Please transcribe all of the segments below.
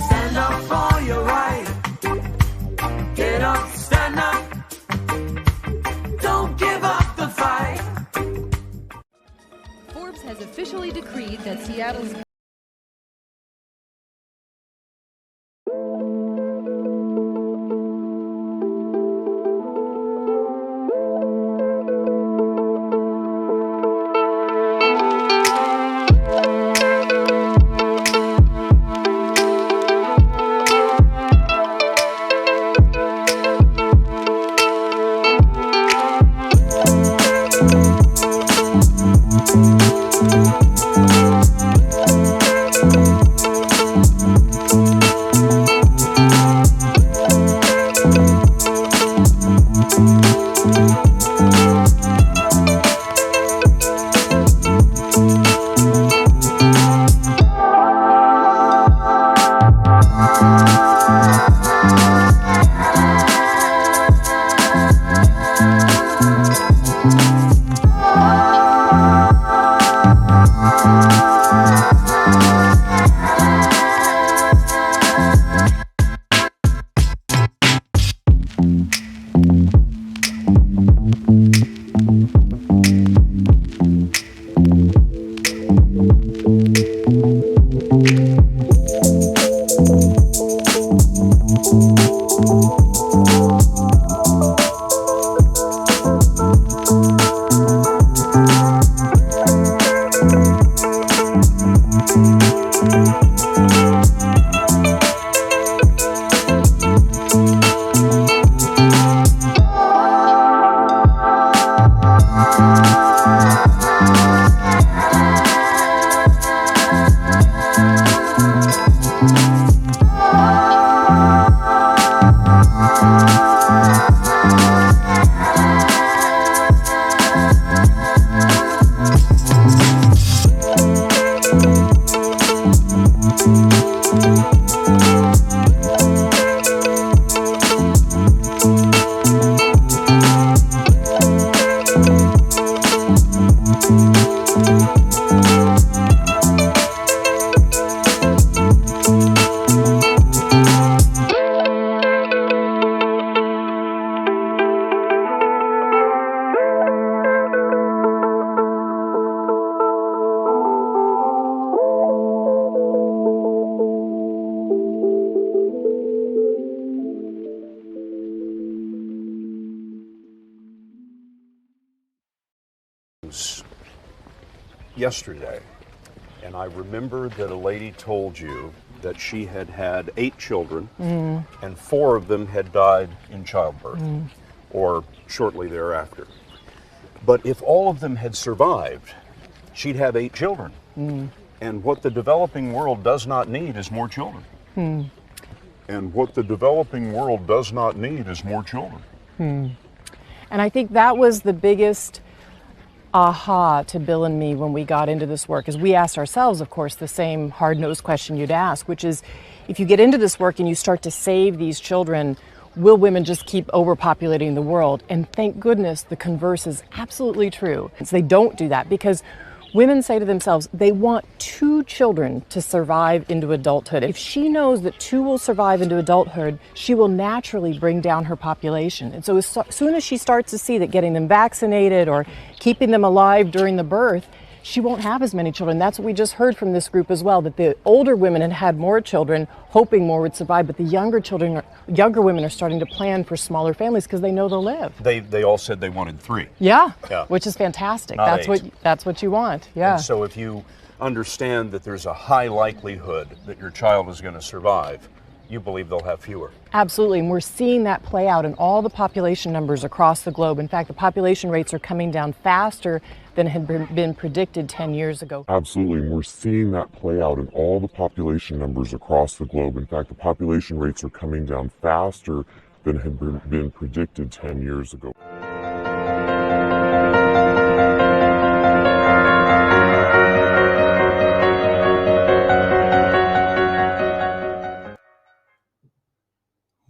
Stand up for your right. Get up, stand up. Don't give up the fight. Forbes has officially decreed that Seattle's yesterday, and I remember that a lady told you that she had had 8 children and 4 of them had died in childbirth or shortly thereafter. But if all of them had survived, she'd have 8 children. And what the developing world does not need is more children. And what the developing world does not need is more children. And I think that was the biggest aha to Bill and me when we got into this work, is we asked ourselves, of course, the same hard-nosed question you'd ask, which is, if you get into this work and you start to save these children, will women just keep overpopulating the world? And thank goodness the converse is absolutely true. So they don't do that, because women say to themselves they want 2 children to survive into adulthood. If she knows that 2 will survive into adulthood, she will naturally bring down her population. And so as soon as she starts to see that getting them vaccinated or keeping them alive during the birth, she won't have as many children. That's what we just heard from this group as well, that the older women had had more children, hoping more would survive, but the younger women are starting to plan for smaller families because they know they'll live. They all said they wanted 3. Yeah, Yeah. which is fantastic. Not 8. That's what you want. Yeah. And so if you understand that there's a high likelihood that your child is going to survive, you believe they'll have fewer. Absolutely, and we're seeing that play out in all the population numbers across the globe. In fact, the population rates are coming down faster than had been predicted 10 years ago. Absolutely, and we're seeing that play out in all the population numbers across the globe. In fact, the population rates are coming down faster than had been predicted 10 years ago.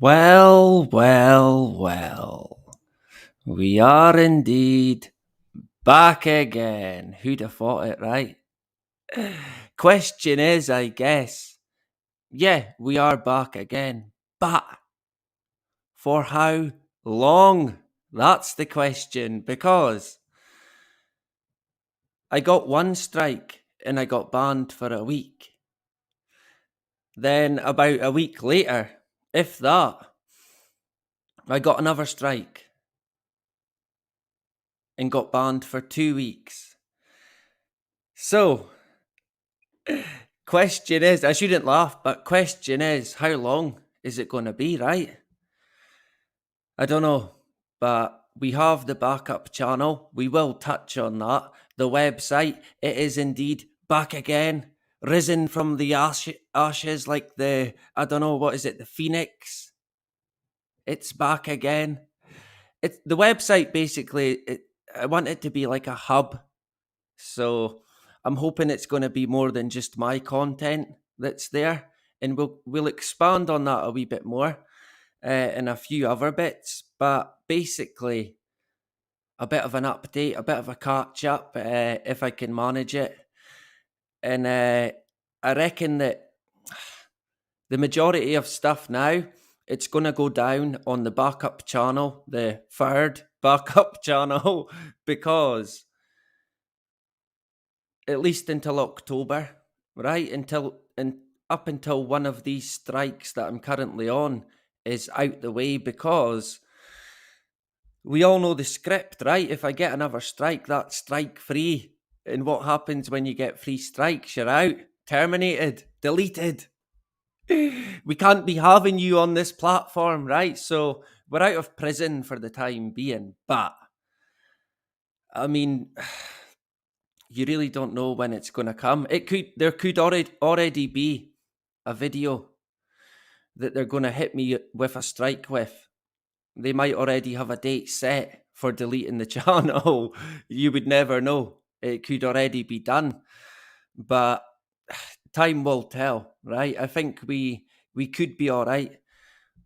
Well, well, well. We are indeed back again. Who'd have thought it, right? Question is, I guess, yeah, we are back again. But for how long? That's the question, because I got one strike and I got banned for a week. Then about a week later, if that, I got another strike and got banned for 2 weeks. So, question is, I shouldn't laugh, but question is, how long is it going to be, right? I don't know, but we have the backup channel. We will touch on that. The website, it is indeed back again, risen from the ashes like the, I don't know, what is it, the phoenix? It's back again. It's the website basically, I want it to be like a hub. So I'm hoping it's going to be more than just my content that's there. And we'll expand on that a wee bit more and a few other bits. But basically, a bit of an update, a bit of a catch up, if I can manage it. And I reckon that the majority of stuff now, it's going to go down on the backup channel, the third backup channel, because at least until October, right? Up until one of these strikes that I'm currently on is out the way, because we all know the script, right? If I get another strike, that's strike free. And what happens when you get 3 strikes? You're out, terminated, deleted. We can't be having you on this platform, right? So we're out of prison for the time being. But I mean, you really don't know when it's going to come. There could already be a video that they're going to hit me with a strike with. They might already have a date set for deleting the channel. You would never know. It could already be done. But time will tell, right? I think we could be all right,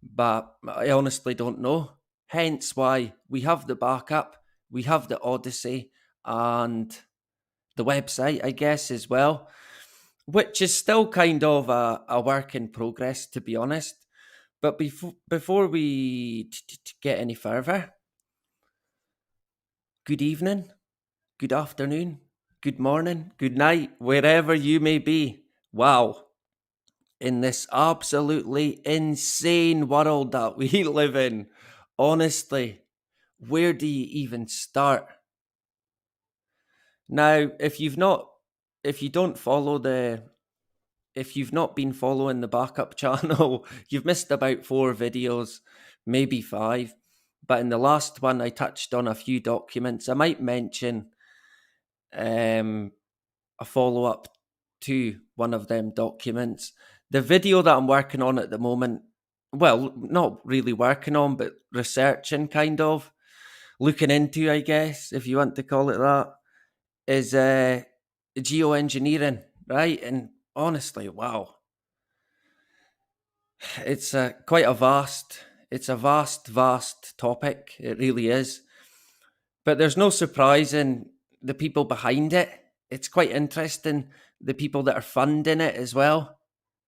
but I honestly don't know. Hence why we have the backup, we have the Odyssey, and the website, I guess, as well, which is still kind of a work in progress, to be honest. But before we get any further, good evening, good afternoon, good morning, good night, wherever you may be. Wow. In this absolutely insane world that we live in, honestly, where do you even start? Now, if you've not been following the backup channel, you've missed about 4 videos, maybe 5. But in the last one, I touched on a few documents. I might mention a follow-up to one of them documents. The video that I'm working on at the moment, well, not really working on, but researching, kind of, looking into, I guess, if you want to call it that, is geoengineering, right? And honestly, wow. It's quite a vast topic. It really is. But there's no surprise in the people behind it. It's quite interesting, the people that are funding it as well.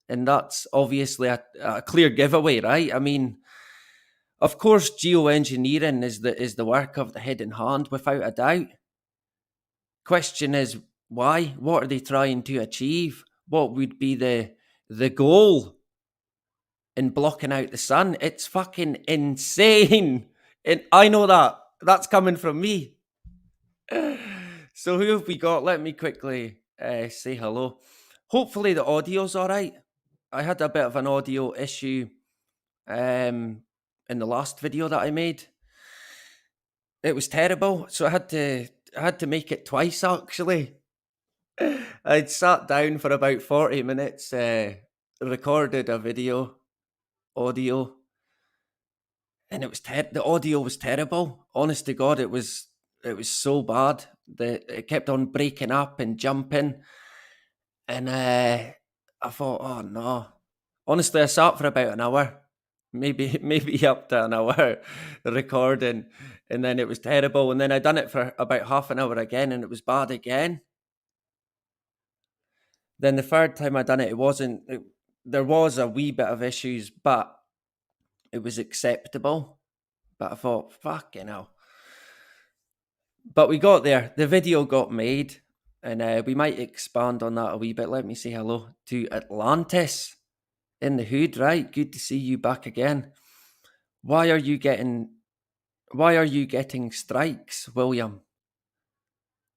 And that's obviously a clear giveaway, right? I mean, of course, geoengineering is the work of the hidden hand, without a doubt. Question is, why? What are they trying to achieve? What would be the goal in blocking out the sun? It's fucking insane. And I know that. That's coming from me. So who have we got? Let me quickly say hello. Hopefully the audio's all right. I had a bit of an audio issue in the last video that I made. It was terrible, so I had to make it twice, actually. I'd sat down for about 40 minutes, recorded a video, audio, and it was the audio was terrible. Honest to God, it was so bad that it kept on breaking up and jumping, and I thought, oh no. Honestly, I sat for about an hour, maybe up to an hour recording, and then it was terrible. And then I done it for about half an hour again, and it was bad again. Then the third time I done it, there was a wee bit of issues, but it was acceptable. But I thought, fucking hell. But we got there. The video got made, and we might expand on that a wee bit. Let me say hello to Atlantis in the hood, right? Good to see you back again. Why are you getting strikes, William?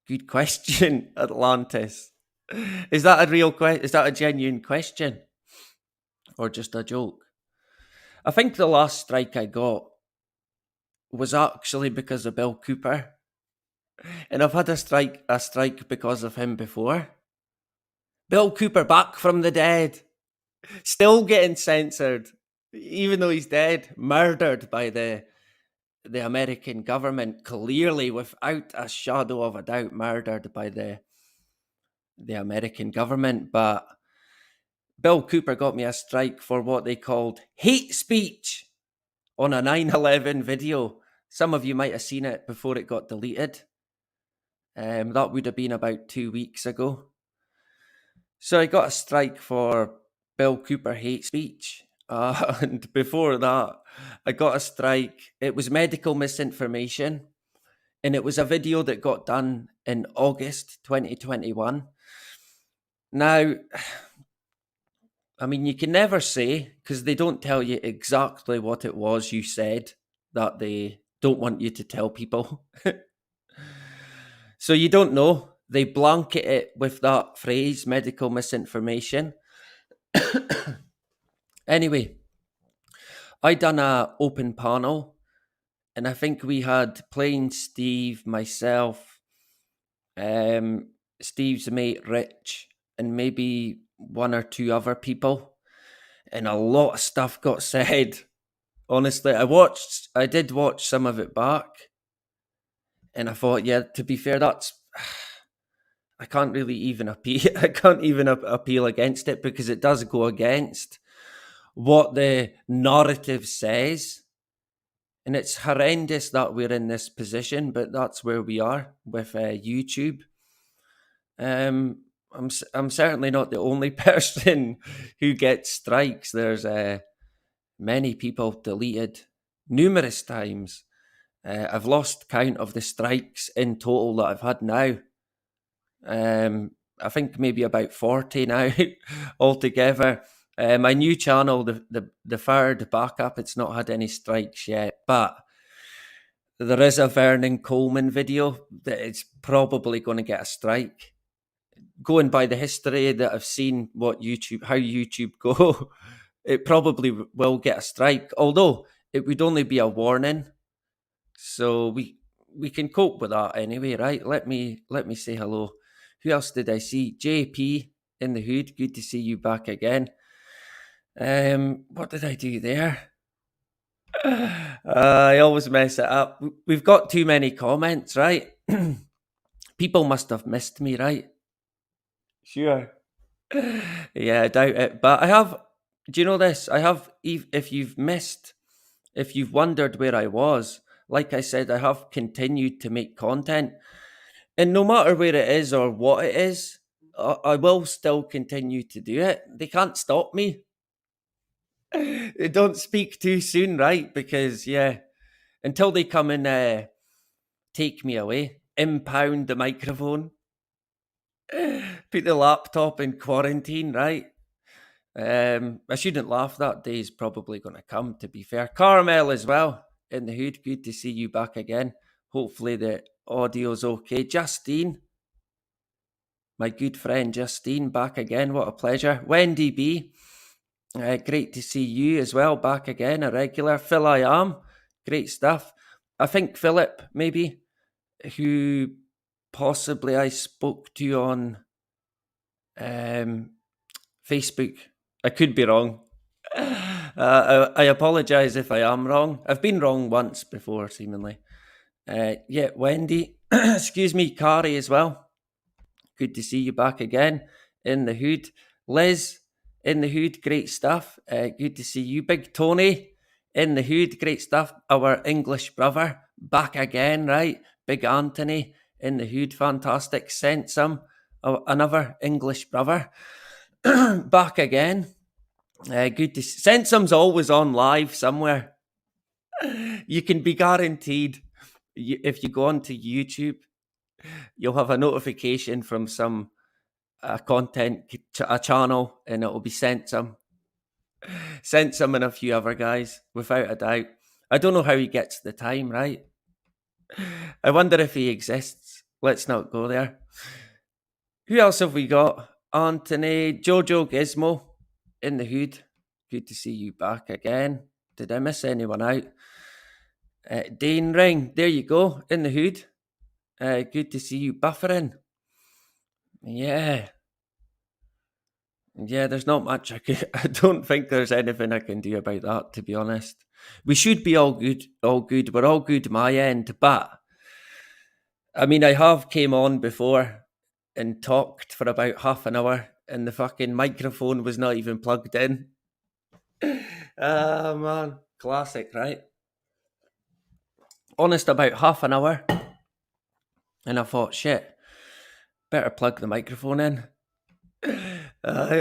Good question, Atlantis. Is that a real question? Is that a genuine question? Or just a joke? I think the last strike I got was actually because of Bill Cooper. And I've had a strike because of him before. Bill Cooper back from the dead. Still getting censored. Even though he's dead. Murdered by the American government. Clearly, without a shadow of a doubt, murdered by the American government. But Bill Cooper got me a strike for what they called hate speech on a 9/11 video. Some of you might have seen it before it got deleted. That would have been about 2 weeks ago. So I got a strike for Bill Cooper hate speech. And before that, I got a strike. It was medical misinformation. And it was a video that got done in August 2021. Now, I mean, you can never say, because they don't tell you exactly what it was you said that they don't want you to tell people. So you don't know. They blanket it with that phrase, medical misinformation. Anyway, I done a open panel, and I think we had Plain Steve, myself, Steve's mate Rich, and maybe one or two other people, and a lot of stuff got said. Honestly, I did watch some of it back, and I thought, yeah, to be fair, I can't really even appeal. I can't even appeal against it because it does go against what the narrative says, and it's horrendous that we're in this position, but that's where we are with YouTube. I'm certainly not the only person who gets strikes. There's many people deleted numerous times. I've lost count of the strikes in total that I've had now. I think maybe about 40 now altogether. My new channel, the third backup, it's not had any strikes yet, but there is a Vernon Coleman video that it's probably going to get a strike. Going by the history that I've seen, how YouTube go, it probably will get a strike, although it would only be a warning. So we can cope with that anyway, right? Let me say hello. Who else did I see? JP in the hood. Good to see you back again. What did I do there? I always mess it up. We've got too many comments, right? People must have missed me, right? Sure. Yeah, I doubt it. But I have, do you know this? I have, if you've wondered where I was, like I said, I have continued to make content. And no matter where it is or what it is, I will still continue to do it. They can't stop me. They don't speak too soon, right? Because, yeah, until they come and take me away, impound the microphone, put the laptop in quarantine, right? I shouldn't laugh. That day is probably going to come, to be fair. Carmel as well in the hood. Good to see you back again. Hopefully the audio's okay. Justine, my good friend Justine, back again. What a pleasure. Wendy B, great to see you as well, back again, a regular. Phil I Am, great stuff. I think Philip, maybe, who possibly I spoke to on Facebook. I could be wrong. I apologise if I am wrong. I've been wrong once before, seemingly. Yeah, Wendy, excuse me, Kari as well. Good to see you back again in the hood. Liz in the hood, great stuff. Good to see you. Big Tony in the hood, great stuff. Our English brother back again, right? Big Anthony in the hood, fantastic. Sent some, another English brother back again. Good to Sensem's always on live somewhere. You can be guaranteed if you go onto YouTube, you'll have a notification from some a channel, and it'll be Sensem and a few other guys, without a doubt. I don't know how he gets the time, right? I wonder if he exists. Let's not go there. Who else have we got? Anthony, Jojo Gizmo in the hood. Good to see you back again. Did I miss anyone out? Dane Ring, there you go, in the hood. Good to see you buffering. Yeah, there's not much I don't think there's anything I can do about that, to be honest. We should be all good. We're all good my end, but I mean, I have came on before and talked for about half an hour and the fucking microphone was not even plugged in. Ah, man. Classic, right? Honest, about half an hour. And I thought, shit, better plug the microphone in.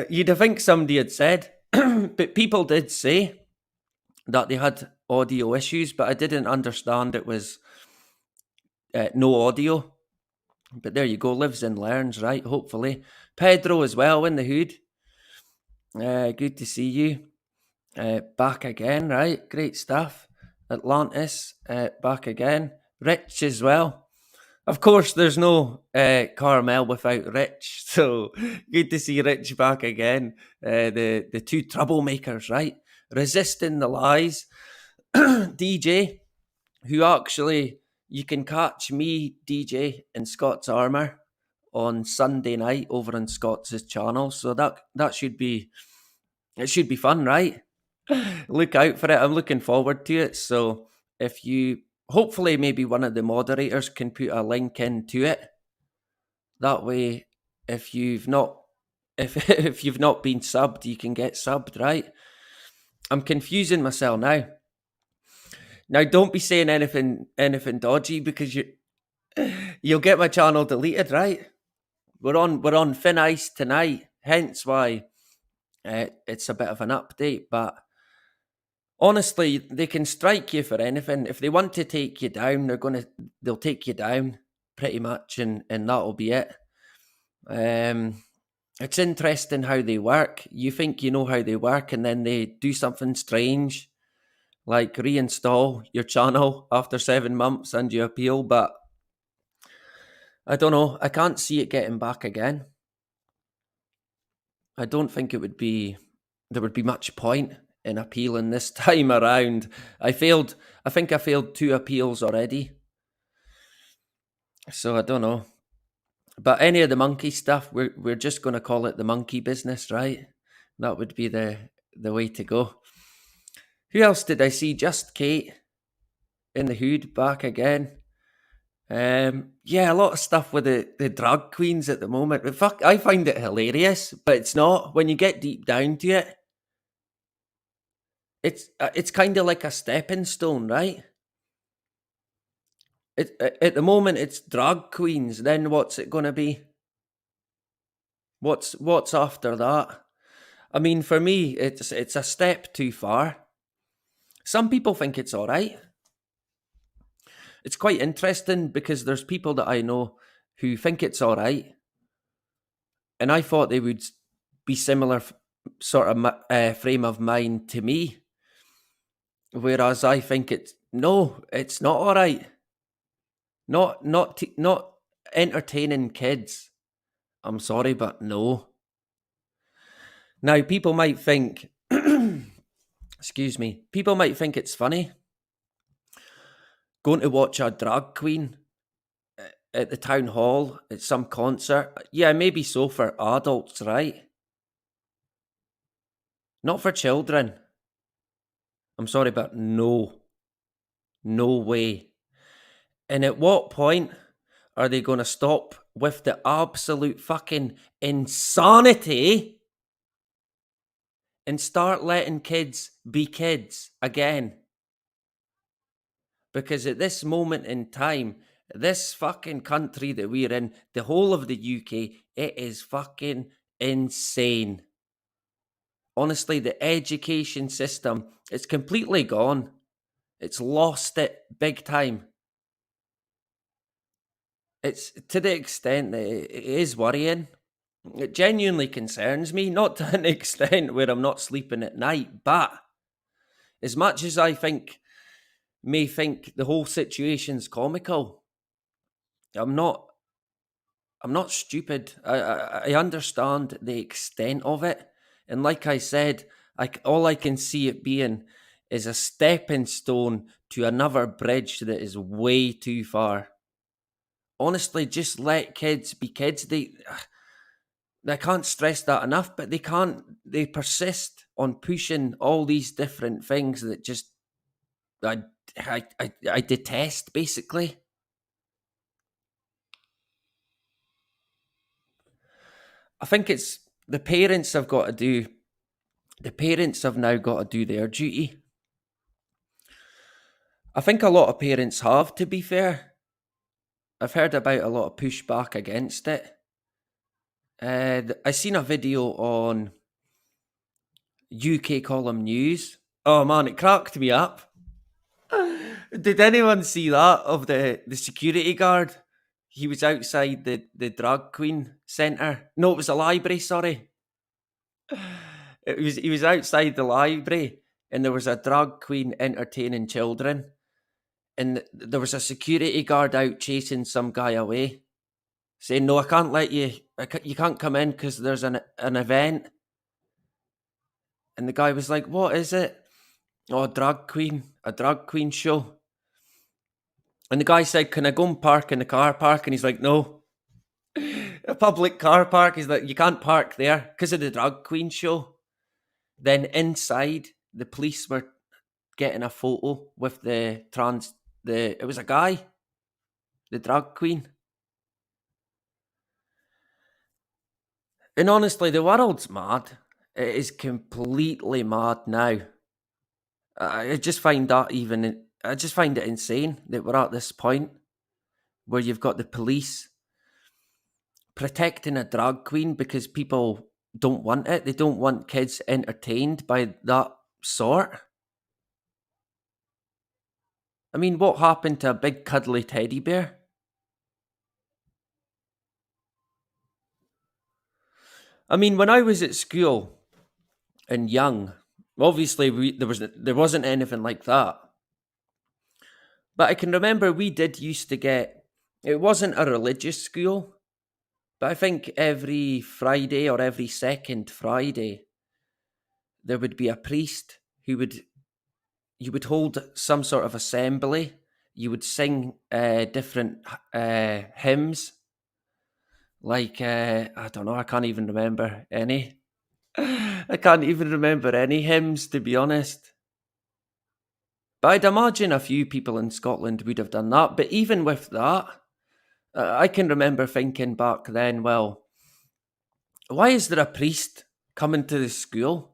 You'd have think somebody had said, but people did say that they had audio issues, but I didn't understand it was no audio. But there you go, lives and learns, right? Hopefully. Pedro as well in the hood. Good to see you. Back again, right? Great stuff. Atlantis, back again. Rich as well. Of course, there's no Carmel without Rich, so good to see Rich back again. The two troublemakers, right? Resisting the lies. DJ, who actually, you can catch me, DJ, in Scott's Armour on Sunday night over on Scott's channel, so that should be, it should be fun, right? Look out for it. I'm looking forward to it, so if you... Hopefully, maybe one of the moderators can put a link into it. That way, if you've not been subbed, you can get subbed, right? I'm confusing myself now. Now, don't be saying anything dodgy because you'll get my channel deleted, right? We're on thin ice tonight, hence why it's a bit of an update, but. Honestly, they can strike you for anything. If they want to take you down, they'll take you down pretty much, and that'll be it. It's interesting how they work. You think you know how they work, and then they do something strange, like reinstall your channel after 7 months and you appeal, but I don't know. I can't see it getting back again. I don't think there would be much point in appealing this time around. I think I failed 2 appeals already. So I don't know. But any of the monkey stuff, we're just going to call it the monkey business, right? That would be the way to go. Who else did I see? Just Kate in the hood back again. Yeah, a lot of stuff with the drag queens at the moment. But fuck, I find it hilarious, but it's not. When you get deep down to it, it's kind of like a stepping stone, right? At the moment, it's drag queens. Then what's it going to be? What's after that? I mean, for me, it's a step too far. Some people think it's all right. It's quite interesting because there's people that I know who think it's all right, and I thought they would be similar sort of frame of mind to me. Whereas I think it's not all right. Not entertaining kids. I'm sorry, but no. Now, people might think, excuse me, people might think it's funny going to watch a drag queen at the town hall at some concert. Yeah, maybe so for adults, right? Not for children. I'm sorry, but no way. And at what point are they going to stop with the absolute fucking insanity and start letting kids be kids again? Because at this moment in time, this fucking country that we're in, the whole of the UK, it is fucking insane. Honestly, the education system, it's completely gone. It's lost it big time. It's to the extent that it is worrying. It genuinely concerns me, not to an extent where I'm not sleeping at night, but as much as I may think the whole situation's comical, I'm not stupid. I understand the extent of it. And like I said, all I can see it being is a stepping stone to another bridge that is way too far. Honestly, just let kids be kids. I can't stress that enough, but they persist on pushing all these different things that just I detest, basically. I think it's the parents have got to do. The parents have now got to do their duty. I think a lot of parents have, to be fair. I've heard about a lot of pushback against it. I seen a video on UK Column News. Oh man, it cracked me up. Did anyone see that of the security guard? He was outside the drag queen centre. No, it was a library, sorry. He was outside the library and there was a drag queen entertaining children. And there was a security guard out chasing some guy away, saying, "No, I can't let you. You can't come in because there's an event." And the guy was like, "What is it?" "Oh, a drag queen show." And the guy said, "Can I go and park in the car park?" And he's like, "No." A public car park. He's like, "You can't park there because of the drag queen show." Then inside, the police were getting a photo with it was a guy, the drag queen. And honestly, the world's mad. It is completely mad now. I just find it insane that we're at this point where you've got the police protecting a drag queen because people don't want it. They don't want kids entertained by that sort. I mean, what happened to a big cuddly teddy bear? I mean, when I was at school and young, obviously there wasn't anything like that. But I can remember we did used to get, it wasn't a religious school, but I think every Friday or every second Friday, there would be a priest you would hold some sort of assembly. You would sing different hymns. Like, I don't know, I can't even remember any. I can't even remember any hymns, to be honest. But I'd imagine a few people in Scotland would have done that. But even with that, I can remember thinking back then, well, why is there a priest coming to the school?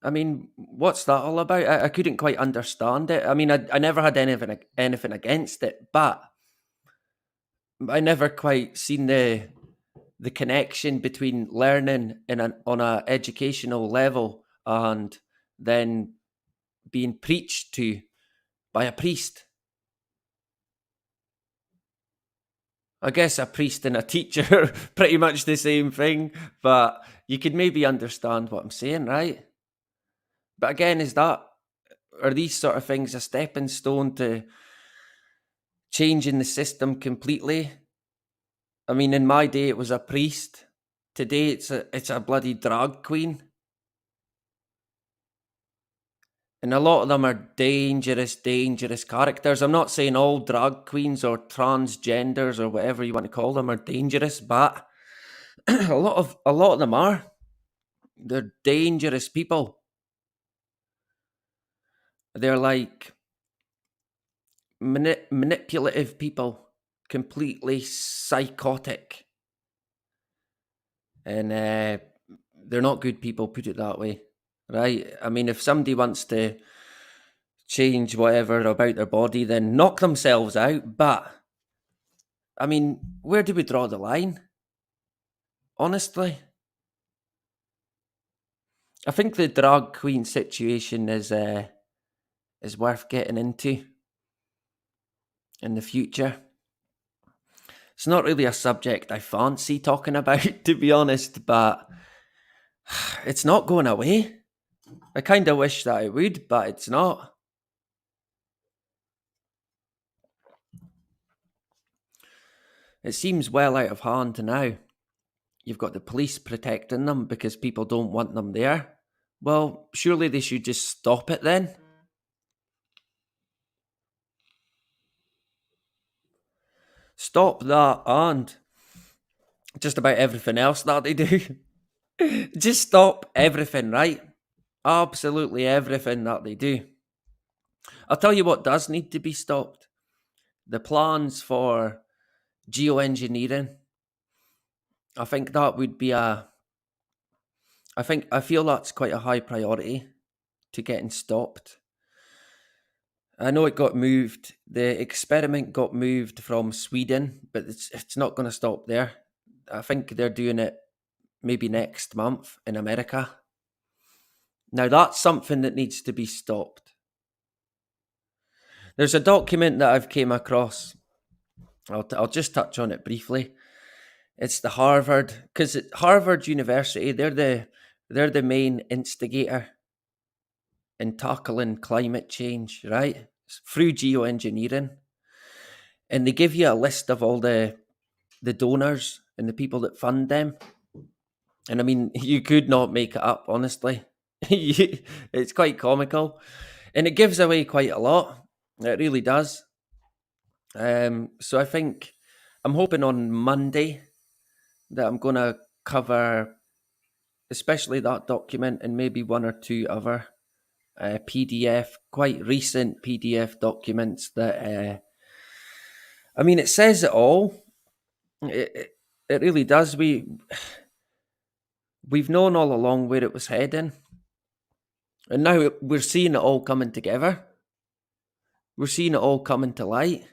I mean, what's that all about? I couldn't quite understand it. I mean, I never had anything against it, but I never quite seen the connection between learning on a educational level and then being preached to by a priest. I guess a priest and a teacher, pretty much the same thing, but you could maybe understand what I'm saying, right? But again, are these sort of things a stepping stone to changing the system completely? I mean, in my day, it was a priest. Today, it's a bloody drag queen. And a lot of them are dangerous characters. I'm not saying all drag queens or transgenders or whatever you want to call them are dangerous, but a lot of them are. They're dangerous people. They're like manipulative people, completely psychotic. And they're not good people, put it that way. Right? I mean, if somebody wants to change whatever about their body, then knock themselves out. But, I mean, where do we draw the line? Honestly. I think the drag queen situation is worth getting into in the future. It's not really a subject I fancy talking about, to be honest, but it's not going away. I kind of wish that it would, but it's not. It seems well out of hand now. You've got the police protecting them because people don't want them there. Well, surely they should just stop it then. Stop that and just about everything else that they do. Just stop everything, right? Absolutely everything that they do. I'll tell you what does need to be stopped. The plans for geoengineering. I think that would be I feel that's quite a high priority to getting stopped. I know it got moved. The experiment got moved from Sweden, but it's not going to stop there. I think they're doing it maybe next month in America. Now that's something that needs to be stopped. There's a document that I've came across. I'll just touch on it briefly. It's the Harvard, because Harvard University, they're the main instigator in tackling climate change, right? Through geoengineering. And they give you a list of all the donors and the people that fund them. And I mean, you could not make it up, honestly. It's quite comical. And it gives away quite a lot. It really does. So I think I'm hoping on Monday that I'm going to cover especially that document and maybe one or two other quite recent PDF documents that, I mean, it says it all. It really does. We've known all along where it was heading. And now we're seeing it all coming together. We're seeing it all coming to light.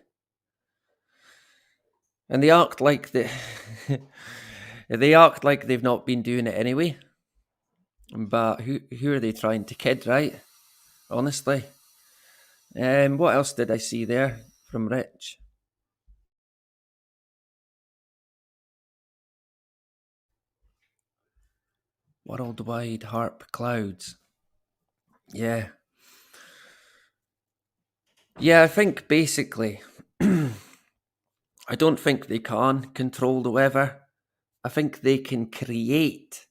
And they act like they act like they've not been doing it anyway. But who are they trying to kid, right? Honestly. What else did I see there from Rich? Worldwide HAARP clouds. Yeah. Yeah, I think basically, I don't think they can control the weather. I think they can create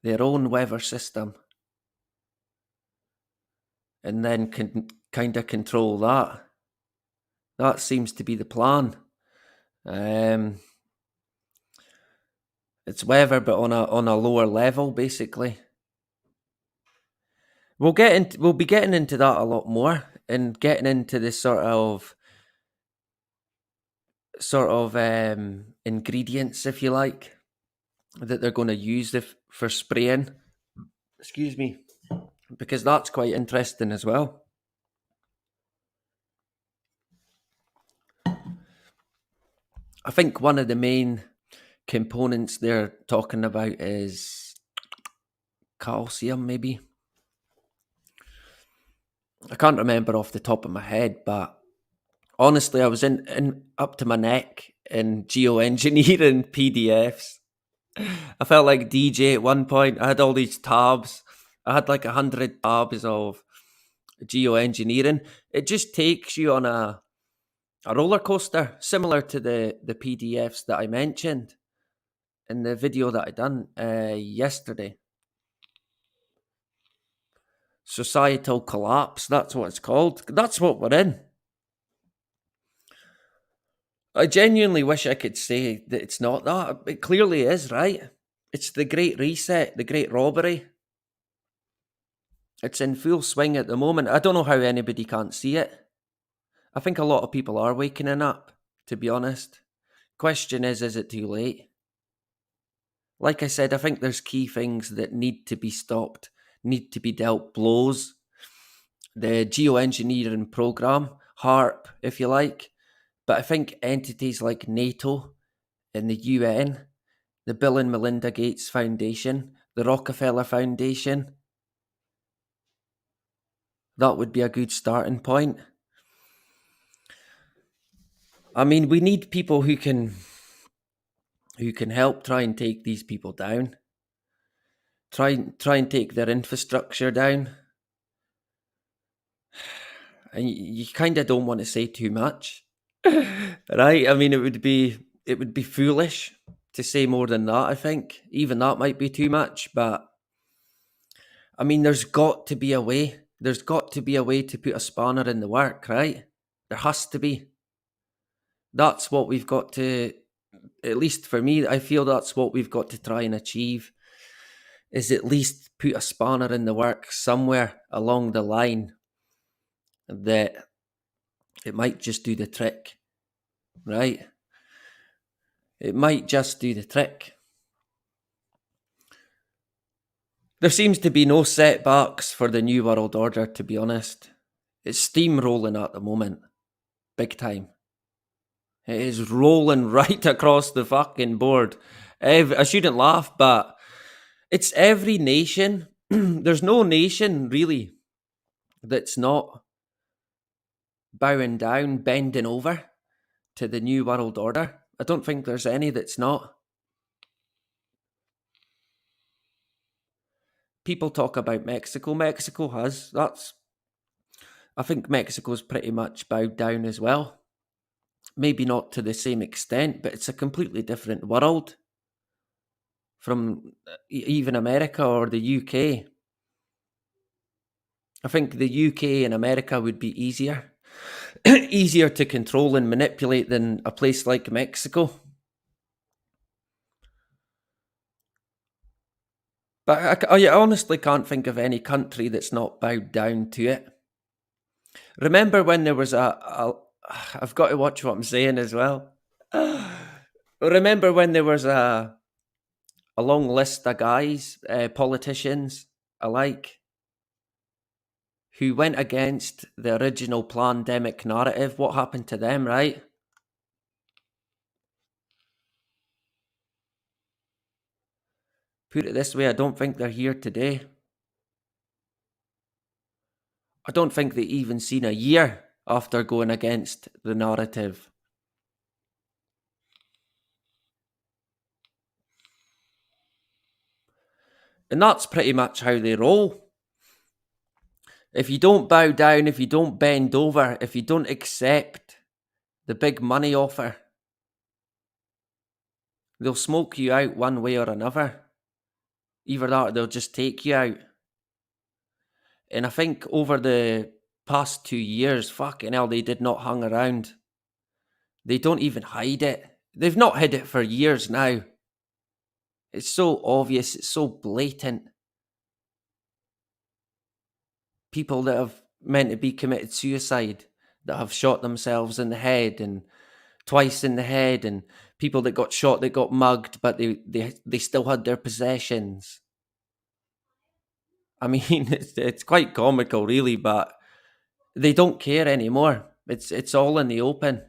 their own weather system and then can kind of control that. That seems to be the plan. It's weather, but on a lower level, basically. We'll be getting into that a lot more and getting into this sort of ingredients, if you like, that they're going to use for spraying. Excuse me, because that's quite interesting as well. I think one of the main components they're talking about is calcium, maybe. I can't remember off the top of my head, but honestly, I was in up to my neck in geoengineering PDFs. I felt like DJ at one point. I had all these tabs. I had like 100 tabs of geoengineering. It just takes you on a roller coaster, similar to the PDFs that I mentioned in the video that I done yesterday. Societal collapse, that's what it's called. That's what we're in. I genuinely wish I could say that it's not that. It clearly is, right? It's the Great Reset, the Great Robbery. It's in full swing at the moment. I don't know how anybody can't see it. I think a lot of people are waking up, to be honest. Question is it too late? Like I said, I think there's key things that need to be stopped, need to be dealt blows. The geoengineering program, HAARP, if you like. But I think entities like NATO and the UN, the Bill and Melinda Gates Foundation, the Rockefeller Foundation. That would be a good starting point. I mean, we need people who can help try and take these people down. Try and take their infrastructure down. And you kind of don't want to say too much, right? I mean, it would be foolish to say more than that. I think even that might be too much. But I mean, there's got to be a way. There's got to be a way to put a spanner in the work, right? There has to be. That's what we've got to. At least for me, I feel that's what we've got to try and achieve. Is at least put a spanner in the work somewhere along the line that it might just do the trick, right? It might just do the trick. There seems to be no setbacks for the New World Order, to be honest. It's steamrolling at the moment. Big time. It is rolling right across the fucking board. I shouldn't laugh, but it's every nation. There's no nation, really, that's not bowing down, bending over to the New World Order. I don't think there's any that's not. People talk about Mexico. Mexico has. I think Mexico's pretty much bowed down as well. Maybe not to the same extent, but it's a completely different world from even America or the UK. I think the UK and America would be easier to control and manipulate than a place like Mexico. But I honestly can't think of any country that's not bowed down to it. Remember when there was I've got to watch what I'm saying as well. Remember when there was a long list of guys, politicians alike, who went against the original pandemic narrative? What happened to them, right? Put it this way, I don't think they're here today. I don't think they even seen a year after going against the narrative. And that's pretty much how they roll. If you don't bow down, if you don't bend over, if you don't accept the big money offer, they'll smoke you out one way or another. Either that or they'll just take you out. And I think over the past 2 years, fucking hell, they did not hang around. They don't even hide it. They've not hid it for years now. It's so obvious, it's so blatant. People that have meant to be committed suicide, that have shot themselves in the head and twice in the head, and people that got shot, that got mugged, but they still had their possessions. I mean, it's quite comical, really, but they don't care anymore. It's all in the open.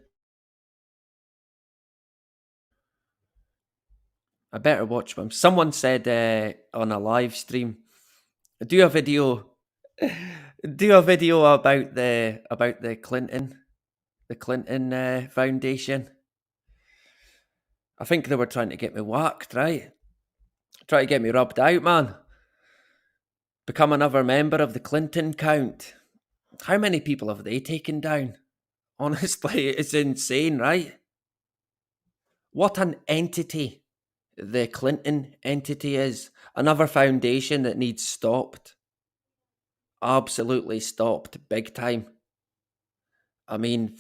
I better watch them. Someone said on a live stream, do a video about the Clinton Foundation. I think they were trying to get me whacked, right? Try to get me rubbed out, man. Become another member of the Clinton count. How many people have they taken down? Honestly, it's insane, right? What an entity the Clinton entity is. Another foundation that needs stopped. Absolutely stopped, big time. I mean,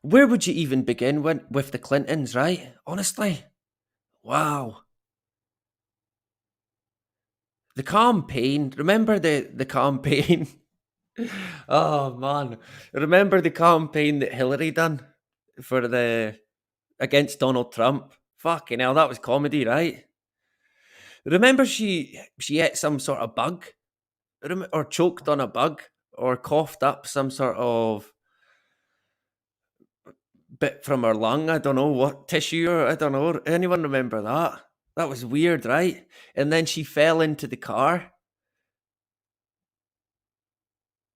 where would you even begin with the Clintons, right? Honestly. Wow. The campaign, remember the campaign? Oh man, remember the campaign that Hillary done against Donald Trump? Fucking hell, that was comedy, right? Remember she ate some sort of bug, or choked on a bug, or coughed up some sort of bit from her lung. I don't know what tissue, or I don't know. Anyone remember that? That was weird, right? And then she fell into the car.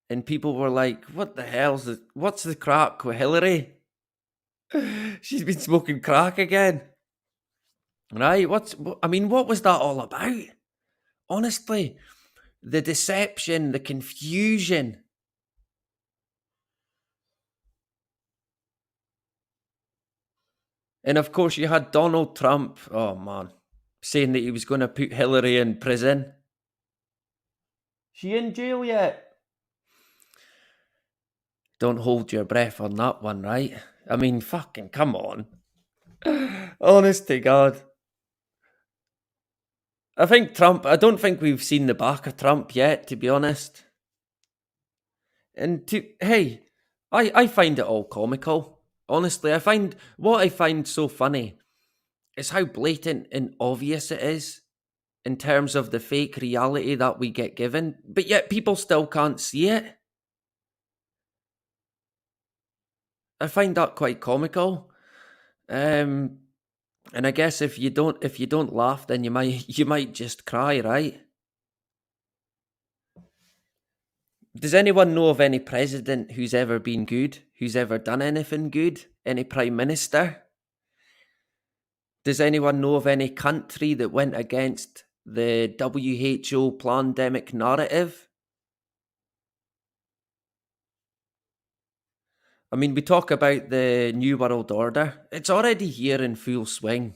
And people were like, what the hell's the, what's the crack with Hillary? She's been smoking crack again. Right? What was that all about? Honestly, the deception, the confusion. And of course, you had Donald Trump, oh man, saying that he was going to put Hillary in prison. She in jail yet? Don't hold your breath on that one, right? I mean, fucking come on. Honest to God. I don't think we've seen the back of Trump yet, to be honest. And I find it all comical. Honestly, what I find so funny is how blatant and obvious it is in terms of the fake reality that we get given, but yet people still can't see it. I find that quite comical. And I guess if you don't laugh, then you might just cry, right? Does anyone know of any president who's ever been good? Who's ever done anything good? Any prime minister? Does anyone know of any country that went against the WHO pandemic narrative? I mean, we talk about the New World Order. It's already here in full swing.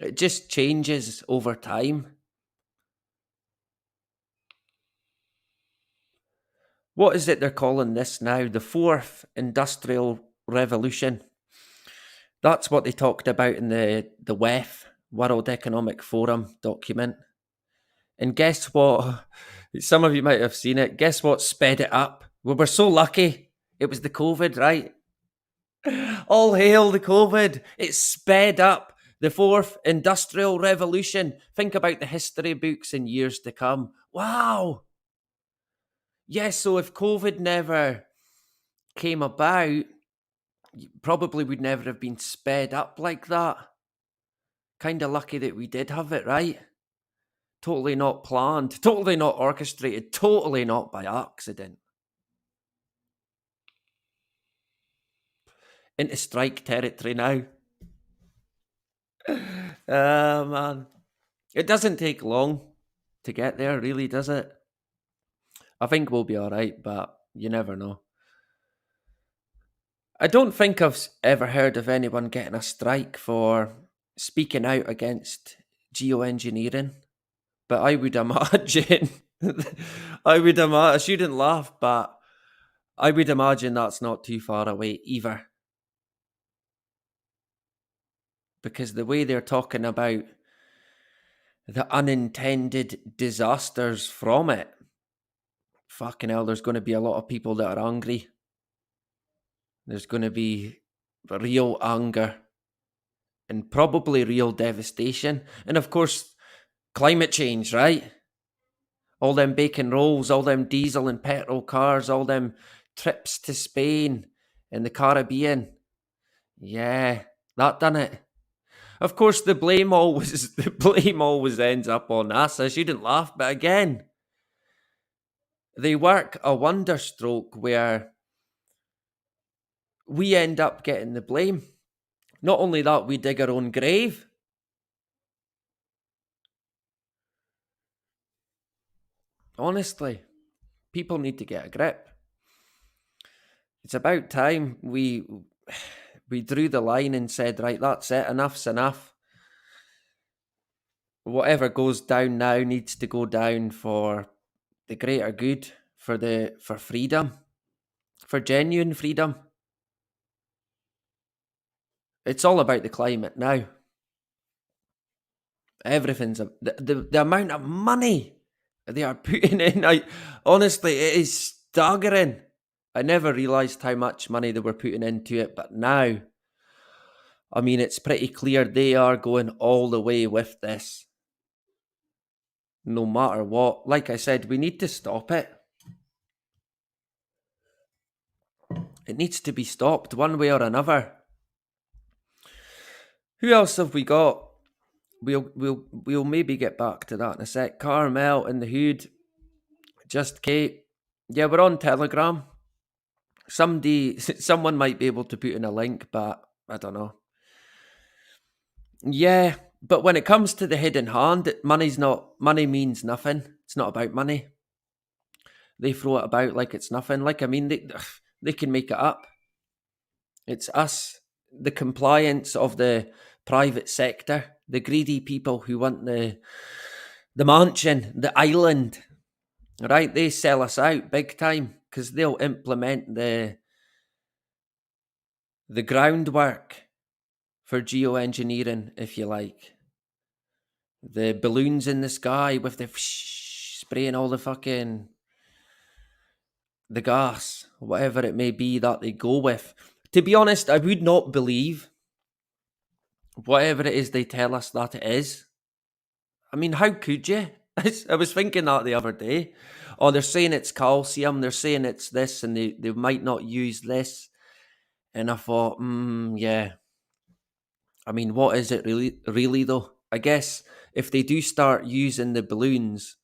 It just changes over time. What is it they're calling this now? The fourth industrial revolution. That's what they talked about in the WEF, World Economic Forum document. And guess what? Some of you might have seen it. Guess what sped it up? We were so lucky. It was the COVID, right? All hail the COVID. It sped up the fourth industrial revolution. Think about the history books in years to come. Wow. Yes, so if COVID never came about, probably would never have been sped up like that. Kind of lucky that we did have it, right? Totally not planned, totally not orchestrated, totally not by accident. Into strike territory now. Man. It doesn't take long to get there, really, does it? I think we'll be alright, but you never know. I don't think I've ever heard of anyone getting a strike for speaking out against geoengineering, but I would imagine, I shouldn't laugh, but I would imagine that's not too far away either. Because the way they're talking about the unintended disasters from it, fucking hell, there's going to be a lot of people that are angry. There's going to be real anger and probably real devastation. And of course, climate change, right? All them bacon rolls, all them diesel and petrol cars, all them trips to Spain and the Caribbean. Yeah, that done it. Of course, the blame always ends up on us. I shouldn't laugh, but again, they work a wonder stroke where we end up getting the blame. Not only that, we dig our own grave. Honestly, people need to get a grip. It's about time we drew the line and said, right, that's it, enough's enough. Whatever goes down now needs to go down for the greater good, for freedom, for genuine freedom. It's all about the climate now. Everything's the amount of money they are putting in. Honestly, it is staggering. I never realised how much money they were putting into it, but now, I mean, it's pretty clear they are going all the way with this. No matter what. Like I said, we need to stop it. It needs to be stopped one way or another. Who else have we got? we'll maybe get back to that in a sec. Carmel in the hood, just Kate. Yeah, we're on Telegram. Someone might be able to put in a link, but I don't know. Yeah, but when it comes to the hidden hand, money means nothing. It's not about money. They throw it about like it's nothing. Like, I mean, they can make it up. It's us, the compliance of the private sector, the greedy people who want the mansion, the island, right? They sell us out big time because they'll implement the groundwork for geoengineering, if you like. The balloons in the sky with the spraying all the fucking the gas, whatever it may be that they go with. To be honest, I would not believe whatever it is they tell us that it is. I mean, how could you? I was thinking that the other day. Oh, they're saying it's calcium, they're saying it's this, and they might not use this. And I thought, yeah. I mean, what is it really though? I guess if they do start using the balloons,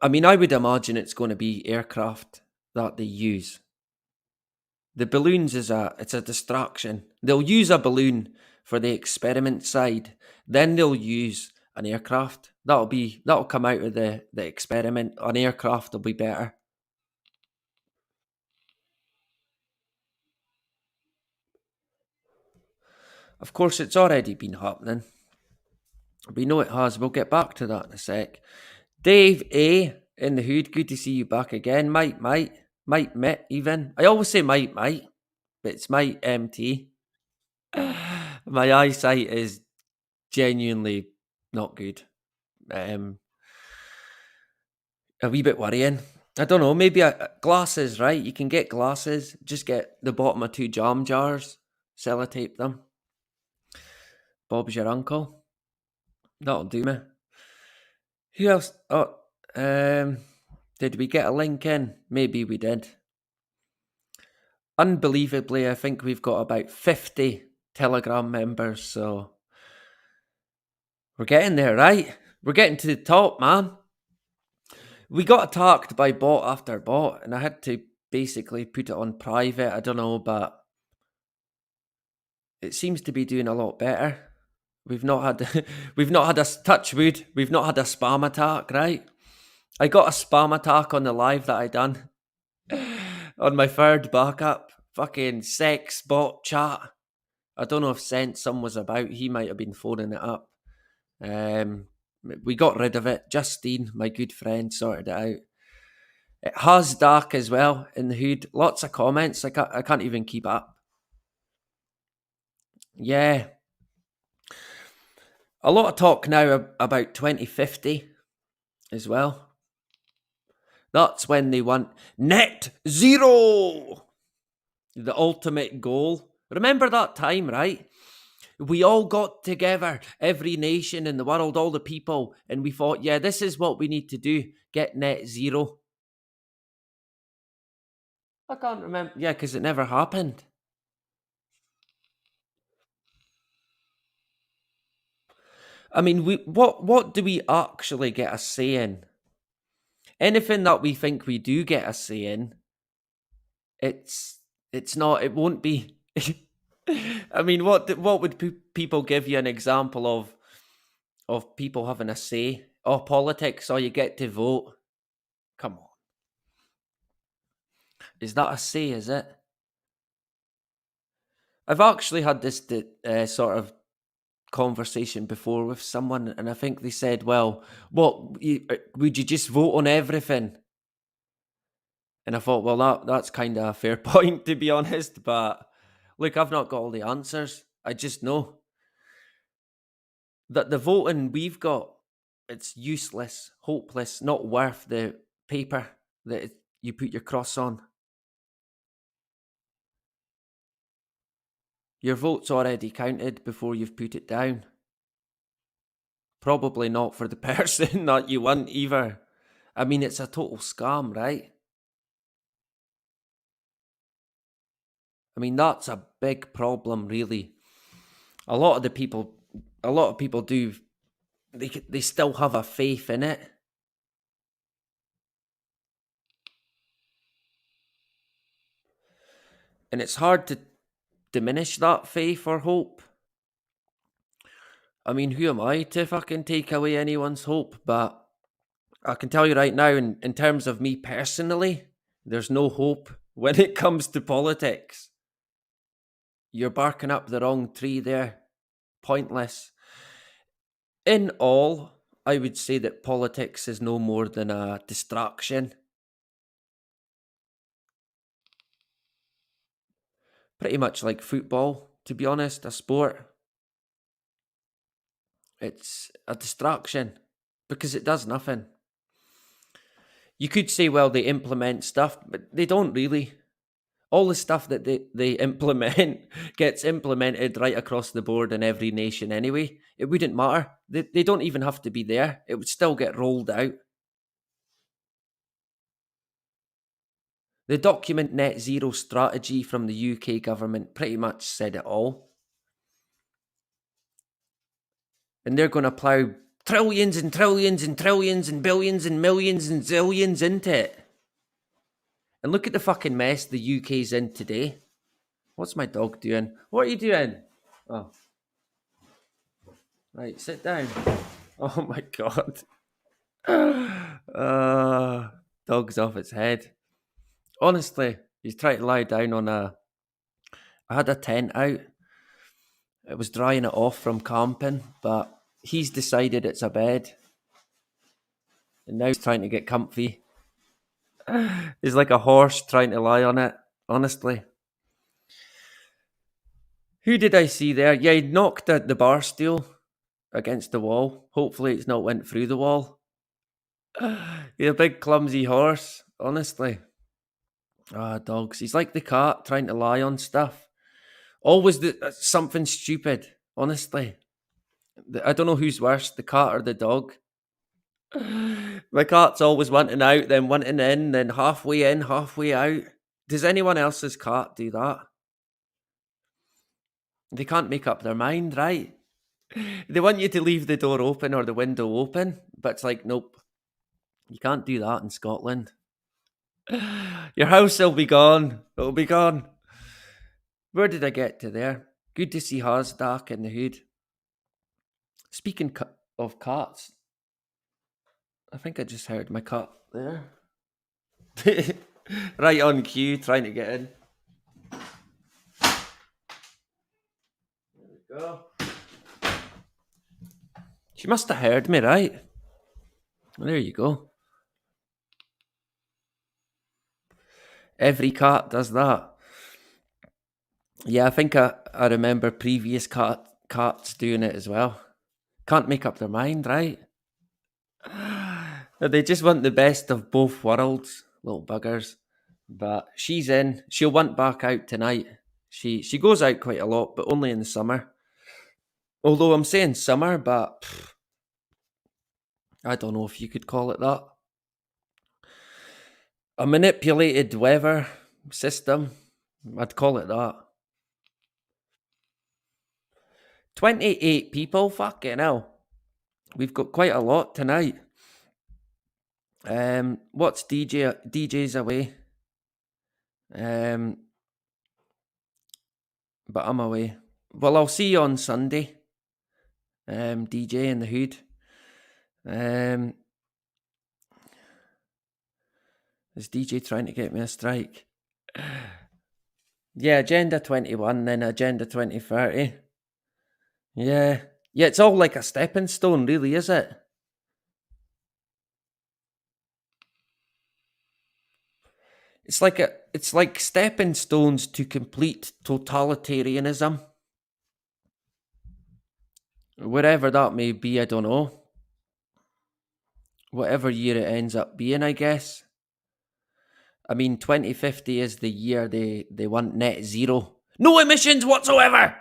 I mean, I would imagine it's going to be aircraft that they use. The balloons it's a distraction. They'll use a balloon for the experiment side, then they'll use an aircraft. That'll come out of the experiment. An aircraft will be better. Of course, it's already been happening. We know it has. We'll get back to that in a sec. Dave A in the hood, good to see you back again. Might even. I always say might, but it's might MT. My eyesight is genuinely not good. A wee bit worrying. I don't know, maybe glasses, right? You can get glasses. Just get the bottom of 2 jam jars, sellotape them. Bob's your uncle. That'll do me. Who else? Oh, did we get a link in? Maybe we did. Unbelievably, I think we've got about 50 Telegram members, so we're getting there, right? We're getting to the top, man. We got attacked by bot after bot, and I had to basically put it on private. I don't know, but it seems to be doing a lot better. We've not had a touch wood. We've not had a spam attack, right? I got a spam attack on the live that I done on my third backup. Fucking sex bot chat. I don't know if Sensum was about. He might have been phoning it up. We got rid of it. Justine, my good friend, sorted it out. It has dark as well in the hood. Lots of comments. I can't even keep up. Yeah. A lot of talk now about 2050 as well. That's when they want net zero. The ultimate goal. Remember that time, right? We all got together, every nation in the world, all the people, and we thought, yeah, this is what we need to do, get net zero. I can't remember. Yeah, because it never happened. I mean, what do we actually get a say in? Anything that we think we do get a say in, it's not. It won't be. I mean, what would people give you an example of people having a say? Oh, politics, or you get to vote. Come on. Is that a say, is it? I've actually had this sort of conversation before with someone, and I think they said, well, would you just vote on everything? And I thought, well, that's kind of a fair point, to be honest, but look, I've not got all the answers. I just know that the voting we've got, it's useless, hopeless, not worth the paper that you put your cross on. Your vote's already counted before you've put it down. Probably not for the person that you want either. I mean, it's a total scam, right? I mean, that's a big problem, really. A lot of the people a lot of people do, they still have a faith in it. And it's hard to diminish that faith or hope. I mean, who am I to fucking take away anyone's hope? But I can tell you right now, in terms of me personally, there's no hope when it comes to politics. You're barking up the wrong tree there. Pointless. In all, I would say that politics is no more than a distraction. Pretty much like football, to be honest, a sport. It's a distraction because it does nothing. You could say, well, they implement stuff, but they don't really. All the stuff that they implement gets implemented right across the board in every nation anyway. It wouldn't matter. They don't even have to be there. It would still get rolled out. The document net zero strategy from the UK government pretty much said it all. And they're going to plough trillions and trillions and trillions and billions and millions and zillions into it. And look at the fucking mess the UK's in today. What's my dog doing? What are you doing? Oh. Right, sit down. Oh my god. Dog's off its head. Honestly, he's trying to lie down on I had a tent out. It was drying it off from camping, but he's decided it's a bed. And now he's trying to get comfy. He's like a horse trying to lie on it, honestly. Who did I see there? Yeah, he knocked the bar stool against the wall. Hopefully it's not went through the wall. He's a big clumsy horse, honestly. Dogs. He's like the cat trying to lie on stuff. Always something stupid, honestly. I don't know who's worse, the cat or the dog. My cat's always wanting out, then wanting in, then halfway in, halfway out. Does anyone else's cat do that? They can't make up their mind, right? They want you to leave the door open or the window open, but it's like, nope. You can't do that in Scotland. Your house will be gone. It'll be gone. Where did I get to there? Good to see Hasdak in the hood. Speaking of cats, I think I just heard my cat there. Right on cue, trying to get in. There we go. She must have heard me, right? There you go. Every cat does that. Yeah, I think I remember previous cats doing it as well. Can't make up their mind, right? They just want the best of both worlds, little buggers. But she's in. She'll want back out tonight. She goes out quite a lot, but only in the summer. Although I'm saying summer, but I don't know if you could call it that. A manipulated weather system. I'd call it that. 28 people, fucking hell. We've got quite a lot tonight. What's DJ's away? But I'm away. Well, I'll see you on Sunday. DJ in the hood. Is DJ trying to get me a strike? Yeah, Agenda 21, then Agenda 2030. Yeah, it's all like a stepping stone, really, is it? It's like stepping stones to complete totalitarianism. Wherever that may be, I don't know. Whatever year it ends up being, I guess. I mean, 2050 is the year they want net zero. No emissions whatsoever!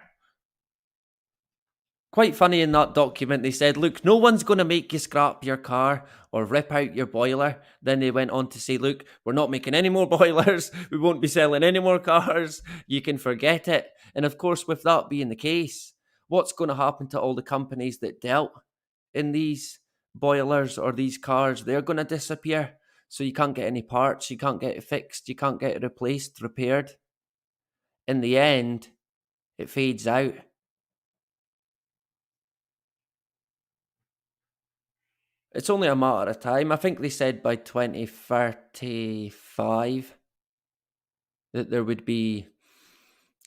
Quite funny in that document, they said, look, no one's going to make you scrap your car or rip out your boiler. Then they went on to say, look, we're not making any more boilers. We won't be selling any more cars. You can forget it. And of course, with that being the case, what's going to happen to all the companies that dealt in these boilers or these cars? They're going to disappear. So you can't get any parts, you can't get it fixed, you can't get it replaced, repaired. In the end, it fades out. It's only a matter of time. I think they said by 2035 that there would be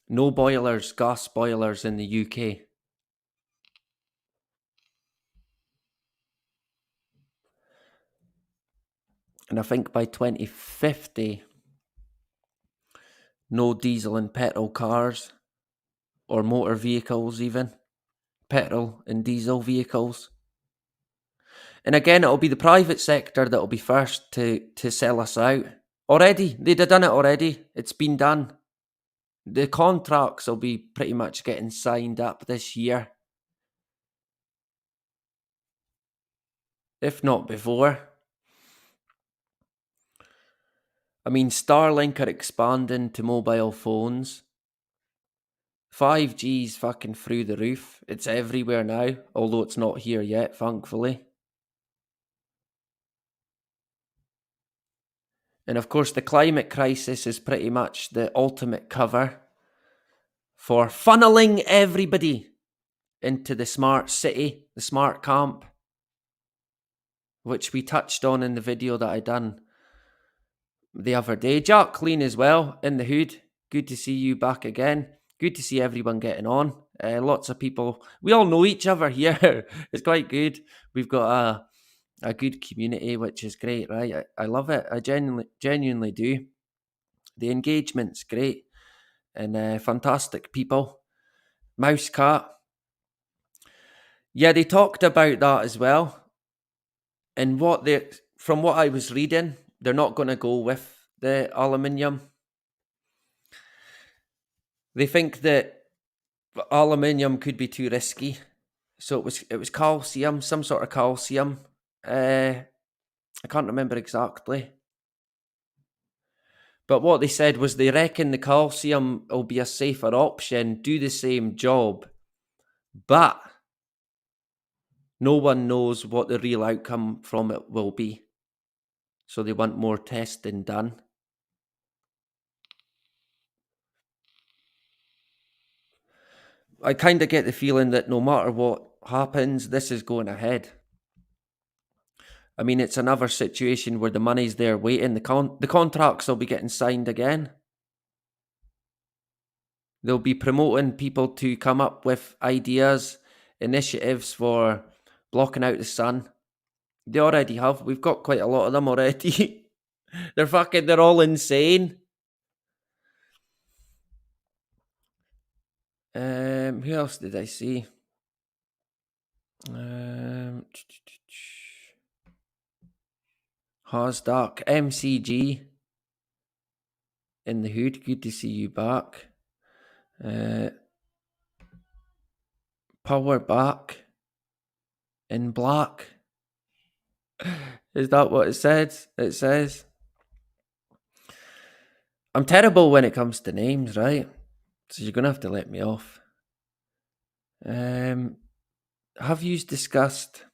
no boilers, gas boilers in the UK. And I think by 2050, no diesel and petrol cars or motor vehicles even. Petrol and diesel vehicles. And again, it'll be the private sector that'll be first to sell us out. Already, they'd have done it already. It's been done. The contracts will be pretty much getting signed up this year. If not before. I mean, Starlink are expanding to mobile phones. 5G's fucking through the roof. It's everywhere now, although it's not here yet, thankfully. And of course, the climate crisis is pretty much the ultimate cover for funneling everybody into the smart city, the smart camp, which we touched on in the video that I done the other day. Jack Clean as well, in the hood. Good to see you back again. Good to see everyone getting on. Lots of people. We all know each other here. It's quite good. We've got a good community, which is great, right? I love it. I genuinely do. The engagement's great. And fantastic people. Mousecat. Yeah, they talked about that as well. And from what I was reading, they're not going to go with the aluminium. They think that aluminium could be too risky. So it was calcium, some sort of calcium. I can't remember exactly. But what they said was they reckon the calcium will be a safer option, do the same job, but no one knows what the real outcome from it will be. So they want more testing done. I kind of get the feeling that no matter what happens, this is going ahead. I mean, it's another situation where the money's there waiting. The contracts will be getting signed again. They'll be promoting people to come up with ideas, initiatives for blocking out the sun. They already have. We've got quite a lot of them already. They're all insane. Who else did I see? Hasdark, MCG in the hood. Good to see you back. Power back in black. Is that what it says? It says. I'm terrible when it comes to names, right? So you're going to have to let me off. Have you discussed?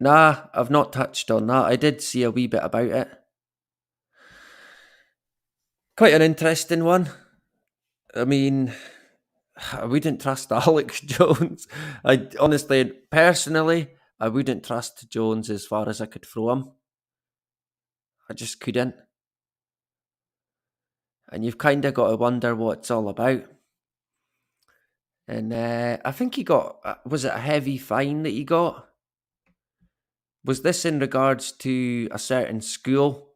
Nah, I've not touched on that. I did see a wee bit about it. Quite an interesting one. I mean, I wouldn't trust Alex Jones. I honestly, personally, I wouldn't trust Jones as far as I could throw him. I just couldn't. And you've kind of got to wonder what it's all about. And I think he got, was it a heavy fine that he got? Was this in regards to a certain school?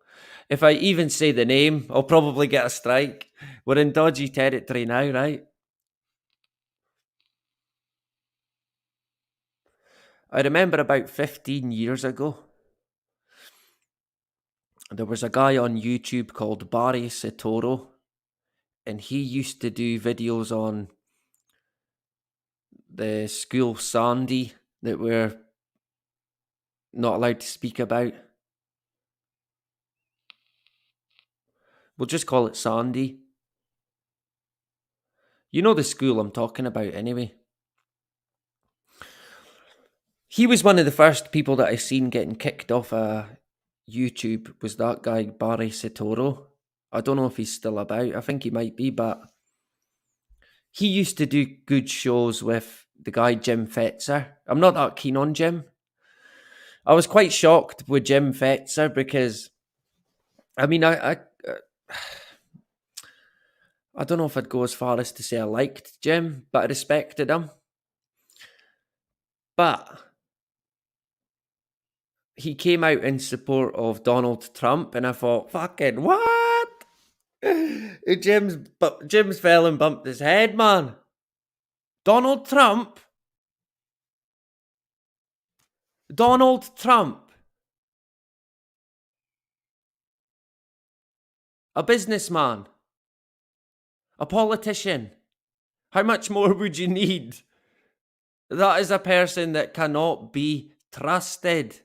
If I even say the name, I'll probably get a strike. We're in dodgy territory now, right? I remember about 15 years ago, there was a guy on YouTube called Barry Satoro, and he used to do videos on the school Sandy that we're not allowed to speak about. We'll just call it Sandy. You know the school I'm talking about anyway. He was one of the first people that I seen getting kicked off YouTube, was that guy Barry Sotoro. I don't know if he's still about. I think he might be, but he used to do good shows with the guy Jim Fetzer. I'm not that keen on Jim. I was quite shocked with Jim Fetzer because, I mean, I don't know if I'd go as far as to say I liked Jim, but I respected him. But he came out in support of Donald Trump, and I thought, fucking what? Jim's fell and bumped his head, man. Donald Trump? Donald Trump. A businessman. A politician. How much more would you need? That is a person that cannot be trusted.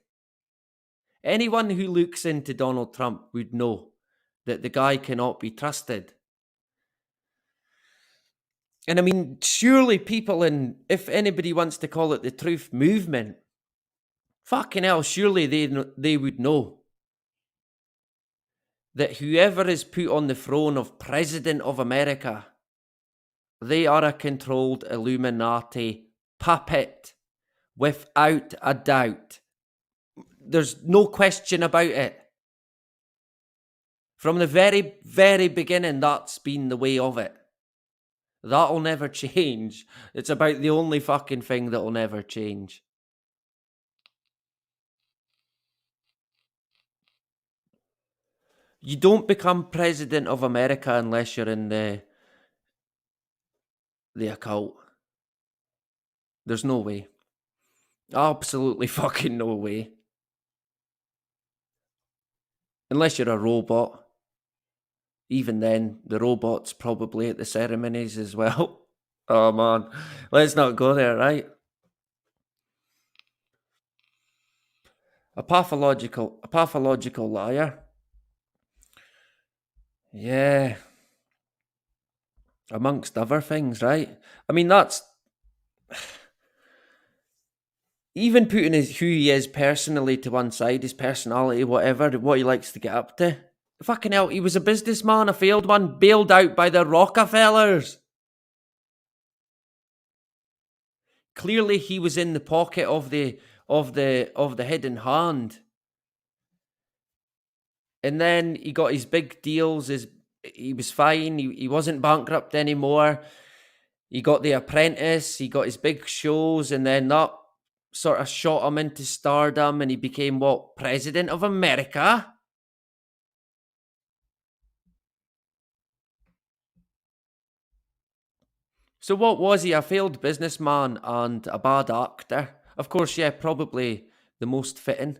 Anyone who looks into Donald Trump would know that the guy cannot be trusted. And I mean, surely people if anybody wants to call it the truth movement, fucking hell, surely they would know that whoever is put on the throne of President of America, they are a controlled Illuminati puppet, without a doubt. There's no question about it. From the very, very beginning, that's been the way of it. That'll never change. It's about the only fucking thing that'll never change. You don't become President of America unless you're in the occult. There's no way. Absolutely fucking no way. Unless you're a robot. Even then, the robot's probably at the ceremonies as well. Oh man, let's not go there, right? A pathological liar. Yeah. Amongst other things, right? I mean, that's... Even putting who he is personally to one side, his personality, whatever, what he likes to get up to. Fucking hell, he was a businessman, a failed one, bailed out by the Rockefellers. Clearly he was in the pocket of the hidden hand. And then he got his big deals, he was fine, he wasn't bankrupt anymore. He got The Apprentice, he got his big shows, and then that sort of shot him into stardom, and he became, what, President of America? So what was he? A failed businessman and a bad actor? Of course, yeah, probably the most fitting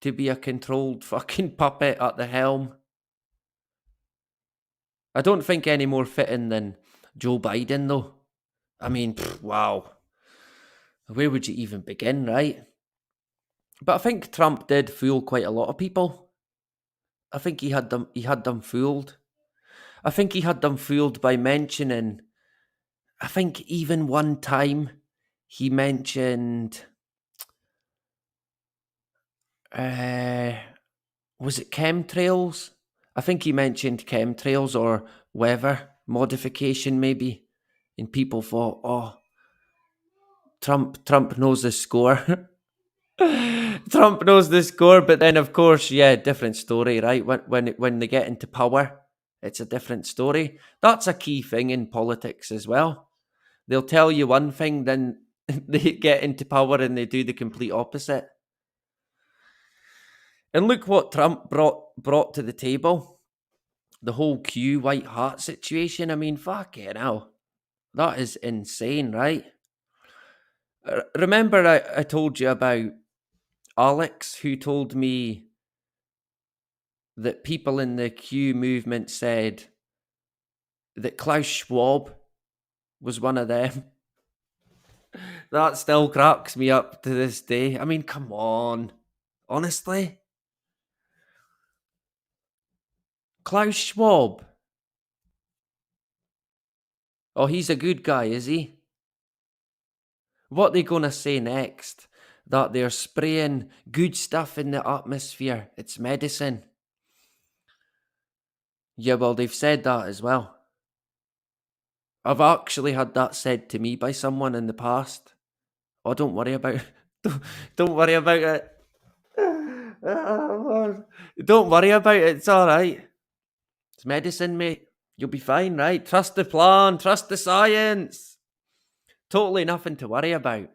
to be a controlled fucking puppet at the helm. I don't think any more fitting than Joe Biden, though. I mean, wow. Where would you even begin, right? But I think Trump did fool quite a lot of people. I think he had them fooled. I think he had them fooled by mentioning... I think even one time he mentioned... was it chemtrails? I think he mentioned chemtrails or weather modification maybe. And people thought, oh, Trump knows the score. Trump knows the score, but then of course, yeah, different story, right? When they get into power, it's a different story. That's a key thing in politics as well. They'll tell you one thing, then they get into power and they do the complete opposite. And look what Trump brought to the table. The whole Q white hat situation. I mean, fucking hell. That is insane, right? Remember I told you about Alex, who told me that people in the Q movement said that Klaus Schwab was one of them. That still cracks me up to this day. I mean, come on. Honestly? Klaus Schwab. Oh, he's a good guy, is he? What are they going to say next? that they're spraying good stuff in the atmosphere. It's medicine. Yeah, well, they've said that as well. I've actually had that said to me by someone in the past. Oh, don't worry about it. Don't worry about it. Don't worry about it. It's all right. It's medicine, mate. You'll be fine, right? Trust the plan. Trust the science. Totally nothing to worry about.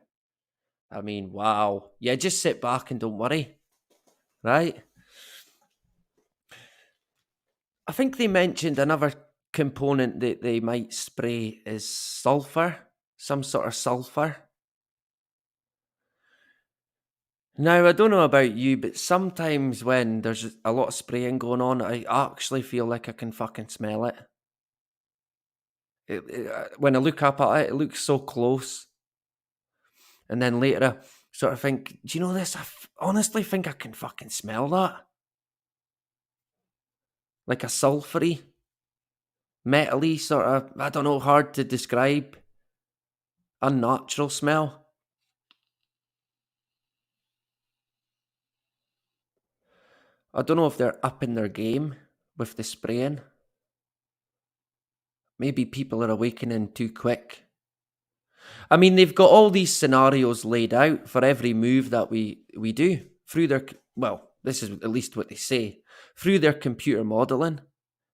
I mean, wow. Yeah, just sit back and don't worry. Right? I think they mentioned another component that they might spray is sulfur. Some sort of sulfur. Now, I don't know about you, but sometimes when there's a lot of spraying going on, I actually feel like I can fucking smell it. When I look up at it, it looks so close. And then later I sort of think, do you know this? Honestly think I can fucking smell that. Like a sulfury, metally sort of, I don't know, hard to describe. Unnatural smell. I don't know if they're upping their game with the spraying. Maybe people are awakening too quick. I mean, they've got all these scenarios laid out for every move that we do through their, well, this is at least what they say, through their computer modelling.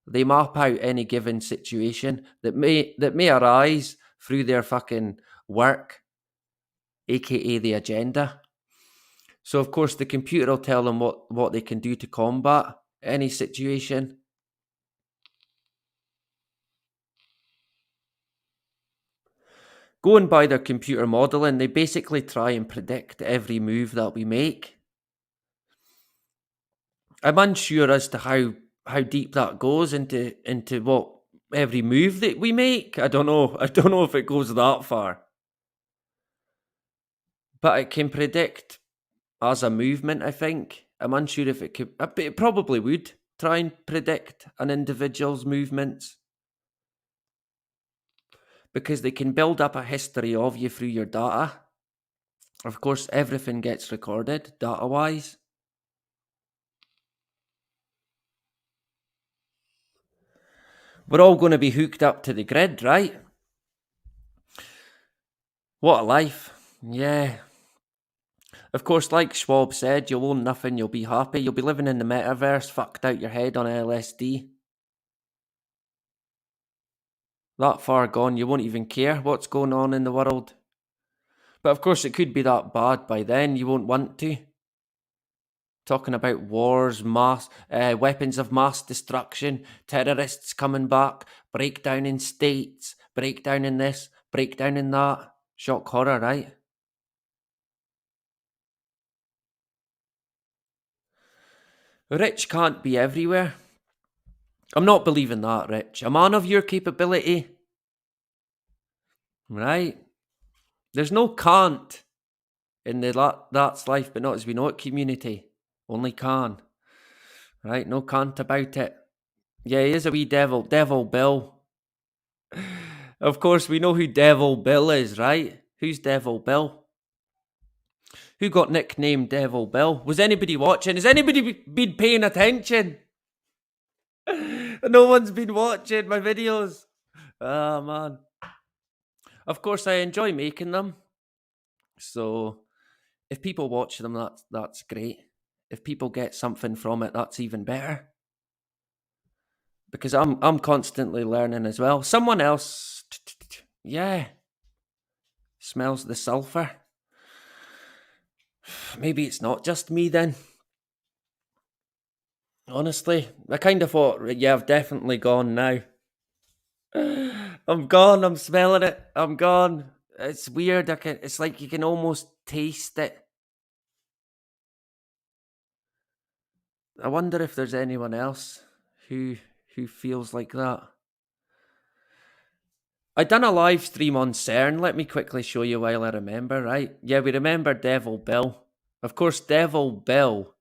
They map out any given situation that may arise through their fucking work, aka the agenda. So, of course, the computer will tell them what they can do to combat any situation. Going by their computer modelling, they basically try and predict every move that we make. I'm unsure as to how deep that goes into what every move that we make. I don't know. I don't know if it goes that far. But it can predict as a movement, I think. I'm unsure if it could. It probably would try and predict an individual's movements. Because they can build up a history of you through your data. Of course, everything gets recorded, data-wise. We're all going to be hooked up to the grid, right? What a life. Yeah. Of course, like Schwab said, you'll own nothing, you'll be happy. You'll be living in the metaverse, fucked out your head on LSD. That far gone, you won't even care what's going on in the world. But of course, it could be that bad by then, you won't want to. Talking about wars, weapons of mass destruction, terrorists coming back, breakdown in states, breakdown in this, breakdown in that. Shock horror, right? Rich can't be everywhere. I'm not believing that, Rich. A man of your capability. Right? There's no can't in the That's Life But Not As We Know It community. Only can. Right? No can't about it. Yeah, he is a wee devil. Devil Bill. Of course, we know who Devil Bill is, right? Who's Devil Bill? Who got nicknamed Devil Bill? Was anybody watching? Has anybody been paying attention? No one's been watching my videos. Oh, man. Of course, I enjoy making them. So, if people watch them, that's great. If people get something from it, that's even better. Because I'm constantly learning as well. Someone else, yeah, smells the sulfur. Maybe it's not just me then. Honestly, I kind of thought, yeah, I've definitely gone now. I'm gone, I'm smelling it, I'm gone. It's weird, it's like you can almost taste it. I wonder if there's anyone else who feels like that. I done a live stream on CERN. Let me quickly show you while I remember, right? Yeah, we remember Devil Bill. Of course, Devil Bill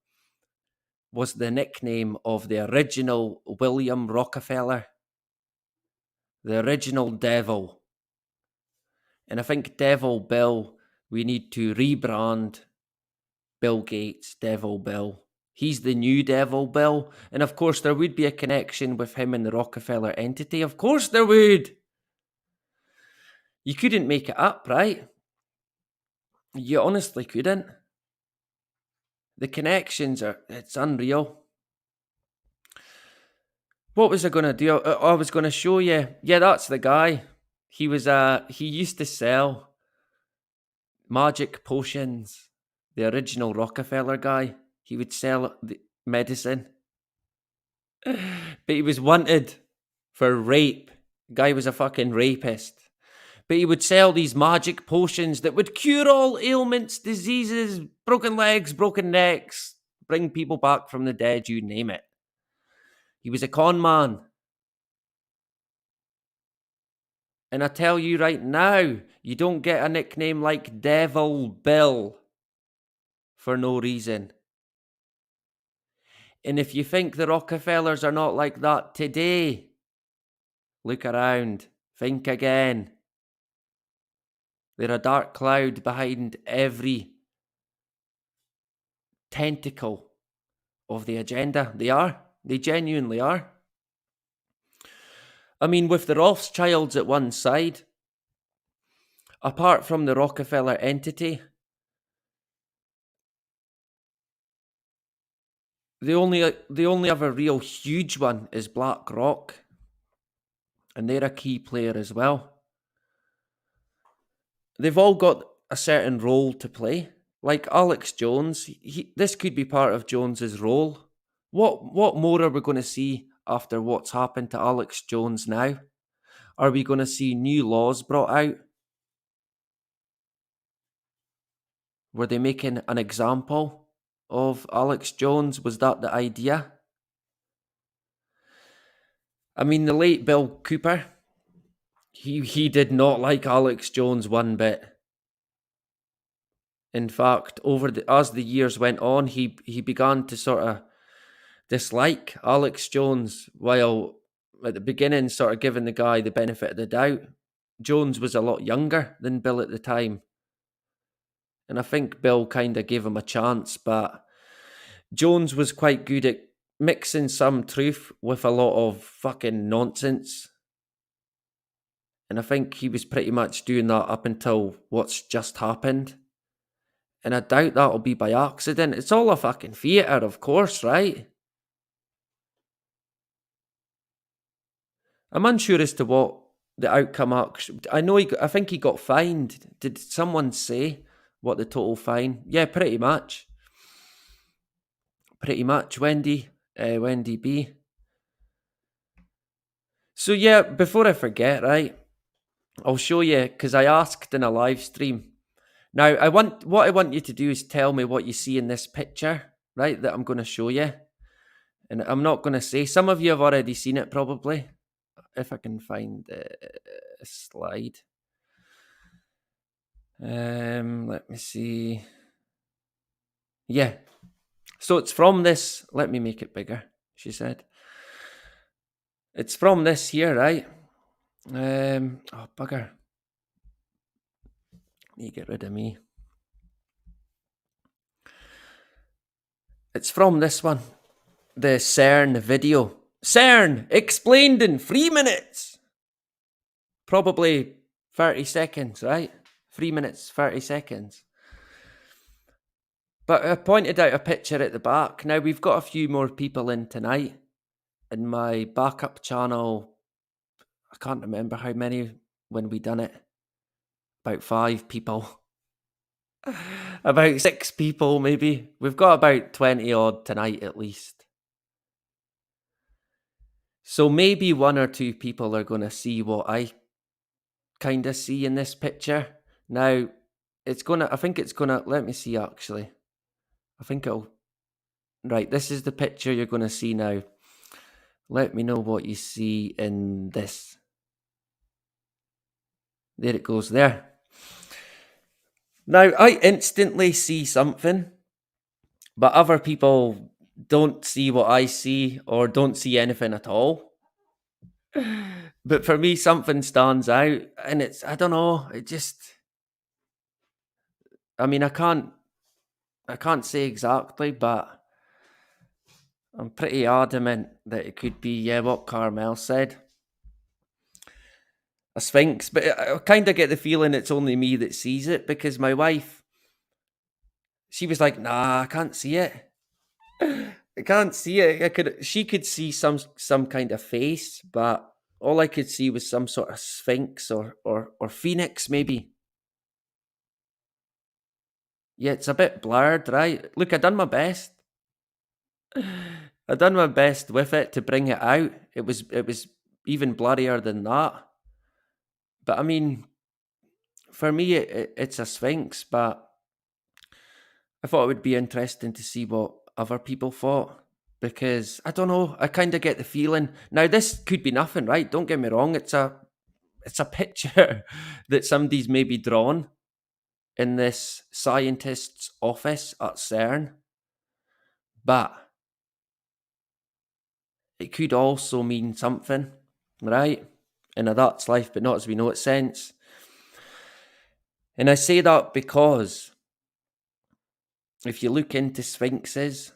was the nickname of the original William Rockefeller. The original devil. And I think Devil Bill, we need to rebrand Bill Gates, Devil Bill. He's the new Devil Bill. And of course, there would be a connection with him and the Rockefeller entity. Of course there would. You couldn't make it up, right? You honestly couldn't. The connections it's unreal. What was I going to do? I was going to show you. Yeah, that's the guy. He used to sell magic potions. The original Rockefeller guy. He would sell the medicine. But he was wanted for rape. Guy was a fucking rapist. But he would sell these magic potions that would cure all ailments, diseases, broken legs, broken necks, bring people back from the dead, you name it. He was a con man. And I tell you right now, you don't get a nickname like Devil Bill for no reason. And if you think the Rockefellers are not like that today, look around, think again. They're a dark cloud behind every tentacle of the agenda. They are. They genuinely are. I mean, with the Rothschilds at one side, apart from the Rockefeller entity, the only other real huge one is BlackRock. And they're a key player as well. They've all got a certain role to play. Like Alex Jones, this could be part of Jones's role. What more are we going to see after what's happened to Alex Jones now? Are we going to see new laws brought out? Were they making an example of Alex Jones? Was that the idea? I mean, the late Bill Cooper, he did not like Alex Jones one bit. In fact, as the years went on, he began to sort of dislike Alex Jones, while at the beginning sort of giving the guy the benefit of the doubt. Jones was a lot younger than Bill at the time. And I think Bill kind of gave him a chance, but Jones was quite good at mixing some truth with a lot of fucking nonsense. And I think he was pretty much doing that up until what's just happened. And I doubt that'll be by accident. It's all a fucking theatre, of course, right? I'm unsure as to what the outcome actually... I think he got fined. Did someone say what the total fine? Yeah, pretty much. Pretty much, Wendy B. So yeah, before I forget, right, I'll show you, because I asked in a live stream. Now, what I want you to do is tell me what you see in this picture, right, that I'm going to show you. And I'm not going to say, some of you have already seen it probably, if I can find a slide. Let me see. Yeah. So it's from this, let me make it bigger, she said. It's from this here, right? Oh, bugger. Need to get rid of me. It's from this one. The CERN video. CERN explained in 3 minutes. Probably 30 seconds, right? 3 minutes, 30 seconds. But I pointed out a picture at the back. Now, we've got a few more people in tonight. In my backup channel, I can't remember how many when we done it. About 5 people. About 6 people, maybe. We've got about 20 odd tonight at least. So maybe 1 or 2 people are going to see what I kind of see in this picture. Now, I think it's going to, let me see actually. Right, this is the picture you're going to see now. Let me know what you see in this. There it goes there. Now, I instantly see something, but other people don't see what I see or don't see anything at all. But for me, something stands out, and I don't know, I I can't say exactly, but I'm pretty adamant that it could be what Carmel said. A sphinx, but I kind of get the feeling it's only me that sees it, because my wife, she was like, "Nah, I can't see it. I can't see it." She could see some kind of face, but all I could see was some sort of sphinx or phoenix, maybe. Yeah, it's a bit blurred, right? Look, I done my best. I done my best with it to bring it out. It was even blurrier than that. But I mean, for me, it's a sphinx. But I thought it would be interesting to see what other people thought, because I don't know. I kind of get the feeling now. This could be nothing, right? Don't get me wrong. It's a picture that somebody's maybe drawn in this scientist's office at CERN, but it could also mean something, right? In a that's life, but not as we know it sense. And I say that because if you look into sphinxes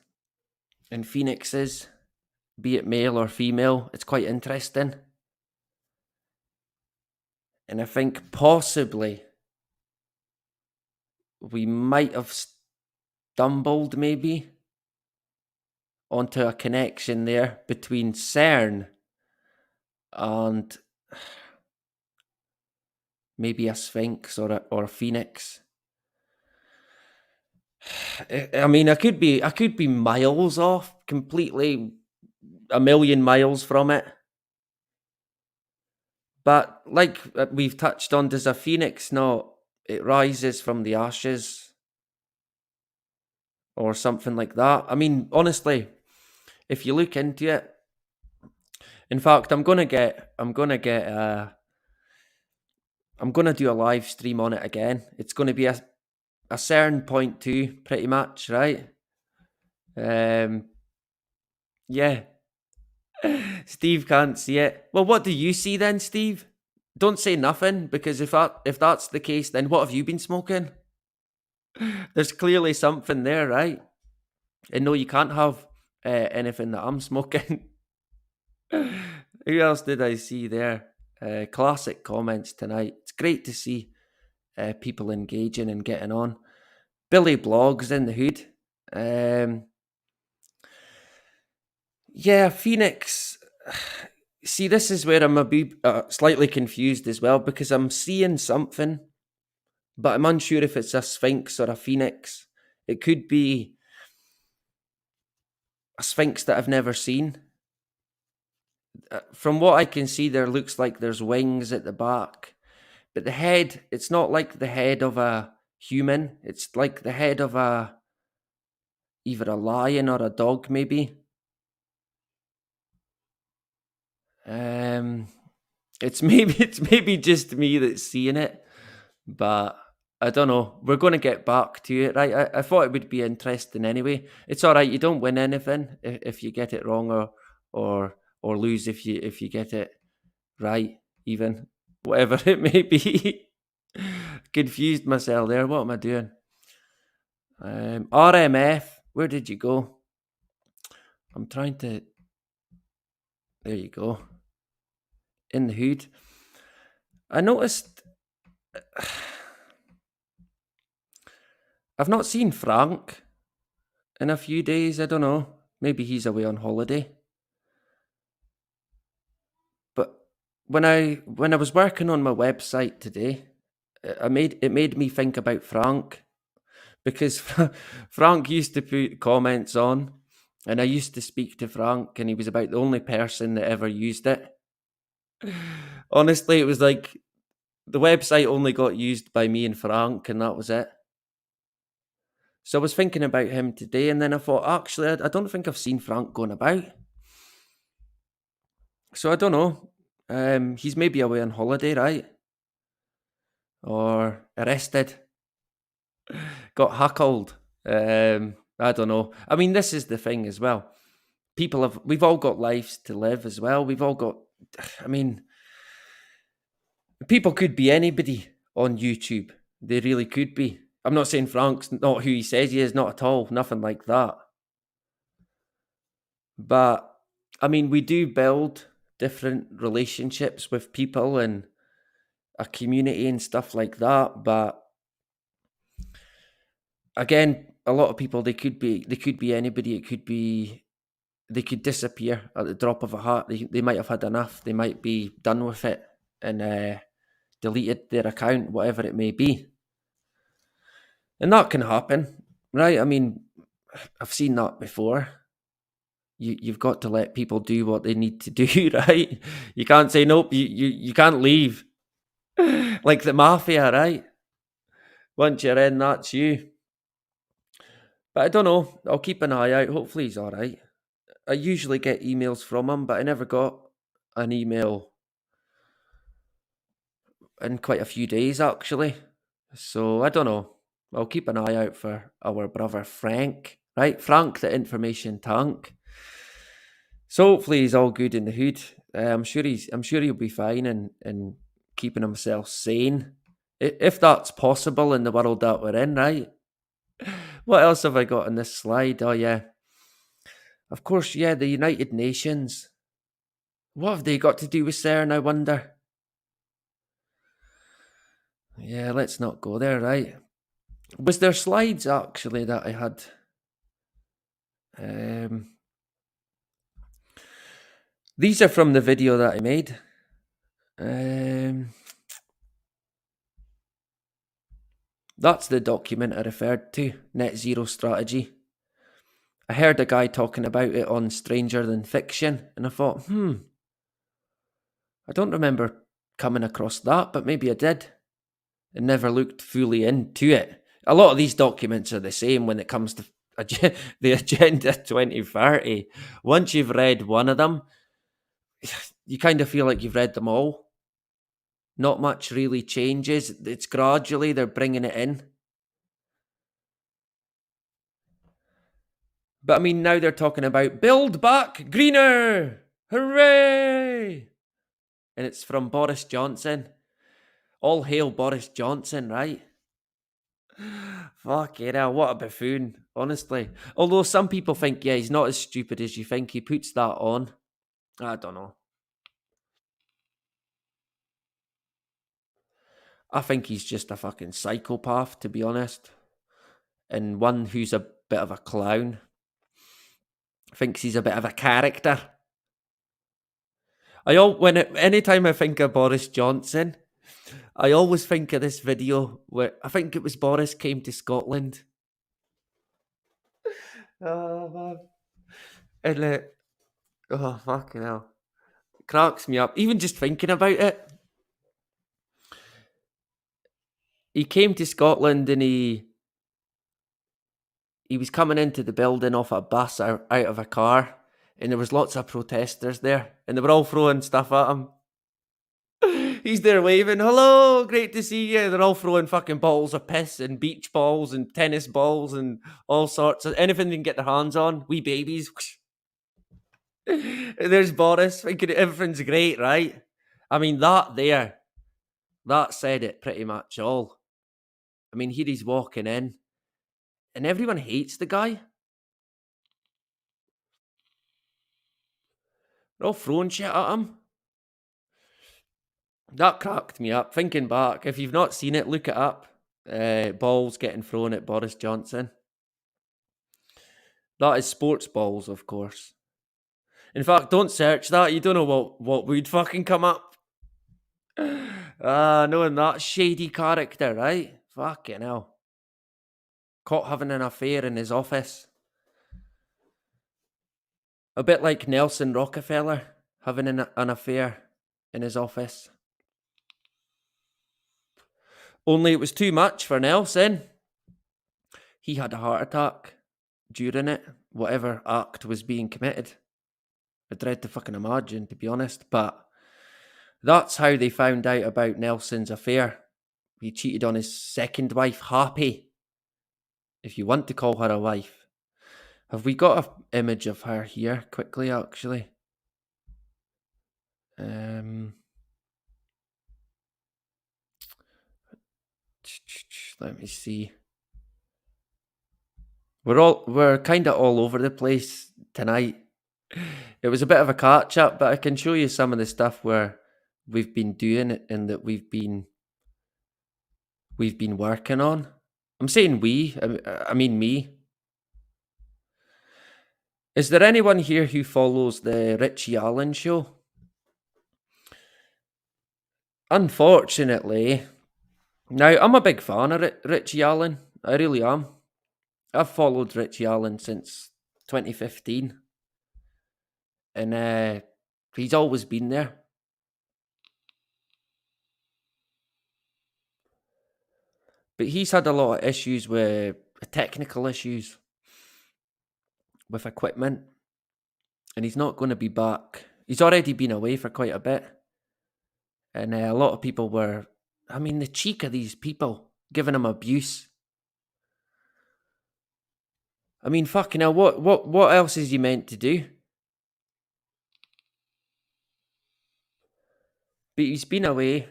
and phoenixes, be it male or female, it's quite interesting. And I think possibly we might have stumbled maybe onto a connection there between CERN and maybe a sphinx or a phoenix. I mean, I could be miles off, completely a million miles from it. But like we've touched on, does a phoenix not, it rises from the ashes or something like that? I mean, honestly, if you look into it, in fact, I'm gonna do a live stream on it again. It's gonna be a CERN point 2, pretty much, right? Yeah. Steve can't see it. Well, what do you see then, Steve? Don't say nothing, because if that's the case, then what have you been smoking? There's clearly something there, right? And no, you can't have anything that I'm smoking. Who else did I see there? Classic comments tonight. It's great to see people engaging and getting on. Billy Blogs in the hood. Yeah, Phoenix. See, this is where I'm a bit slightly confused as well, because I'm seeing something, but I'm unsure if it's a sphinx or a phoenix. It could be a sphinx that I've never seen. From what I can see, there looks like there's wings at the back, but the head, it's not like the head of a human. It's like the head of either a lion or a dog, maybe. It's maybe just me that's seeing it, but I don't know. We're going to get back to it, right? I thought it would be interesting anyway. It's all right. You don't win anything if you get it wrong, or lose if you get it right, even whatever it may be. Confused myself there. What am I doing? RMF, where did you go? I'm trying to. There you go. In the hood. I noticed. I've not seen Frank in a few days. I don't know. Maybe he's away on holiday. But when I was working on my website today, it made me think about Frank, because Frank used to put comments on, and I used to speak to Frank, and he was about the only person that ever used it. Honestly, it was like the website only got used by me and Frank, and that was it. So I was thinking about him today, and then I thought, actually, I don't think I've seen Frank going about. So I don't know. He's maybe away on holiday, right? Or arrested. Got hackled. I don't know. I mean, this is the thing as well. We've all got lives to live as well. We've all got, I mean, people could be anybody on YouTube. They really could be. I'm not saying Frank's not who he says he is, not at all, nothing like that. But I mean, we do build different relationships with people and a community and stuff like that. But again, a lot of people, they could be anybody. It could be, they could disappear at the drop of a hat. They might have had enough. They might be done with it and deleted their account, whatever it may be. And that can happen, right? I mean, I've seen that before. You've got to let people do what they need to do, right? You can't say, nope, you can't leave. Like the mafia, right? Once you're in, that's you. But I don't know. I'll keep an eye out. Hopefully he's all right. I usually get emails from him, but I never got an email in quite a few days, actually. So I don't know. I'll keep an eye out for our brother Frank, right? Frank, the information tank. So hopefully he's all good in the hood. I'm sure he'll be fine and keeping himself sane, if that's possible in the world that we're in, right? What else have I got on this slide? Oh yeah, of course, yeah, the United Nations. What have they got to do with CERN, I wonder? Yeah, let's not go there, right? Was there slides actually that I had? These are from the video that I made. That's the document I referred to, Net Zero Strategy. I heard a guy talking about it on Stranger Than Fiction, and I thought, I don't remember coming across that, but maybe I did. I never looked fully into it. A lot of these documents are the same when it comes to the Agenda 2030. Once you've read one of them, you kind of feel like you've read them all. Not much really changes. It's gradually they're bringing it in. But I mean, now they're talking about build back greener. Hooray! And it's from Boris Johnson. All hail Boris Johnson, right? Fucking hell, what a buffoon, honestly. Although some people think, yeah, he's not as stupid as you think. He puts that on. I don't know. I think he's just a fucking psychopath, to be honest. And one who's a bit of a clown. Thinks he's a bit of a character. Anytime I think of Boris Johnson, I always think of this video where I think it was Boris came to Scotland. Oh man. And oh fucking hell. It cracks me up. Even just thinking about it. He came to Scotland and he was coming into the building off a bus out of a car, and there was lots of protesters there, and they were all throwing stuff at him. He's there waving, hello, great to see you. They're all throwing fucking bottles of piss and beach balls and tennis balls and all sorts of anything they can get their hands on. Wee babies. There's Boris thinking everything's great, right? I mean, that said it pretty much all. I mean, here he's walking in, and everyone hates the guy. They're all throwing shit at him. That cracked me up. Thinking back, if you've not seen it, look it up. Balls getting thrown at Boris Johnson. That is sports balls, of course. In fact, don't search that. You don't know what would fucking come up. Knowing that shady character, right? Fucking hell. Caught having an affair in his office. A bit like Nelson Rockefeller having an affair in his office. Only it was too much for Nelson. He had a heart attack during it, whatever act was being committed. I dread to fucking imagine, to be honest, but that's how they found out about Nelson's affair. He cheated on his second wife, Happy, if you want to call her a wife. Have we got an image of her here quickly, actually? Let me see. We're kind of all over the place tonight. It was a bit of a catch up, but I can show you some of the stuff where we've been doing and that we've been working on. I'm saying we, I mean me. Is there anyone here who follows the Richie Allen show? Unfortunately, now I'm a big fan of Richie Allen. I really am. I've followed Richie Allen since 2015. And he's always been there. But he's had a lot of issues with technical issues with equipment. And he's not going to be back. He's already been away for quite a bit. And a lot of people were, I mean, the cheek of these people giving him abuse. I mean, fucking hell, what else is he meant to do? But he's been away,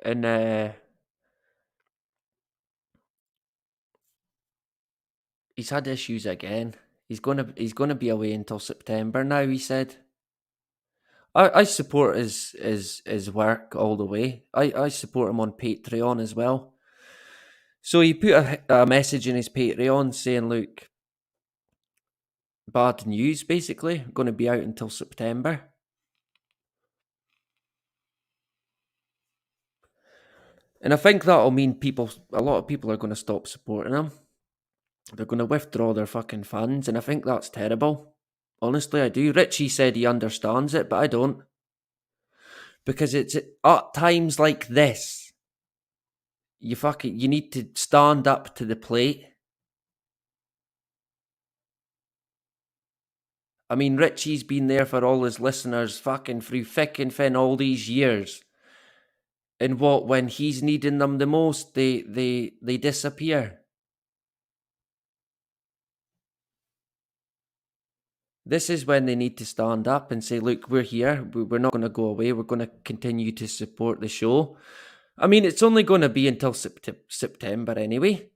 and he's had issues again. He's gonna be away until September now, he said. I support his work all the way. I support him on Patreon as well. So he put a message in his Patreon saying, look, bad news basically, going to be out until September. And I think that'll mean a lot of people are going to stop supporting him. They're going to withdraw their fucking funds, and I think that's terrible. Honestly, I do. Richie said he understands it, but I don't. Because it's at times like this, you need to stand up to the plate. I mean, Richie's been there for all his listeners fucking through thick and thin all these years. And when he's needing them the most, they disappear. This is when they need to stand up and say, look, we're here. We're not going to go away. We're going to continue to support the show. I mean, it's only going to be until September anyway.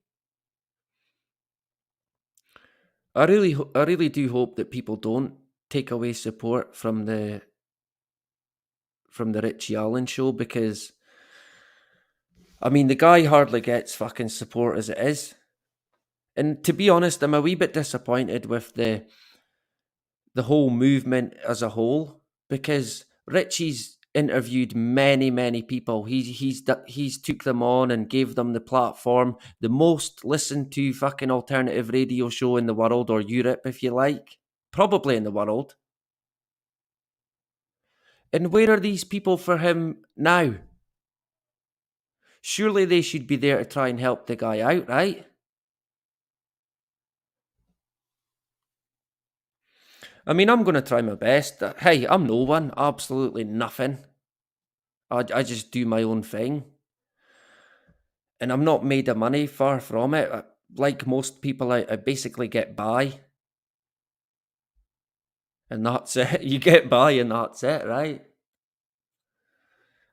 I really do hope that people don't take away support from the Richie Allen show, because, I mean, the guy hardly gets fucking support as it is. And to be honest, I'm a wee bit disappointed with the whole movement as a whole, because Richie's interviewed many people. He's took them on and gave them the platform, the most listened to fucking alternative radio show in the world, or Europe if you like, probably in the world. And where are these people for him now? Surely they should be there to try and help the guy out, right? I mean, I'm going to try my best. Hey, I'm no one. Absolutely nothing. I just do my own thing. And I'm not made of money, far from it. Like most people, I basically get by. And that's it. You get by and that's it, right?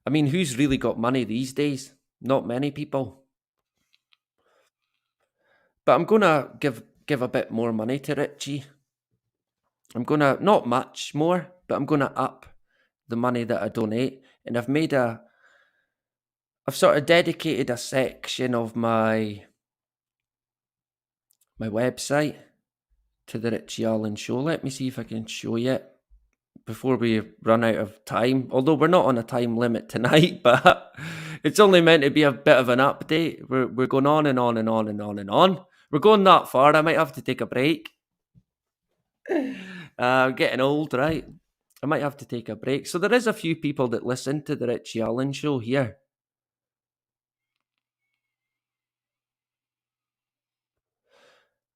I mean, who's really got money these days? Not many people. But I'm going to give a bit more money to Richie. I'm going to, not much more, but I'm going to up the money that I donate. And I've sort of dedicated a section of my website to the Richie Allen show. Let me see if I can show you it before we run out of time. Although we're not on a time limit tonight, but it's only meant to be a bit of an update. We're going on and on and on and on and on. We're going that far. I might have to take a break. I'm getting old, right? I might have to take a break. So there is a few people that listen to the Richie Allen show here.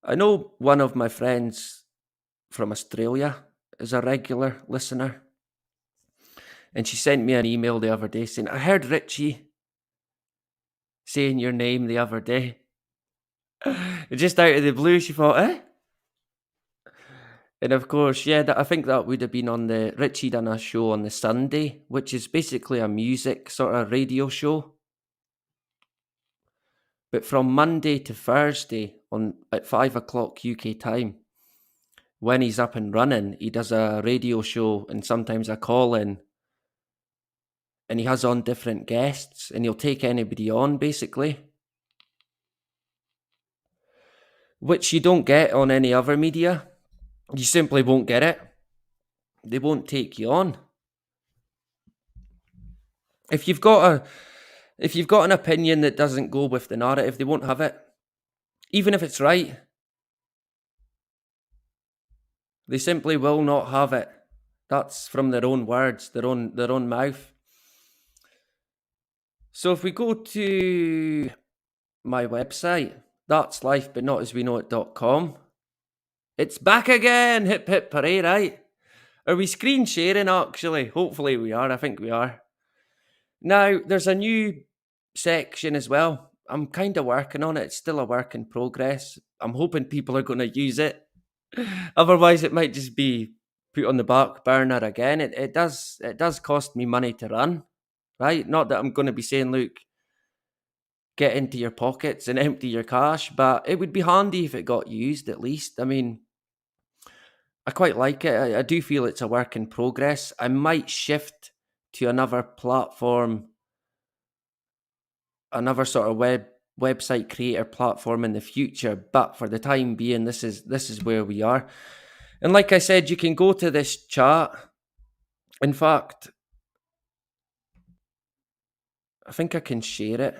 I know one of my friends from Australia is a regular listener. And she sent me an email the other day saying, I heard Richie saying your name the other day. Just out of the blue, she thought, eh? And of course, yeah, I think that would have been on the Richie done a show on the Sunday, which is basically a music sort of radio show. But from Monday to Thursday, at 5 o'clock UK time. When he's up and running, he does a radio show and sometimes a call-in, and he has on different guests, and he'll take anybody on, basically, which you don't get on any other media. You simply won't get it. They won't take you on. If you've got an opinion that doesn't go with the narrative, they won't have it. Even if it's right. They simply will not have it. That's from their own words, their own mouth. So if we go to my website, that's lifebutnotasweknowit.com. It's back again. Hip hip hooray, right? Are we screen sharing actually? Hopefully we are. I think we are. Now, there's a new section as well. I'm kind of working on it. It's still a work in progress. I'm hoping people are going to use it. Otherwise, it might just be put on the back burner again. It does cost me money to run, right? Not that I'm going to be saying, look, get into your pockets and empty your cash, but it would be handy if it got used at least. I mean, I quite like it. I do feel it's a work in progress. I might shift to another platform, another sort of website creator platform in the future, but for the time being, this is where we are. And like I said, you can go to this chat. In fact, I think I can share it.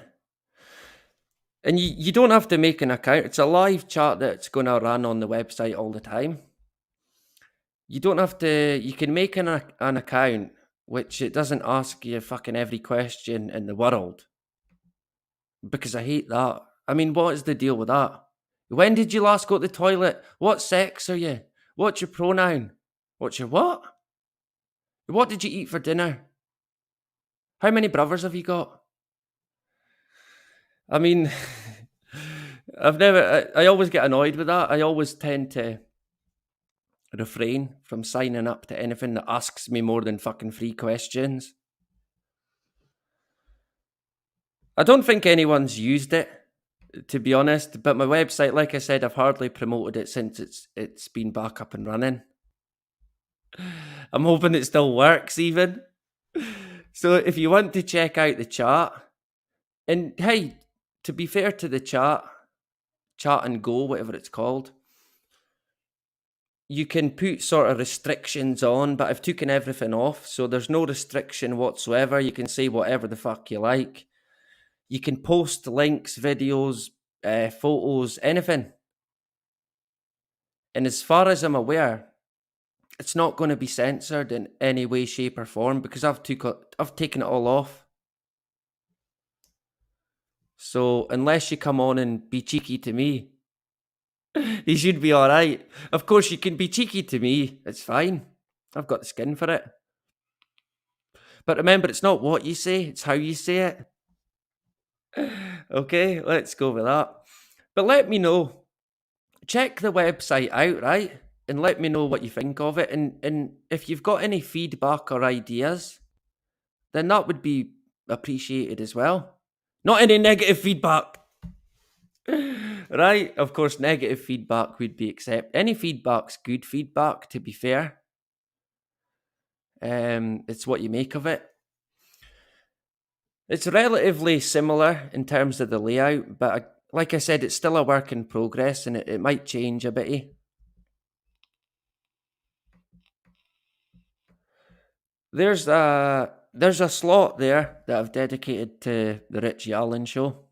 And you don't have to make an account. It's a live chat that's going to run on the website all the time. You don't have to, you can make an account, which it doesn't ask you fucking every question in the world. Because I hate that. I mean, what is the deal with that? When did you last go to the toilet? What sex are you? What's your pronoun? What's your what? What did you eat for dinner? How many brothers have you got? I mean, I always get annoyed with that. I always tend to refrain from signing up to anything that asks me more than fucking 3 questions. I don't think anyone's used it, to be honest, but my website, like I said, I've hardly promoted it since it's been back up and running. I'm hoping it still works even. So if you want to check out the chat, and hey, to be fair to the chat and go, whatever it's called, you can put sort of restrictions on, but I've taken everything off, so there's no restriction whatsoever. You can say whatever the fuck you like. You can post links, videos, photos, anything. And as far as I'm aware, it's not going to be censored in any way, shape or form because I've taken it all off. So unless you come on and be cheeky to me, you should be all right. Of course, you can be cheeky to me. It's fine. I've got the skin for it. But remember, it's not what you say, it's how you say it. Okay, let's go with that. But let me know. Check the website out, right? And let me know what you think of it. And if you've got any feedback or ideas, then that would be appreciated as well. Not any negative feedback. Right? Of course, negative feedback would be accepted. Any feedback's good feedback, to be fair. It's what you make of it. It's relatively similar in terms of the layout, but like I said, it's still a work in progress and it might change a bit. There's a slot there that I've dedicated to the Richie Allen Show.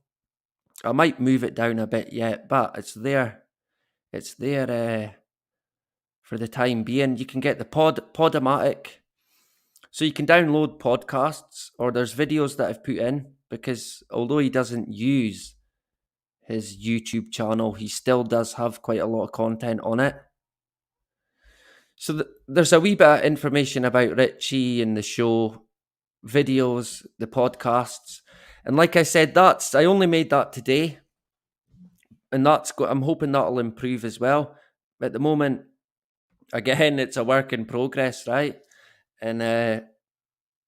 I might move it down a bit yet, but it's there. It's there for the time being. You can get the Podomatic. So you can download podcasts, or there's videos that I've put in, because although he doesn't use his YouTube channel, he still does have quite a lot of content on it. So there's a wee bit of information about Richie and the show, videos, the podcasts. And like I said, I only made that today. And I'm hoping that'll improve as well. At the moment, again, it's a work in progress, right? And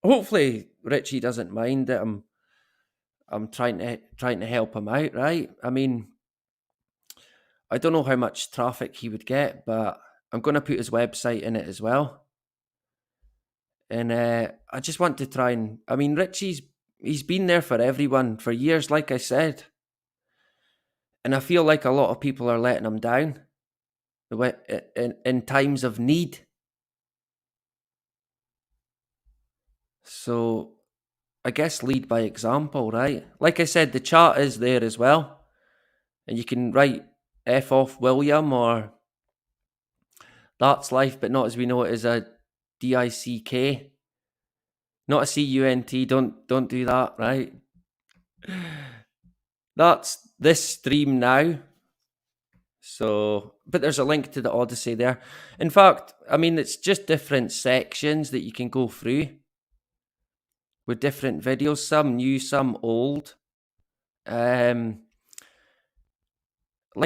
hopefully Richie doesn't mind that I'm trying to help him out, right? I mean, I don't know how much traffic he would get, but I'm going to put his website in it as well. And I just want to try and, I mean, he's been there for everyone for years, like I said. And I feel like a lot of people are letting him down in times of need. So I guess lead by example, right? Like I said, the chat is there as well. And you can write F off William or that's life, but not as we know it as a DICK. Not a CUNT. Don't do that, right? That's this stream now. So, but there's a link to the Odyssey there. In fact, I mean, it's just different sections that you can go through with different videos, some new, some old. Like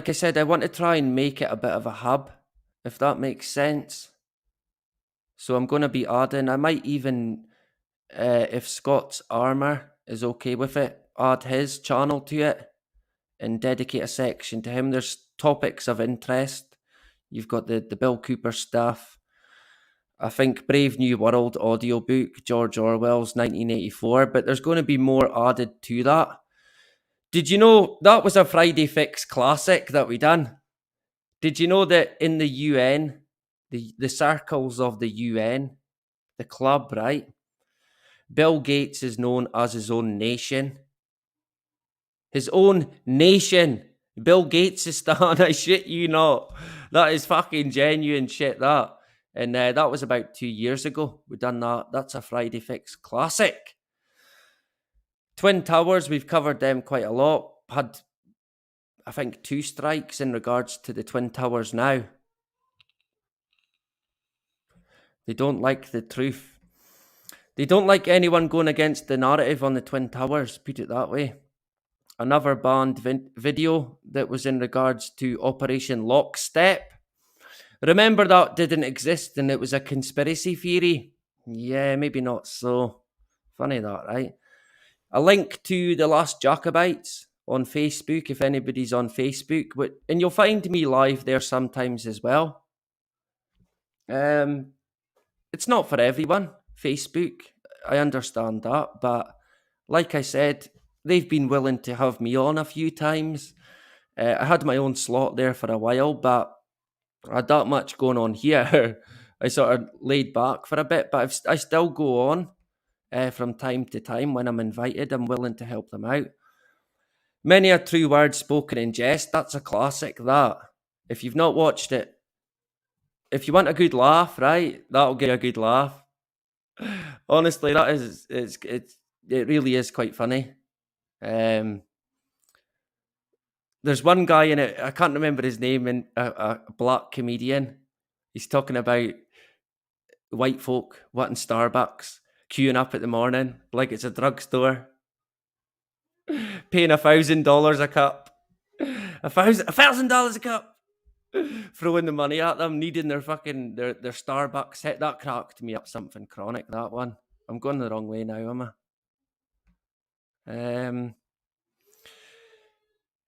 I said, I want to try and make it a bit of a hub, if that makes sense. So I'm going to be adding, I might even, if Scott's Armour is okay with it, add his channel to it and dedicate a section to him. There's topics of interest. You've got the Bill Cooper stuff. I think Brave New World audiobook, George Orwell's 1984, but there's going to be more added to that. Did you know that was a Friday Fix classic that we done? Did you know that in the UN, the circles of the UN, the club, right? Bill Gates is known as his own nation. His own nation. Bill Gates is starting, I shit you not. That is fucking genuine shit, that. And that was about 2 years ago. We done that. That's a Friday Fix classic. Twin Towers, we've covered them quite a lot. Had, I think, 2 strikes in regards to the Twin Towers now. They don't like the truth. They don't like anyone going against the narrative on the Twin Towers, put it that way. Another banned video that was in regards to Operation Lockstep. Remember that didn't exist and it was a conspiracy theory? Yeah, maybe not so. Funny that, right? A link to The Last Jacobites on Facebook, if anybody's on Facebook. And you'll find me live there sometimes as well. It's not for everyone, Facebook. I understand that. But like I said, they've been willing to have me on a few times. I had my own slot there for a while, but I had that much going on here. I sort of laid back for a bit, but I still go on from time to time when I'm invited. I'm willing to help them out. Many a true word spoken in jest. That's a classic, that. If you've not watched it, if you want a good laugh, right, that'll give you a good laugh. Honestly, that is, it really is quite funny. There's one guy in it, I can't remember his name, and a black comedian. He's talking about white folk wanting Starbucks, queuing up at the morning like it's a drugstore, paying $1,000 a cup, $1,000 a cup, throwing the money at them, needing their fucking their Starbucks hit. That cracked me up something chronic, that one. I'm going the wrong way now, am I?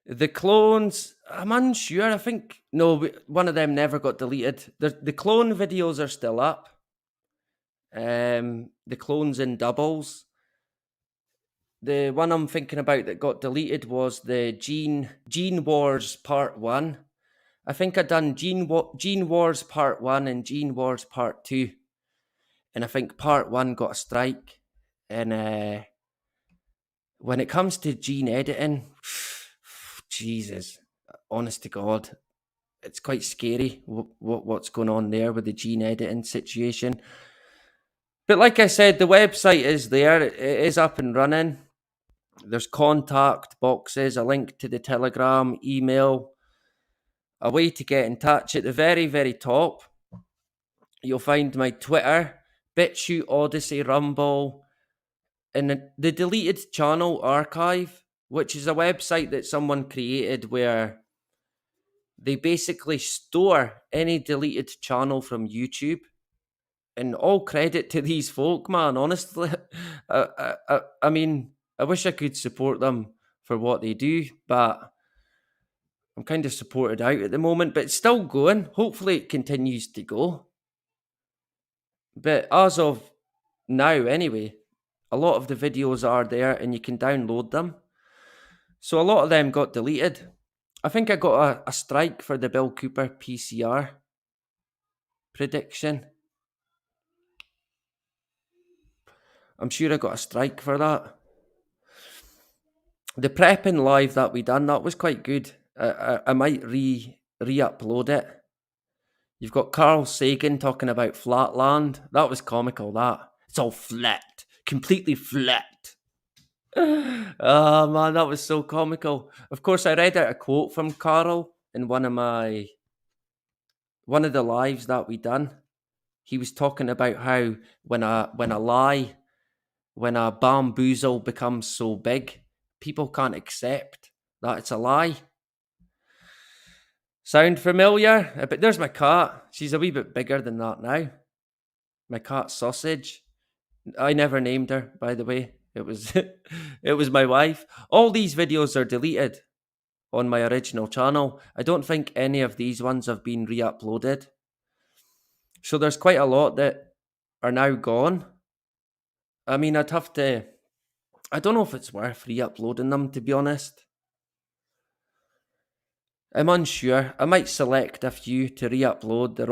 The clones, I'm unsure. I think, no, one of them never got deleted. The clone videos are still up. The clones in doubles. The one I'm thinking about that got deleted was the Gene Wars Part 1. I think I done Gene Wars Part 1 and Gene Wars Part 2. And I think Part 1 got a strike. And when it comes to gene editing, Jesus, honest to God, it's quite scary what's going on there with the gene editing situation. But like I said, the website is there. It is up and running. There's contact boxes, a link to the Telegram, email, a way to get in touch. At the very, very top, you'll find my Twitter, BitChute, Odyssey, Rumble, and the deleted channel archive, which is a website that someone created where they basically store any deleted channel from YouTube. And all credit to these folk, man, honestly. I mean, I wish I could support them for what they do, but I'm kind of supported out at the moment, but it's still going. Hopefully it continues to go. But as of now, anyway, a lot of the videos are there and you can download them. So a lot of them got deleted. I think I got a strike for the Bill Cooper PCR prediction. I'm sure I got a strike for that. The prepping live that we done, that was quite good. I might re-upload it. You've got Carl Sagan talking about Flatland. That was comical, that. It's all flat. Completely flat. Oh man, that was so comical. Of course, I read out a quote from Carl in one of the lives that we done. He was talking about how when a bamboozle becomes so big, people can't accept that it's a lie. Sound familiar? But there's my cat. She's a wee bit bigger than that now. My cat Sausage. I never named her, by the way. It was it was my wife. All these videos are deleted on my original channel. I don't think any of these ones have been re-uploaded. So there's quite a lot that are now gone. I mean, I don't know if it's worth re-uploading them, to be honest. I'm unsure. I might select a few to re-upload. The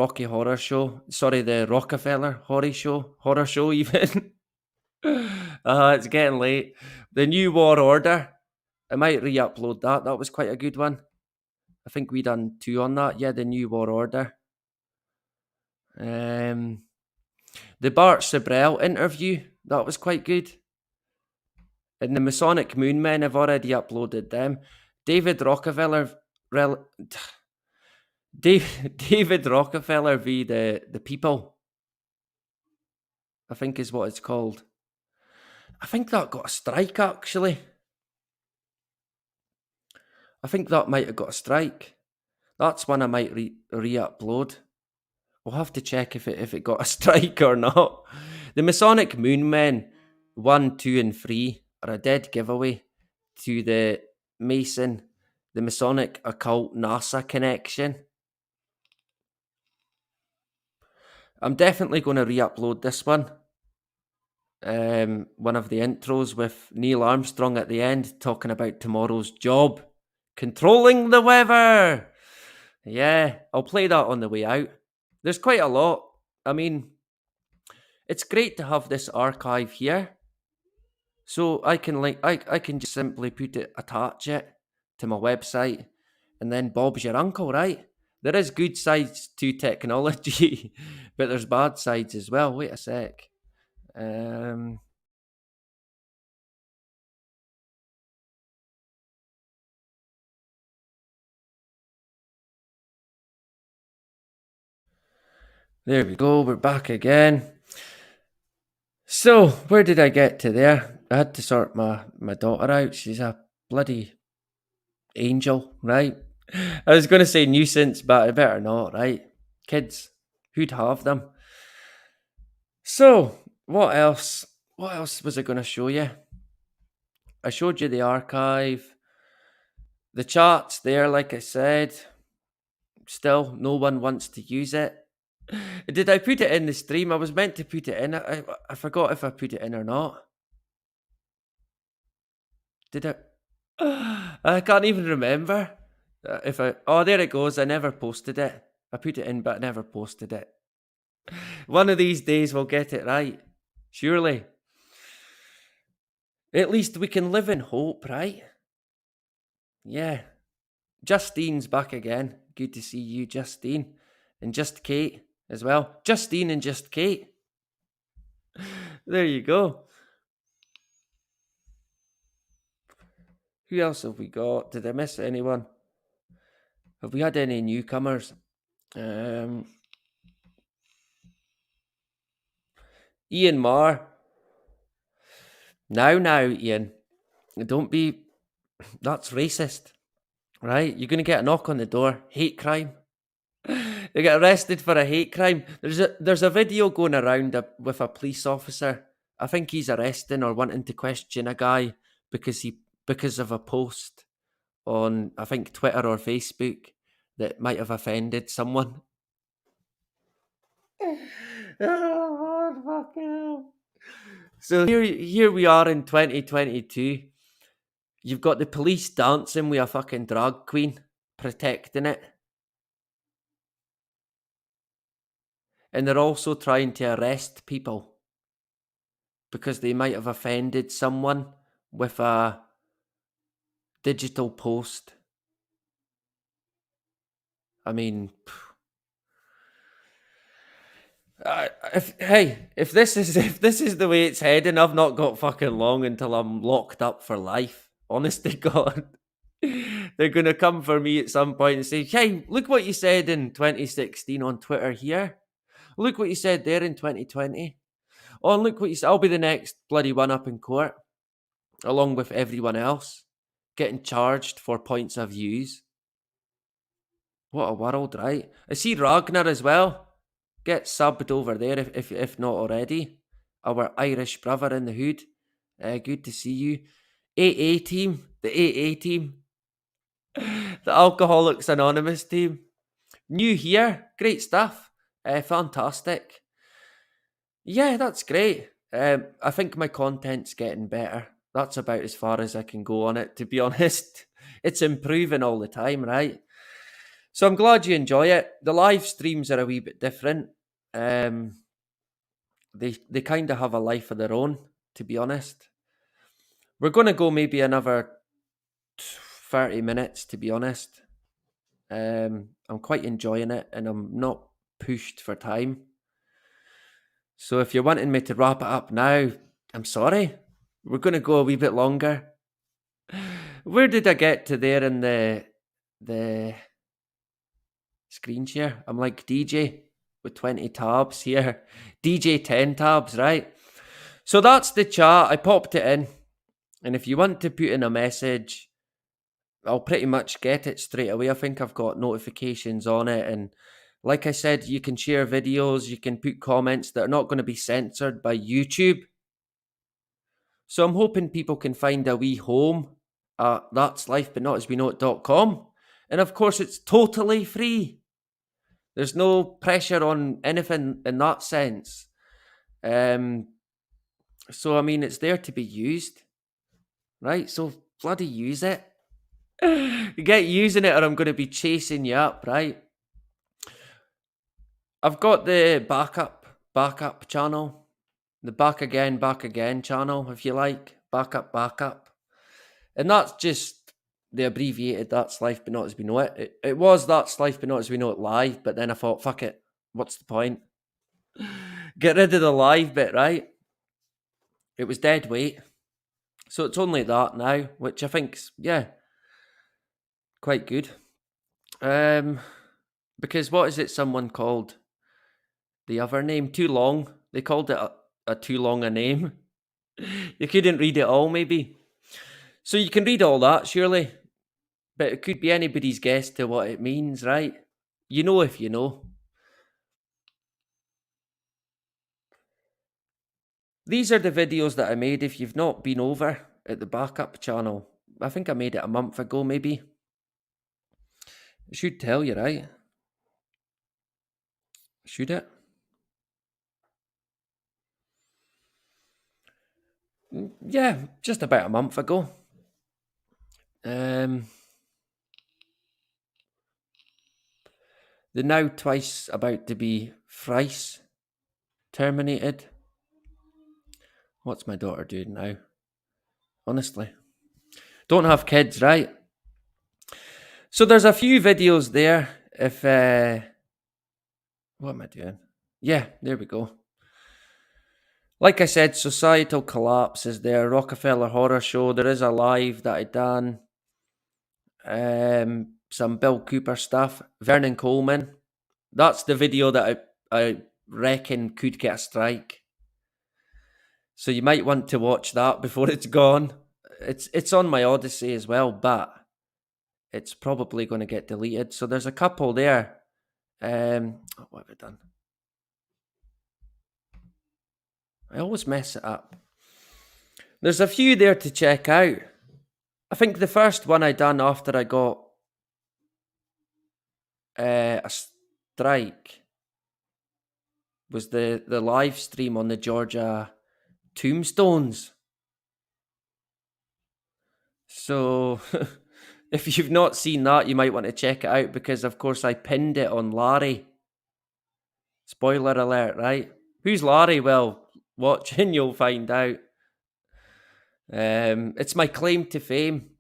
the Rockefeller horror show even. It's getting late. The New War Order. I might re-upload that. That was quite a good one. I think we done 2 on that. Yeah, the New War Order. The Bart Sibrel interview. That was quite good. And the Masonic Moon Men, I've already uploaded them. David Rockefeller v. the People, I think is what it's called. I think that got a strike, actually. I think that might have got a strike. That's one I might re-upload. We'll have to check if it got a strike or not. The Masonic Moon Men 1, 2, and 3 are a dead giveaway to the Masonic occult NASA connection. I'm definitely going to re-upload this one. One of the intros with Neil Armstrong at the end talking about tomorrow's job. Controlling the weather! Yeah, I'll play that on the way out. There's quite a lot. I mean, it's great to have this archive here. So I can I can just simply attach it to my website, and then Bob's your uncle, right? There is good sides to technology, but there's bad sides as well. Wait a sec. There we go, we're back again. So, where did I get to there? I had to sort my daughter out. She's a bloody angel, right? I was going to say nuisance, but I better not, right? Kids, who'd have them? So, what else? What else was I going to show you? I showed you the archive. The chart's there, like I said. Still, no one wants to use it. Did I put it in the stream? I was meant to put it in. I forgot if I put it in or not. Did I? I can't even remember. Oh, there it goes. I never posted it. I put it in, but I never posted it. One of these days we'll get it right. Surely. At least we can live in hope, right? Yeah. Justine's back again. Good to see you, Justine. And Just Kate as well. Justine and Just Kate. There you go. Who else have we got? Did I miss anyone? Have we had any newcomers? Ian Marr. Now, Ian. Don't be... That's racist. Right? You're going to get a knock on the door. Hate crime. They get arrested for a hate crime. There's a video going around with a police officer. I think he's arresting or wanting to question a guy because of a post on, I think, Twitter or Facebook that might have offended someone. Oh, God, fucking hell. So here we are in 2022. You've got the police dancing with a fucking drag queen, protecting it. And they're also trying to arrest people because they might have offended someone with a digital post. I mean, if this is the way it's heading, I've not got fucking long until I'm locked up for life. Honest to God. They're going to come for me at some point and say, hey, look what you said in 2016 on Twitter here. Look what you said there in 2020. Oh, and look what you said. I'll be the next bloody one up in court, along with everyone else, getting charged for points of views. What a world, right? I see Ragnar as well. Get subbed over there if not already. Our Irish brother in the hood. Good to see you. AA team. The AA team. The Alcoholics Anonymous team. New here. Great stuff. Fantastic. Yeah, that's great. I think my content's getting better. That's about as far as I can go on it, to be honest. It's improving all the time, right? So I'm glad you enjoy it. The live streams are a wee bit different. They kind of have a life of their own, to be honest. We're going to go maybe another 30 minutes, to be honest. I'm quite enjoying it and I'm not pushed for time. So if you're wanting me to wrap it up now, I'm sorry. We're going to go a wee bit longer. Where did I get to there in the screen share? I'm like DJ with 20 tabs here. DJ 10 tabs, right? So that's the chat. I popped it in. And if you want to put in a message, I'll pretty much get it straight away. I think I've got notifications on it. And like I said, you can share videos. You can put comments that are not going to be censored by YouTube. So I'm hoping people can find a wee home at that'slifebutnotasweknowit.com. And of course, it's totally free. There's no pressure on anything in that sense. So, I mean, it's there to be used, right? So bloody use it. Get using it or I'm going to be chasing you up, right? I've got the backup channel, the back again channel, if you like, backup. And that's just the abbreviated That's Life But Not As We Know It. It was That's Life But Not As We Know It live, but then I thought, fuck it, what's the point? Get rid of the live bit, right? It was dead weight. So it's only that now, which I think's, yeah, quite good. Because what is it someone called the other name? Too long. They called it a too long a name. You couldn't read it all, maybe. So you can read all that, surely. But it could be anybody's guess to what it means, right? You know if you know. These are the videos that I made. If you've not been over at the backup channel, I think I made it a month ago, maybe. It should tell you, right? Should it? Yeah, just about a month ago. They're now twice about to be thrice terminated. What's my daughter doing now? Honestly. Don't have kids, right? So there's a few videos there. If, what am I doing? Yeah, there we go. Like I said, Societal Collapse is there. Rockefeller Horror Show. There is a live that I done. Some Bill Cooper stuff. Vernon Coleman. That's the video that I reckon could get a strike. So you might want to watch that before it's gone. It's on my Odyssey as well, but it's probably going to get deleted. So there's a couple there. What have I done? I always mess it up. There's a few there to check out. I think the first one I done after I got a strike was the live stream on the Georgia tombstones. So if you've not seen that, you might want to check it out, because of course I pinned it on Larry. Spoiler alert, right? Who's Larry? Well, watching you'll find out. It's my claim to fame,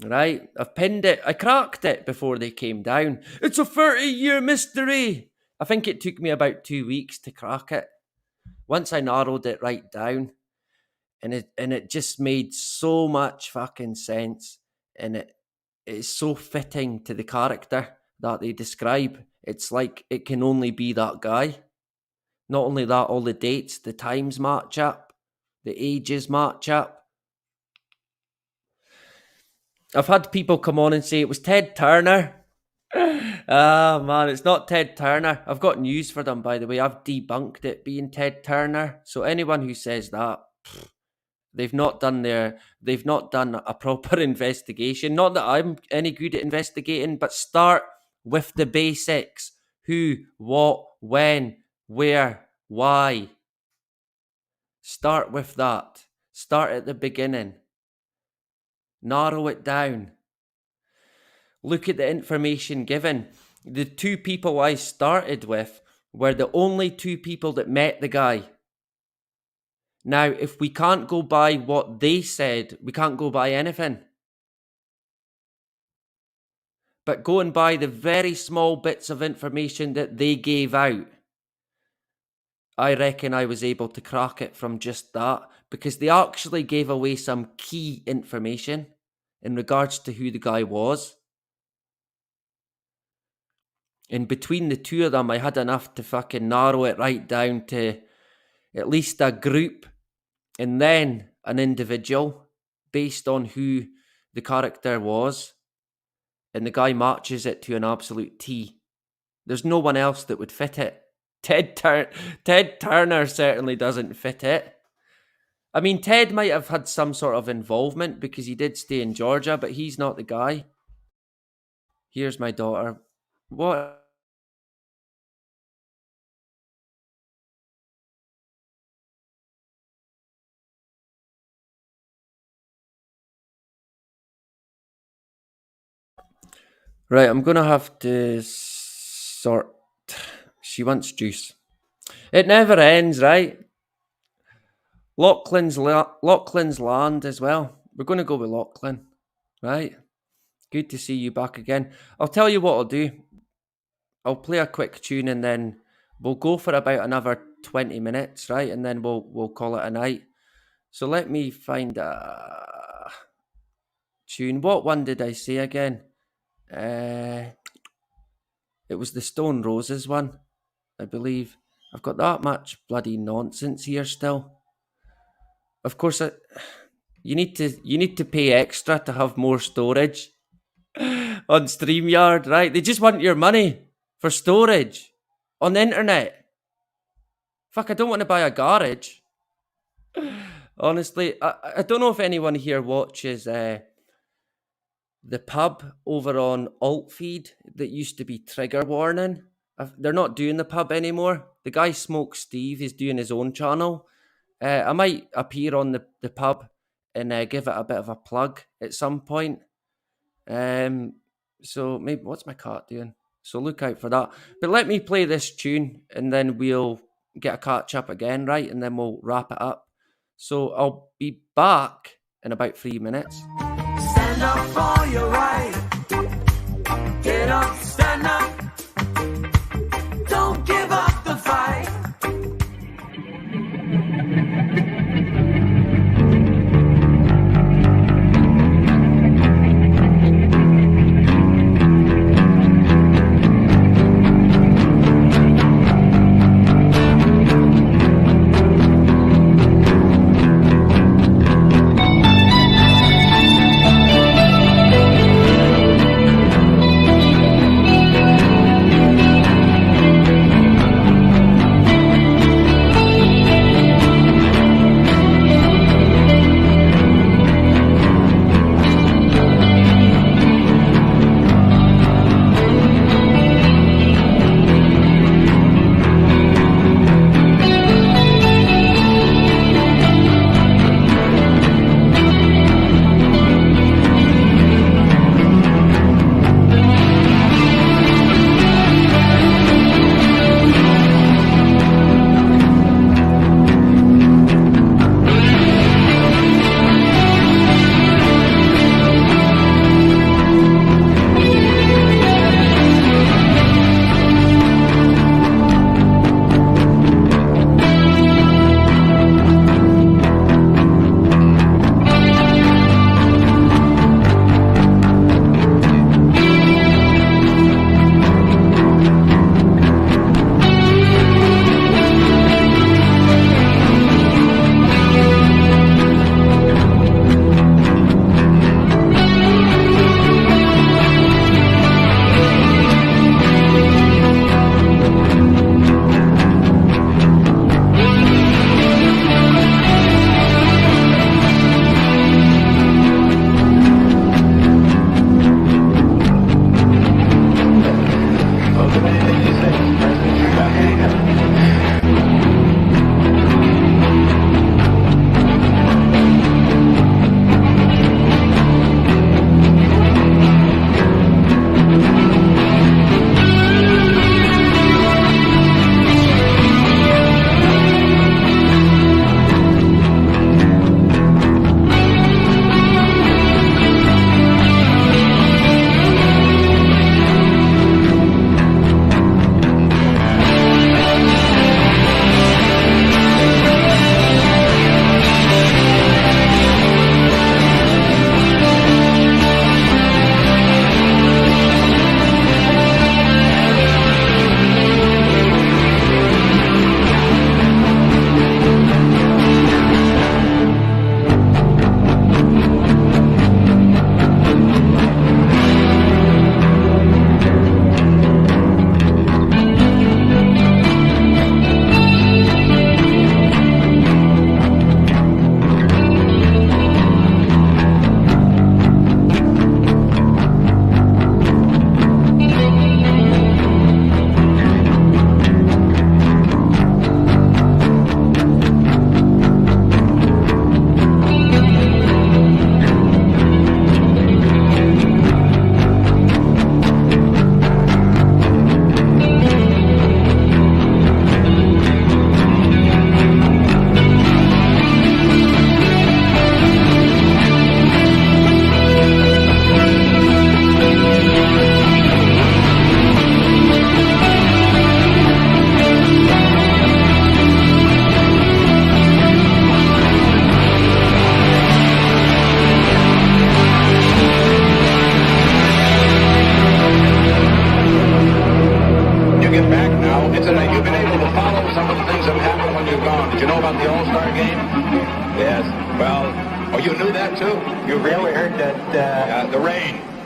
right? I've pinned it. I cracked it before they came down. It's a 30-year mystery. I think it took me about 2 weeks to crack it. Once I narrowed it right down, and it just made so much fucking sense, and it is so fitting to the character that they describe. It's like it can only be that guy. Not only that, all the dates, the times match up, the ages match up. I've had people come on and say it was Ted Turner. Ah, man, it's not Ted Turner. I've got news for them, by the way. I've debunked it being Ted Turner. So anyone who says that, they've not done a proper investigation. Not that I'm any good at investigating, but start with the basics. Who, what, when, where, why. Start with that. Start at the beginning. Narrow it down. Look at the information given. The two people I started with were the only two people that met the guy. Now, if we can't go by what they said, we can't go by anything. But going by the very small bits of information that they gave out, I reckon I was able to crack it from just that, because they actually gave away some key information in regards to who the guy was. And between the two of them, I had enough to fucking narrow it right down to at least a group and then an individual based on who the character was. And the guy matches it to an absolute T. There's no one else that would fit it. Ted Turner certainly doesn't fit it. I mean, Ted might have had some sort of involvement because he did stay in Georgia, but he's not the guy. Here's my daughter. What? Right, I'm going to have to sort. She wants juice. It never ends, right? Lachlan's land as well. We're going to go with Lachlan, right? Good to see you back again. I'll tell you what I'll do. I'll play a quick tune and then we'll go for about another 20 minutes, right? And then we'll call it a night. So let me find a tune. What one did I say again? It was the Stone Roses one, I believe. I've got that much bloody nonsense here still. Of course, you need to pay extra to have more storage on StreamYard, right? They just want your money for storage on the internet. Fuck, I don't want to buy a garage. Honestly, I don't know if anyone here watches the pub over on Altfeed that used to be Trigger Warning. They're not doing the pub anymore. The guy Smoke Steve is doing his own channel. I might appear on the pub and give it a bit of a plug at some point. So maybe, what's my cat doing? So look out for that. But let me play this tune and then we'll get a catch up again, right? And then we'll wrap it up. So I'll be back in about 3 minutes. Stand up for your right. Get up, stand up. Don't give up the fight.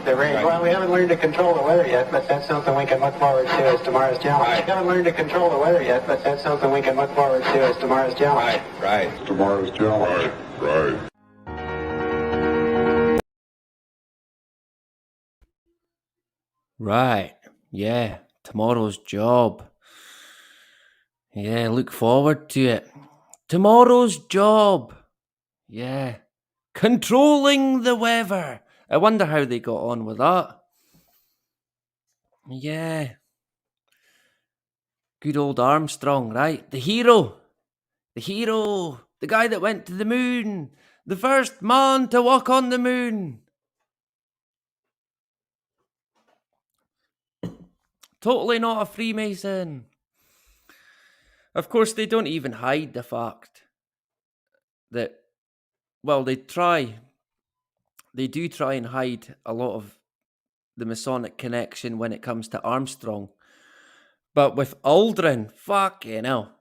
The rain. Right. Well, we haven't learned to control the weather yet, but that's something we can look forward to as tomorrow's challenge. Right. We haven't learned to control the weather yet, but that's something we can look forward to as tomorrow's challenge. Right. Tomorrow's challenge. Right. Right. Yeah. Tomorrow's job. Yeah, look forward to it. Tomorrow's job. Yeah. Controlling the weather. I wonder how they got on with that. Yeah. Good old Armstrong, right? The hero. The hero. The guy that went to the moon. The first man to walk on the moon. Totally not a Freemason. Of course, they don't even hide the fact that, well, they do try and hide a lot of the Masonic connection when it comes to Armstrong. But with Aldrin, fucking hell.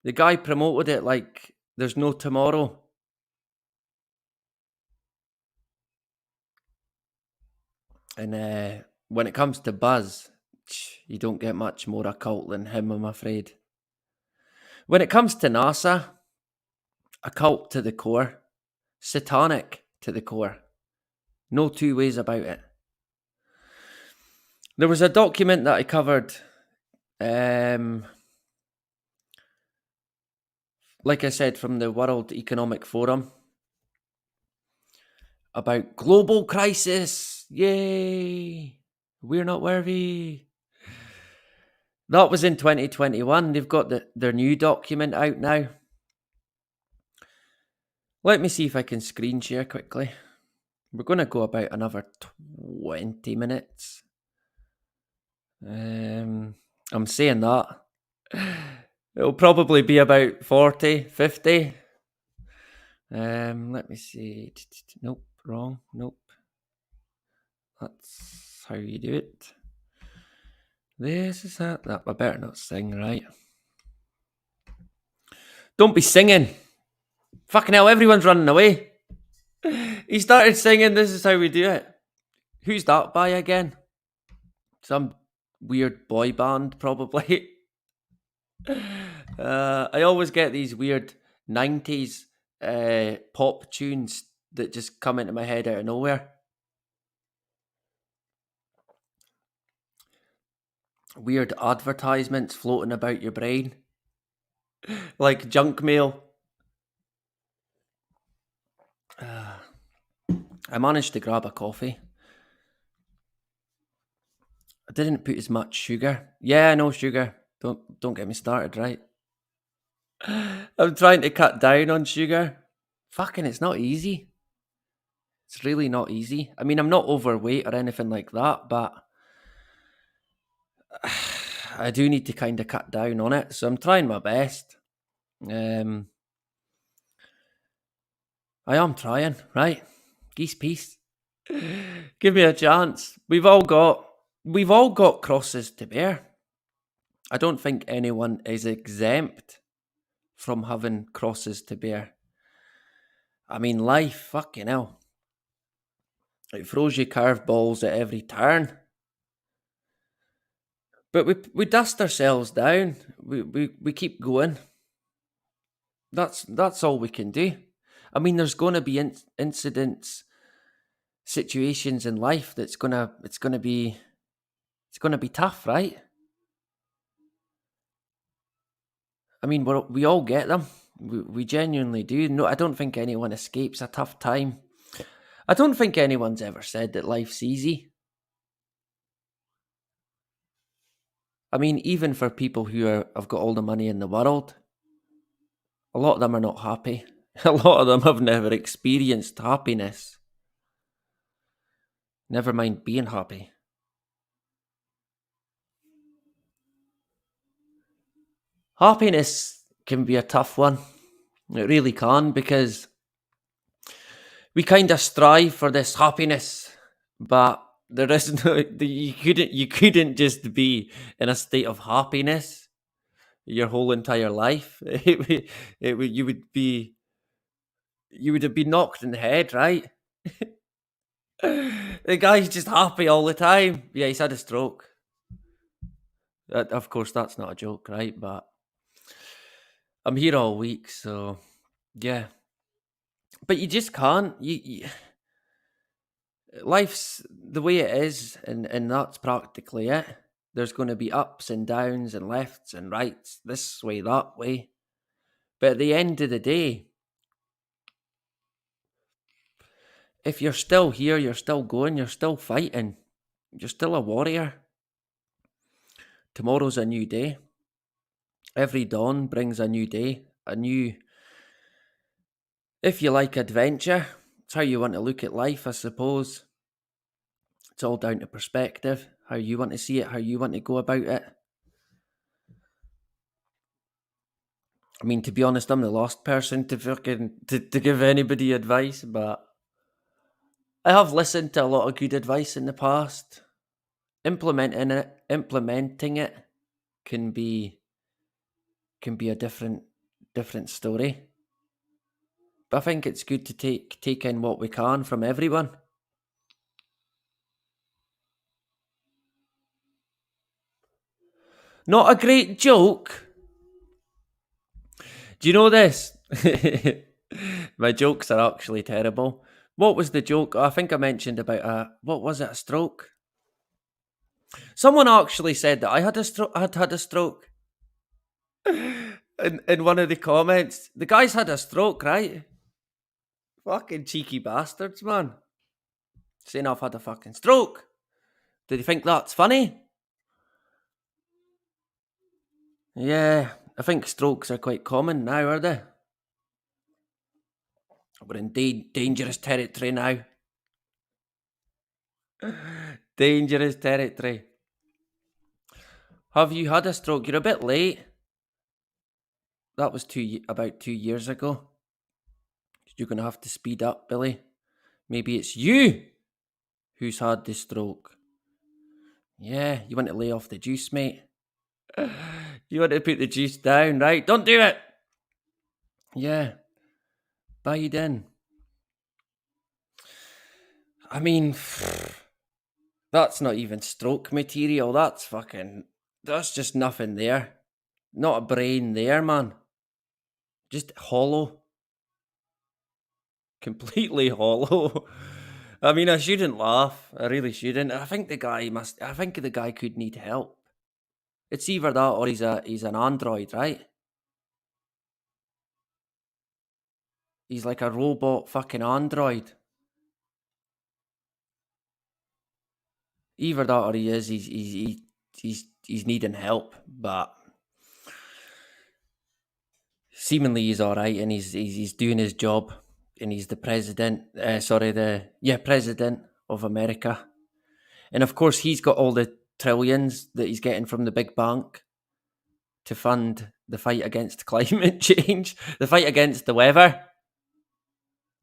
The guy promoted it like there's no tomorrow. And when it comes to Buzz, you don't get much more occult than him, I'm afraid. When it comes to NASA, occult to the core, satanic to the core. No two ways about it. There was a document that I covered, like I said, from the World Economic Forum, about global crisis. Yay! We're not worthy. That was in 2021. They've got their new document out now. Let me see if I can screen share quickly. We're going to go about another 20 minutes. I'm saying that. It'll probably be about 40, 50. Let me see. Nope, wrong. Nope. That's how you do it. This is that. I better not sing, right? Don't be singing. Fucking hell, everyone's running away. He started singing, this is how we do it. Who's that by again? Some weird boy band, probably. I always get these weird 90s pop tunes that just come into my head out of nowhere. Weird advertisements floating about your brain. Like junk mail. I managed to grab a coffee. I didn't put as much sugar. Yeah, no sugar. Don't get me started, right? I'm trying to cut down on sugar. Fucking, it's not easy. It's really not easy. I mean, I'm not overweight or anything like that, but I do need to kind of cut down on it. So I'm trying my best. I am trying, right? Geese peace. Give me a chance. We've all got crosses to bear. I don't think anyone is exempt from having crosses to bear. I mean, life, fucking hell. It throws you curveballs at every turn. But we dust ourselves down. We keep going. That's all we can do. I mean, there's going to be incidents, situations in life it's gonna be tough, right? I mean, we all get them. We genuinely do. No, I don't think anyone escapes a tough time. I don't think anyone's ever said that life's easy. I mean, even for people who have got all the money in the world, a lot of them are not happy. A lot of them have never experienced happiness. Never mind being happy. Happiness can be a tough one. It really can, because we kind of strive for this happiness, but there is no. You couldn't just be in a state of happiness your whole entire life. You would have been knocked in the head, right? The guy's just happy all the time. Yeah, he's had a stroke. Of course, that's not a joke, right? But I'm here all week, so yeah. But you just can't. Life's the way it is, and that's practically it. There's going to be ups and downs and lefts and rights, this way, that way. But at the end of the day, if you're still here, you're still going, you're still fighting, you're still a warrior. Tomorrow's a new day. Every dawn brings a new day, a new, if you like, adventure. It's how you want to look at life, I suppose. It's all down to perspective, how you want to see it, how you want to go about it. I mean, to be honest, I'm the last person to give anybody advice, but I have listened to a lot of good advice in the past. Implementing it can be a different story. But I think it's good to take in what we can from everyone. Not a great joke. Do you know this? My jokes are actually terrible. What was the joke? I think I mentioned about a stroke? Someone actually said that I had a stroke. In one of the comments, the guy's had a stroke, right? Fucking cheeky bastards, man. Saying I've had a fucking stroke. Do you think that's funny? Yeah, I think strokes are quite common now, are they? We're in dangerous territory now. Dangerous territory. Have you had a stroke? You're a bit late. That was about 2 years ago. You're going to have to speed up, Billy. Maybe it's you who's had the stroke. Yeah, you want to lay off the juice, mate. You want to put the juice down, right? Don't do it. Yeah. Biden. I mean, that's not even stroke material. That's just nothing there. Not a brain there, man. Just hollow. Completely hollow. I mean, I shouldn't laugh. I really shouldn't. I think the guy could need help. It's either that or he's an android, right? He's like a robot fucking android. Either that or he's needing help, but seemingly he's all right and he's doing his job, and he's the president. President of America, and of course he's got all the trillions that he's getting from the big bank to fund the fight against climate change, the fight against the weather.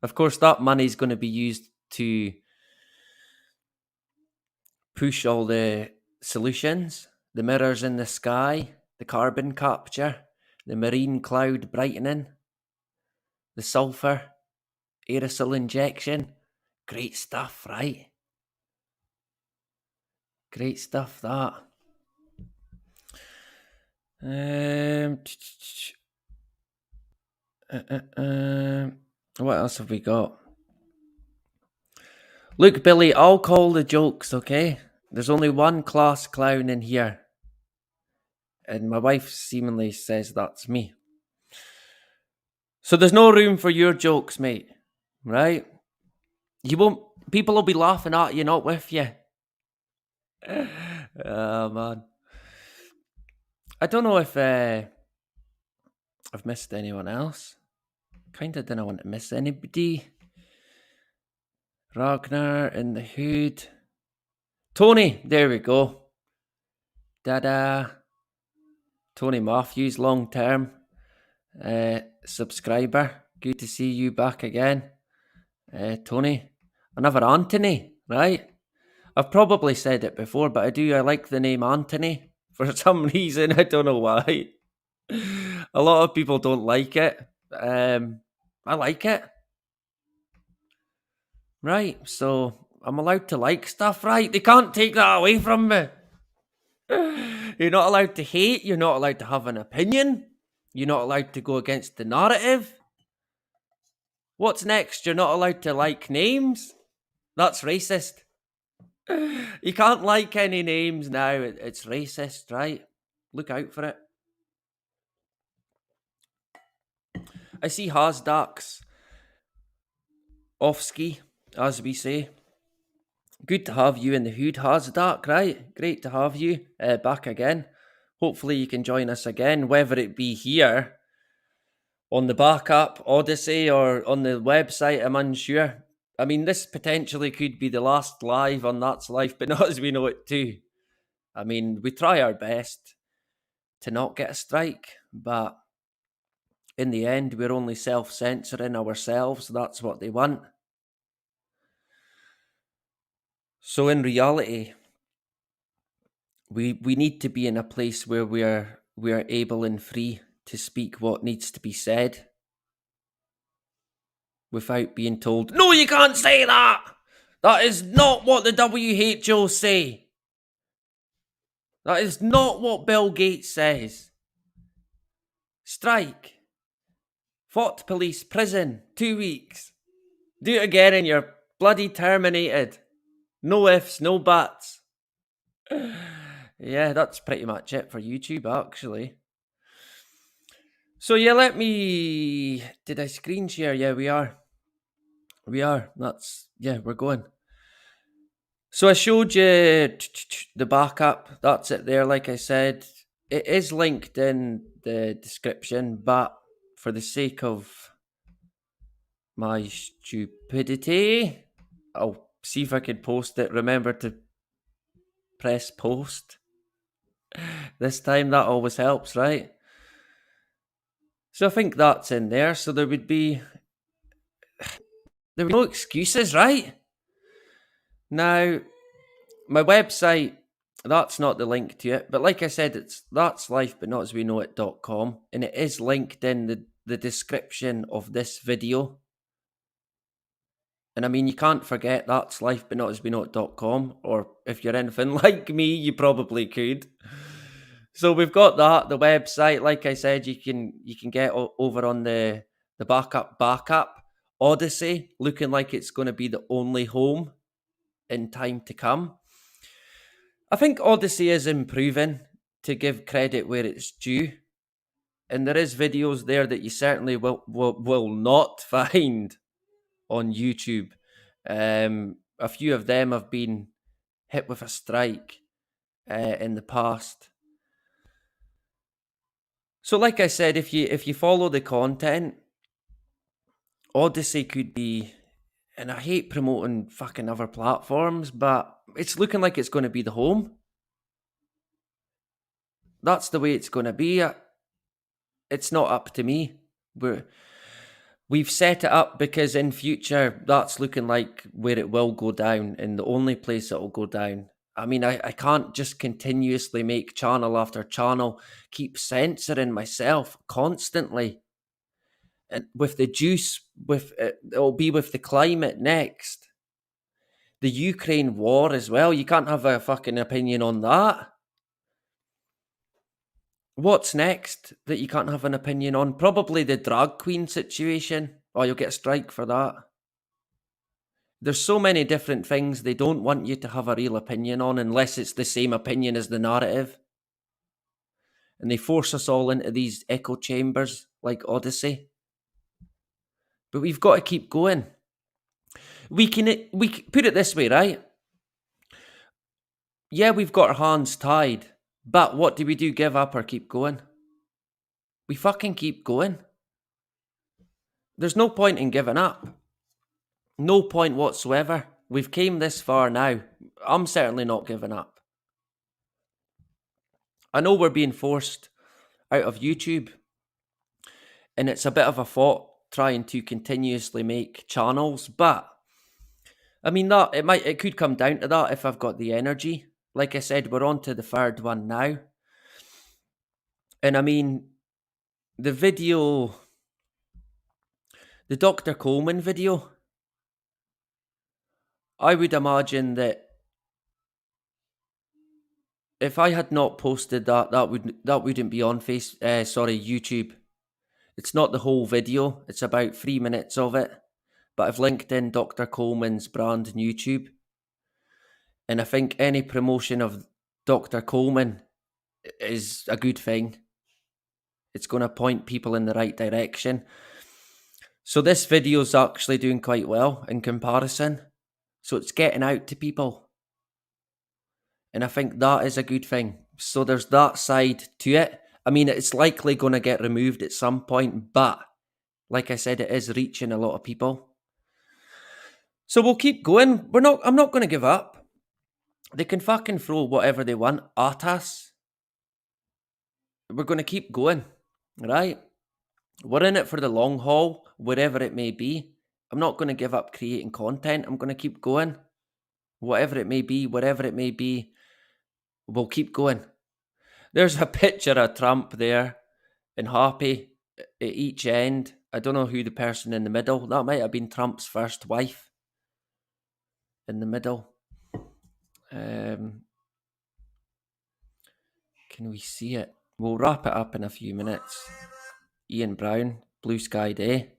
Of course, that money's going to be used to push all the solutions, the mirrors in the sky, the carbon capture, the marine cloud brightening, the sulfur, aerosol injection. Great stuff, right? Great stuff, that. What else have we got? Look, Billy, I'll call the jokes, okay? There's only one class clown in here. And my wife seemingly says that's me. So there's no room for your jokes, mate. Right? People will be laughing at you, not with you. Oh, man. I don't know if I've missed anyone else. Kinda didn't want to miss anybody. Ragnar in the hood. Tony, there we go. Dada. Tony Matthews, long term subscriber. Good to see you back again. Tony. Another Anthony, right? I've probably said it before, but I like the name Anthony. For some reason, I don't know why. A lot of people don't like it. I like it. Right, so I'm allowed to like stuff, right? They can't take that away from me. You're not allowed to hate. You're not allowed to have an opinion. You're not allowed to go against the narrative. What's next? You're not allowed to like names. That's racist. You can't like any names now. It's racist, right? Look out for it. I see Hasdax off ski, as we say. Good to have you in the hood, Hasdak, right? Great to have you back again. Hopefully you can join us again, whether it be here on the backup Odyssey or on the website. I'm unsure. I mean, this potentially could be the last live on That's Life, but not as we know it too. I mean, we try our best to not get a strike, but in the end, we're only self-censoring ourselves. That's what they want. So in reality, we need to be in a place where we are able and free to speak what needs to be said without being told, no, you can't say that. That is not what the WHO say. That is not what Bill Gates says. Strike. Fought police, prison, 2 weeks. Do it again and you're bloody terminated. No ifs, no buts. Yeah, that's pretty much it for YouTube, actually. So yeah, let me... Did I screen share? Yeah, we are. We are. That's... Yeah, we're going. So I showed you the backup. That's it there, like I said. It is linked in the description, but for the sake of my stupidity, I'll see if I can post it. Remember to press post. This time, that always helps, right? So I think that's in there. So there would be no excuses, right? Now, my website, that's not the link to it. But like I said, it's that's life but not as we know it.com. And it is linked in the description of this video. And I mean, you can't forget that's life but not as we know it.com. Or if you're anything like me, you probably could. So we've got that, the website. Like I said, you can get over on the backup Odyssey, looking like it's going to be the only home in time to come. I think Odyssey is improving, to give credit where it's due. And there is videos there that you certainly will not find on YouTube. A few of them have been hit with a strike in the past. So like I said, if you follow the content, Odyssey could be, and I hate promoting fucking other platforms, but it's looking like it's going to be the home. That's the way it's going to be. It's not up to me. We've set it up because in future, that's looking like where it will go down, and the only place it will go down. I mean, I can't just continuously make channel after channel, keep censoring myself constantly. And with the juice, it'll be with the climate next. The Ukraine war as well. You can't have a fucking opinion on that. What's next that you can't have an opinion on? Probably the drag queen situation. Oh, you'll get a strike for that. There's so many different things they don't want you to have a real opinion on unless it's the same opinion as the narrative. And they force us all into these echo chambers like Odyssey. But we've got to keep going. We can put it this way, right? Yeah, we've got our hands tied. But what do we do? Give up or keep going? We fucking keep going. There's no point in giving up. No point whatsoever. We've came this far now. I'm certainly not giving up. I know we're being forced out of YouTube. And it's a bit of a thought trying to continuously make channels. But, I mean, it could come down to that if I've got the energy. Like I said, we're on to the third one now. And I mean, the video, the Dr. Coleman video, I would imagine that if I had not posted that, that wouldn't be on YouTube. It's not the whole video. It's about 3 minutes of it. But I've linked in Dr. Coleman's brand on YouTube. And I think any promotion of Dr. Coleman is a good thing. It's going to point people in the right direction. So this video is actually doing quite well in comparison. So it's getting out to people. And I think that is a good thing. So there's that side to it. I mean, it's likely going to get removed at some point, but like I said, it is reaching a lot of people. So we'll keep going. I'm not going to give up. They can fucking throw whatever they want at us. We're going to keep going, right? We're in it for the long haul, wherever it may be. I'm not going to give up creating content. I'm going to keep going. Whatever it may be, wherever it may be, we'll keep going. There's a picture of Trump there and Happy at each end. I don't know who the person in the middle. That might have been Trump's first wife in the middle. Can we see it? We'll wrap it up in a few minutes. Ian Brown, Blue Sky Day.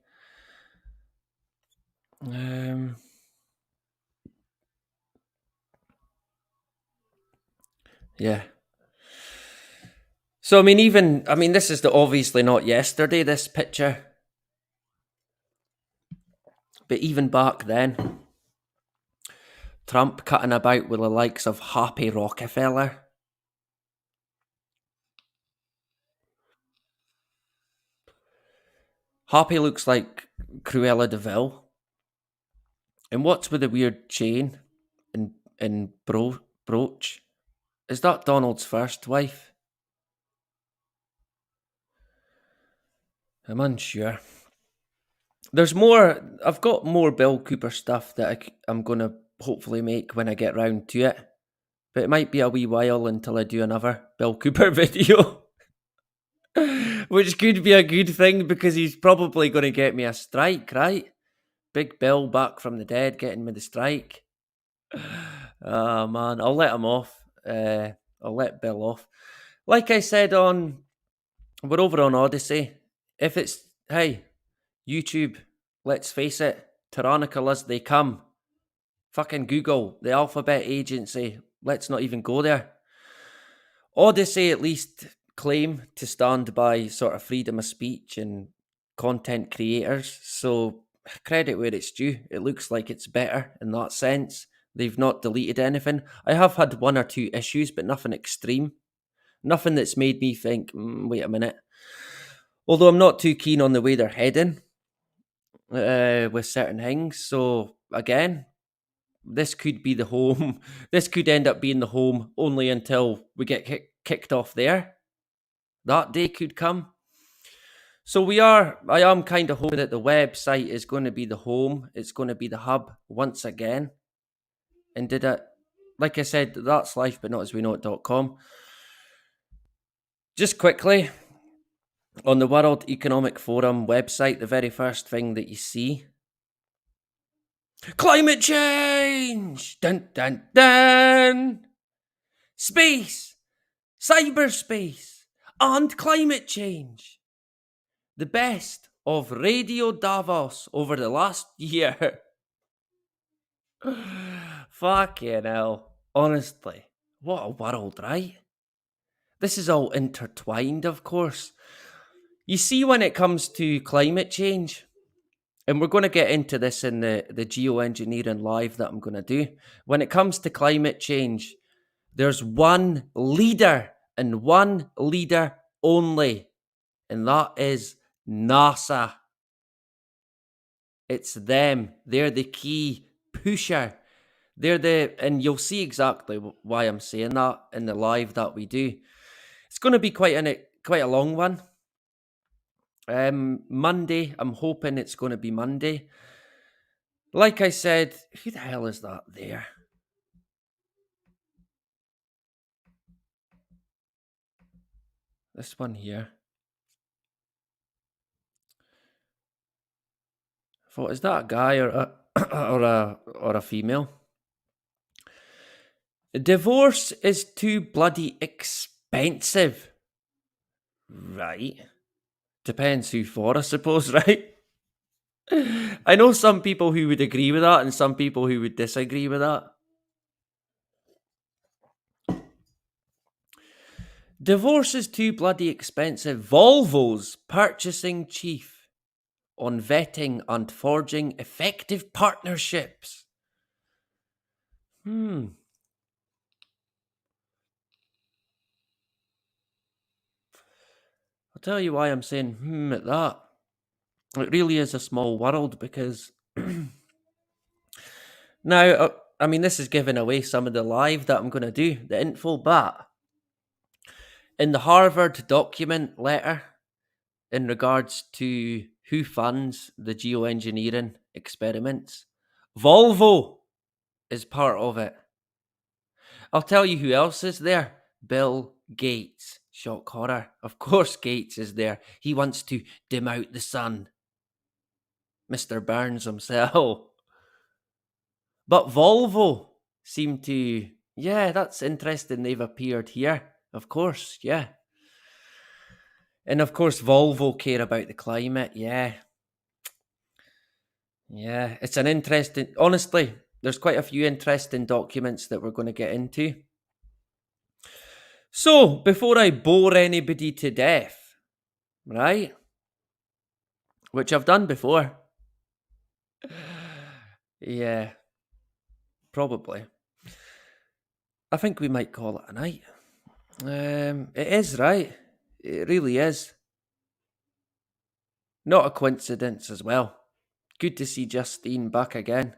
Yeah. So, I mean, this is obviously not yesterday, this picture. But even back then, Trump cutting about with the likes of Happy Rockefeller. Happy looks like Cruella de Vil. And what's with the weird chain and brooch? Is that Donald's first wife? I'm unsure. There's more. I've got more Bill Cooper stuff that I'm going to hopefully make when I get round to it. But it might be a wee while until I do another Bill Cooper video. Which could be a good thing because he's probably going to get me a strike, right? Big Bill back from the dead getting me the strike. Oh man, I'll let him off. I'll let Bill off. Like I said we're over on Odyssey. If it's, hey, YouTube, let's face it, tyrannical as they come. Fucking Google, the Alphabet Agency, let's not even go there. Odyssey at least claim to stand by sort of freedom of speech and content creators, so credit where it's due. It looks like it's better in that sense. They've not deleted anything. I have had 1 or 2 issues, but nothing extreme. Nothing that's made me think, wait a minute. Although I'm not too keen on the way they're heading with certain things. So again, this could be the home. This could end up being the home only until we get kicked off there. That day could come. So I am kind of hoping that the website is going to be the home. It's going to be the hub once again. And like I said, that's life, but not as we know it.com. Just quickly, on the World Economic Forum website, the very first thing that you see, climate change! Dun, dun, dun! Space! Cyberspace! And climate change! The best of Radio Davos over the last year. Fucking hell. Honestly, what a world, right? This is all intertwined, of course. You see, when it comes to climate change, and we're going to get into this in the geoengineering live that I'm going to do. When it comes to climate change, there's one leader and one leader only, and that is NASA. It's them. They're the key pusher. And you'll see exactly why I'm saying that in the live that we do. It's going to be quite a long one. Monday, I'm hoping it's going to be Monday. Like I said, who the hell is that there? This one here. I thought, is that a guy or a female? Divorce is too bloody expensive. Right. Depends who for, I suppose, right? I know some people who would agree with that and some people who would disagree with that. Divorce is too bloody expensive. Volvo's purchasing chief on vetting and forging effective partnerships. I'll tell you why I'm saying at that. It really is a small world because now, I mean, this is giving away some of the live that I'm going to do, the info, but in the Harvard document letter in regards to who funds the geoengineering experiments, Volvo is part of it. I'll tell you who else is there. Bill Gates. Shock horror. Of course Gates is there. He wants to dim out the sun. Mr. Burns himself. But Volvo seem to... Yeah, that's interesting they've appeared here. Of course, yeah. And of course Volvo care about the climate, yeah. Yeah, it's an interesting... Honestly, there's quite a few interesting documents that we're going to get into. So, before I bore anybody to death, right? Which I've done before. Yeah, probably. I think we might call it a night. It is, right? It really is. Not a coincidence as well. Good to see Justine back again.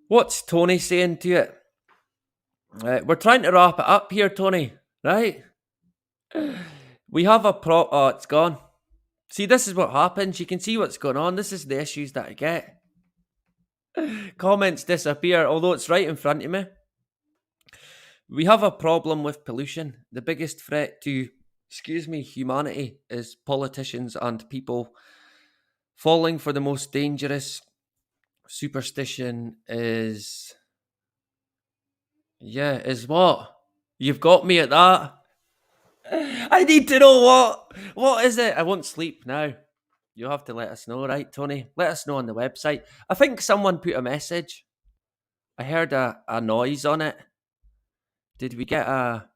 What's Tony saying to it? We're trying to wrap it up here, Tony, right? We have a Oh, it's gone. See, this is what happens. You can see what's going on. This is the issues that I get. Comments disappear, although it's right in front of me. We have a problem with pollution. The biggest threat to, humanity is politicians and people falling for the most dangerous superstition is what? You've got me at that. I need to know what. What is it? I won't sleep now. You'll have to let us know, right, Tony? Let us know on the website. I think someone put a message. I heard a noise on it. Did we get a...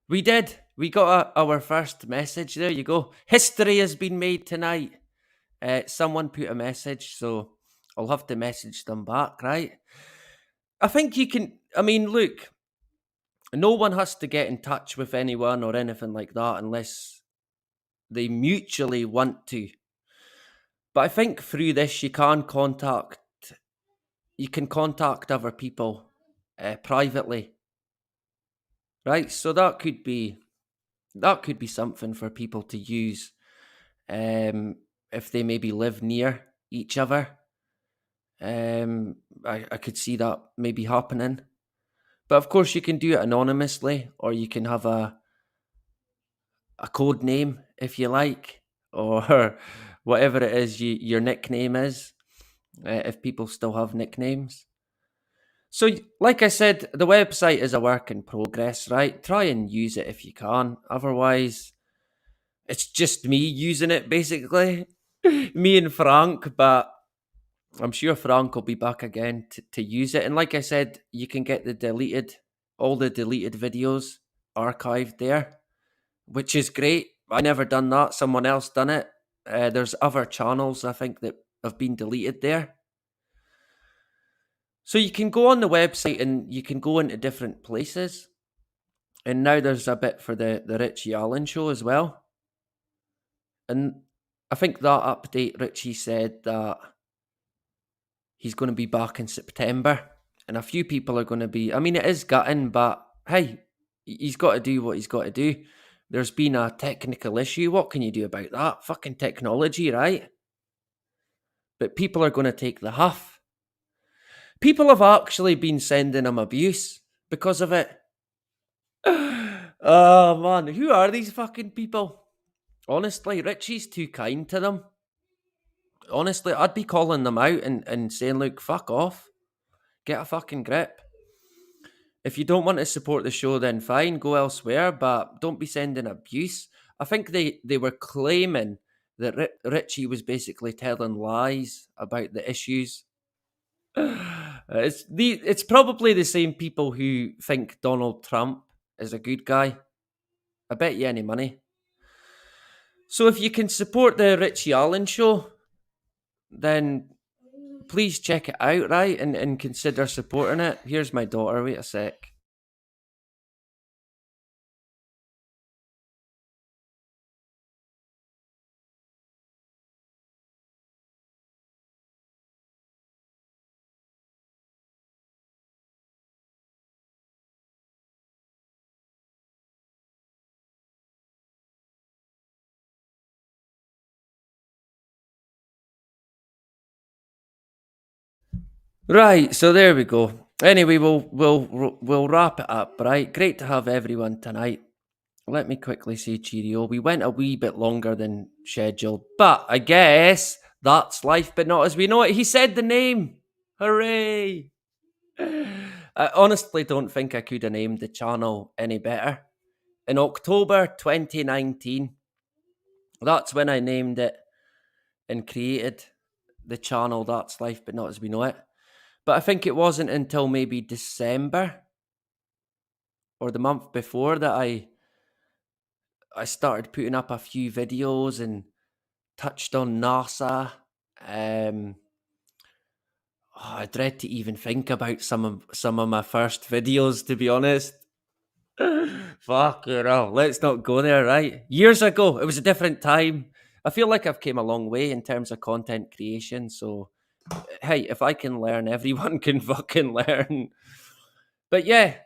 We did. We got our first message. There you go. History has been made tonight. Someone put a message, so I'll have to message them back, right? I think you can... I mean, look, no one has to get in touch with anyone or anything like that unless they mutually want to. But I think through this you can contact other people privately. Right? So that could be something for people to use if they maybe live near each other. I could see that maybe happening. But of course you can do it anonymously, or you can have a code name if you like, or whatever it is your nickname is, if people still have nicknames. So, like I said, the website is a work in progress, right? Try and use it if you can. Otherwise, it's just me using it, basically. Me and Frank, but I'm sure Frank will be back again to use it. And like I said, you can get all the deleted videos archived there, which is great. I never done that. Someone else done it. There's other channels, I think, that have been deleted there. So you can go on the website and you can go into different places. And now there's a bit for the Richie Allen show as well. And I think that update, Richie said that he's going to be back in September. And a few people are going to be... I mean, it is gutting, but hey, he's got to do what he's got to do. There's been a technical issue. What can you do about that? Fucking technology, right? But people are going to take the huff. People have actually been sending him abuse because of it. Oh, man. Who are these fucking people? Honestly, Richie's too kind to them. Honestly, I'd be calling them out and saying, look, fuck off. Get a fucking grip. If you don't want to support the show, then fine, go elsewhere, but don't be sending abuse. I think they were claiming that Richie was basically telling lies about the issues. It's probably the same people who think Donald Trump is a good guy. I bet you any money. So if you can support the Richie Allen show, then please check it out, right? And consider supporting it. Here's my daughter. Wait a sec. Right, so there we go. Anyway, we'll wrap it up, right? Great to have everyone tonight. Let me quickly say cheerio. We went a wee bit longer than scheduled, but I guess that's life, but not as we know it. He said the name. Hooray! I honestly don't think I could have named the channel any better. In October 2019, that's when I named it and created the channel That's Life, but Not As We Know It. But I think it wasn't until maybe December or the month before that I started putting up a few videos and touched on NASA. I dread to even think about some of my first videos, to be honest. Fuck you know, let's not go there, right? Years ago, it was a different time. I feel like I've came a long way in terms of content creation, so hey, if I can learn, everyone can fucking learn. But yeah,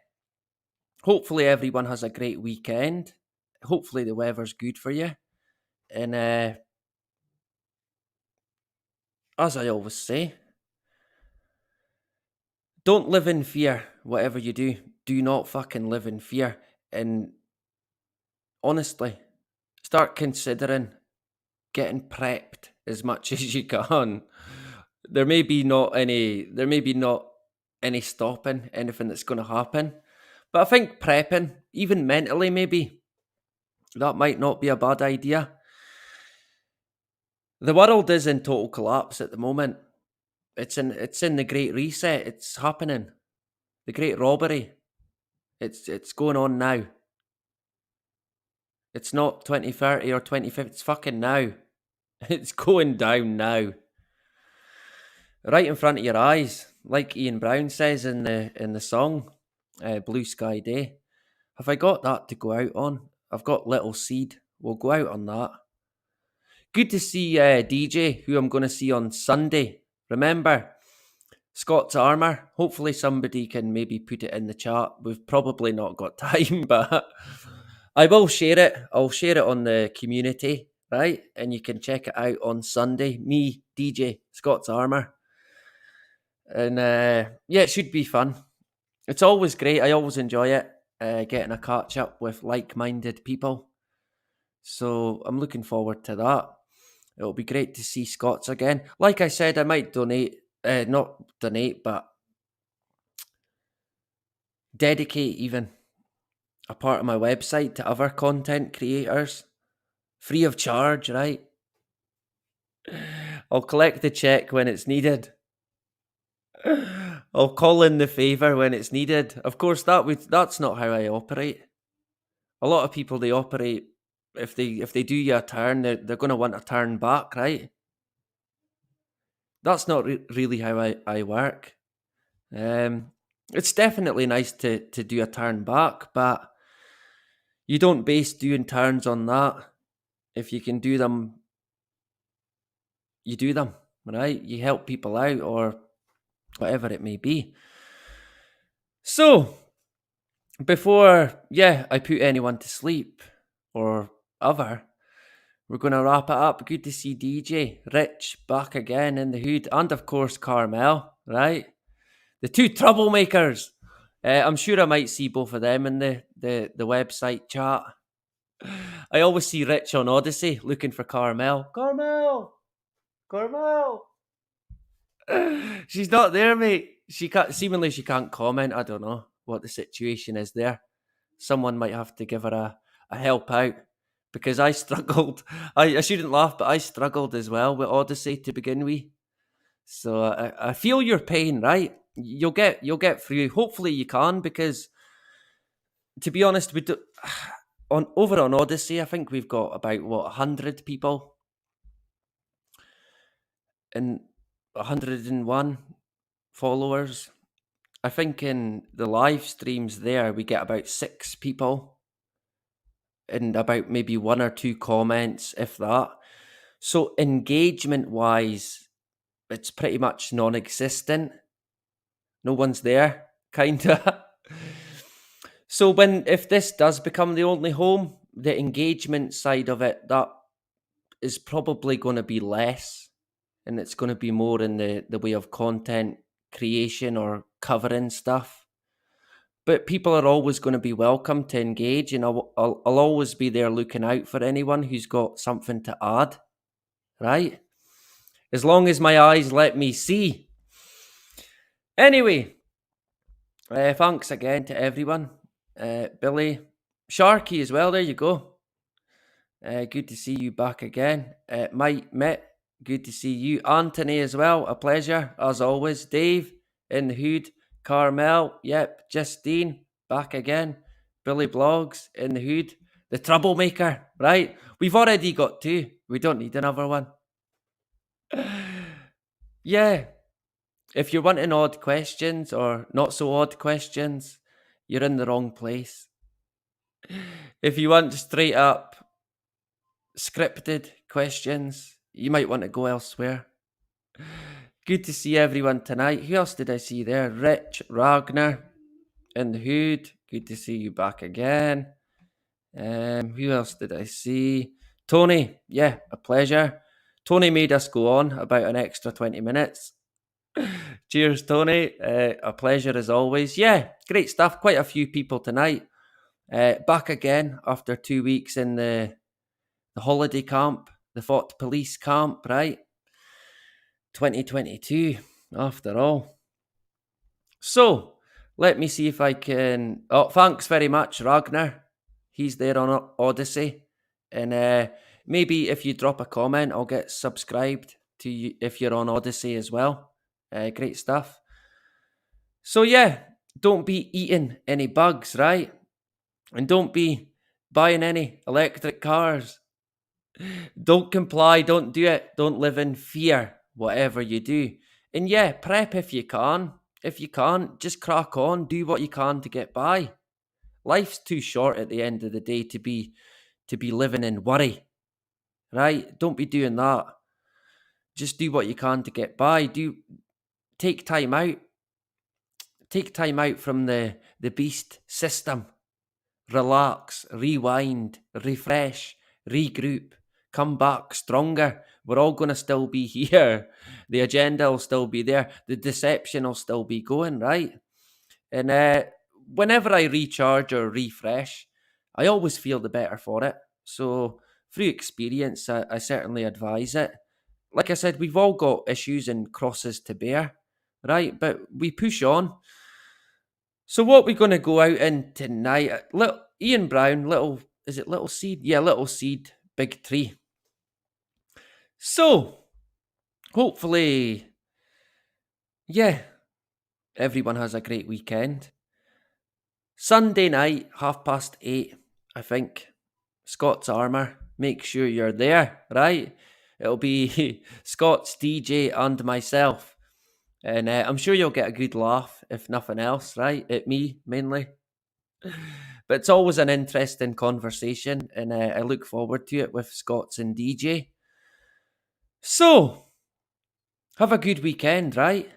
hopefully everyone has a great weekend. Hopefully the weather's good for you. And as I always say, don't live in fear, whatever you do. Do not fucking live in fear. And honestly, start considering getting prepped as much as you can. There may be not any stopping anything that's going to happen. But I think prepping, even mentally maybe, that might not be a bad idea. The world is in total collapse at the moment. It's in the Great Reset. It's happening. The Great Robbery. It's going on now. It's not 2030 or 2050. It's fucking now. It's going down now. Right in front of your eyes, like Ian Brown says in the song, Blue Sky Day. Have I got that to go out on? I've got Little Seed. We'll go out on that. Good to see DJ, who I'm going to see on Sunday. Remember, Scott's Armour. Hopefully somebody can maybe put it in the chat. We've probably not got time, but I will share it. I'll share it on the community, right? And you can check it out on Sunday. Me, DJ, Scott's Armour. And yeah, it should be fun. It's always great. I always enjoy it, getting a catch up with like-minded people. So I'm looking forward to that. It'll be great to see Scots again. Like I said, I might not donate, but dedicate even a part of my website to other content creators. Free of charge, right? I'll collect the check when it's needed. I'll call in the favour when it's needed. Of course, that's not how I operate. A lot of people, they operate, if they do you a turn, they're going to want a turn back, right? That's not really how I work. It's definitely nice to do a turn back, but you don't base doing turns on that. If you can do them, you do them, right? You help people out or whatever it may be. So, before, I put anyone to sleep or other, we're going to wrap it up. Good to see DJ, Rich, back again in the hood, and of course Carmel, right? The two troublemakers. I'm sure I might see both of them in the website chat. I always see Rich on Odyssey looking for Carmel. Carmel! She's not there, mate. She can't comment. I don't know. what the situation is there. Someone might have to give her a help out, because I struggled. I shouldn't laugh, but I struggled as well with Odyssey to begin with. So I feel your pain, right? You'll get through. Hopefully you can, because to be honest, over on Odyssey, I think we've got about 100 people and 101 followers. I think in the live streams there we get about 6 people and about maybe 1 or 2 comments, if that. So engagement wise, it's pretty much non-existent. No one's there, kinda. So if this does become the only home, the engagement side of it, that is probably going to be less, and it's going to be more in the way of content creation or covering stuff. But people are always going to be welcome to engage, and I'll always be there looking out for anyone who's got something to add, right? As long as my eyes let me see. Anyway, thanks again to everyone. Billy, Sharky as well, there you go. Good to see you back again. Mike, Mitt, good to see you. Anthony as well, a pleasure, as always. Dave, in the hood. Carmel, yep. Justine, back again. Billy Blogs, in the hood. The troublemaker, right? We've already got 2. We don't need another one. Yeah. If you're wanting odd questions or not so odd questions, you're in the wrong place. If you want straight up scripted questions, you might want to go elsewhere. Good to see everyone tonight. Who else did I see there? Rich, Ragnar, in the hood. Good to see you back again. Who else did I see? Tony, yeah, a pleasure. Tony made us go on about an extra 20 minutes. Cheers, Tony. A pleasure as always. Yeah, great stuff. Quite a few people tonight. Back again after 2 weeks in the holiday camp, the Fort Police camp, right? 2022, after all. So, let me see if I can... Oh, thanks very much, Ragnar. He's there on Odyssey. And maybe if you drop a comment, I'll get subscribed to you if you're on Odyssey as well. Great stuff. So yeah, don't be eating any bugs, right? And don't be buying any electric cars. Don't comply, don't do it. Don't live in fear, whatever you do. And yeah, prep if you can. If you can't, just crack on. Do what you can to get by. Life's too short at the end of the day to be living in worry, right? Don't be doing that. Just do what you can to get by. Take time out. Take time out from the beast system. Relax, rewind, refresh, regroup, come back stronger. We're all going to still be here. The agenda will still be there. The deception will still be going, right? And whenever I recharge or refresh, I always feel the better for it. So through experience, I certainly advise it. Like I said, we've all got issues and crosses to bear, right? But we push on. So what we're going to go out in tonight, Ian Brown, Little Seed? Yeah, Little Seed, Big Tree. So, hopefully, yeah, everyone has a great weekend. Sunday night, 8:30, I think, Scott's Armour. Make sure you're there, right? It'll be Scott's DJ and myself. And I'm sure you'll get a good laugh, if nothing else, right? At me, mainly. But it's always an interesting conversation, and I look forward to it with Scott's and DJ. So, have a good weekend, right?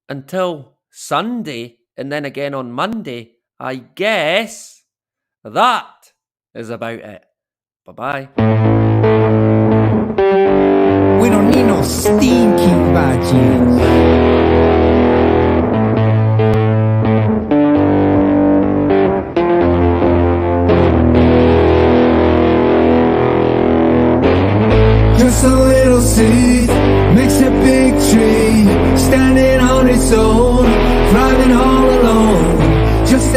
Until Sunday, and then again on Monday, I guess that is about it. Bye-bye. We don't need no stinky badges. Just a little seed makes a big tree, standing on its own, thriving all alone. Just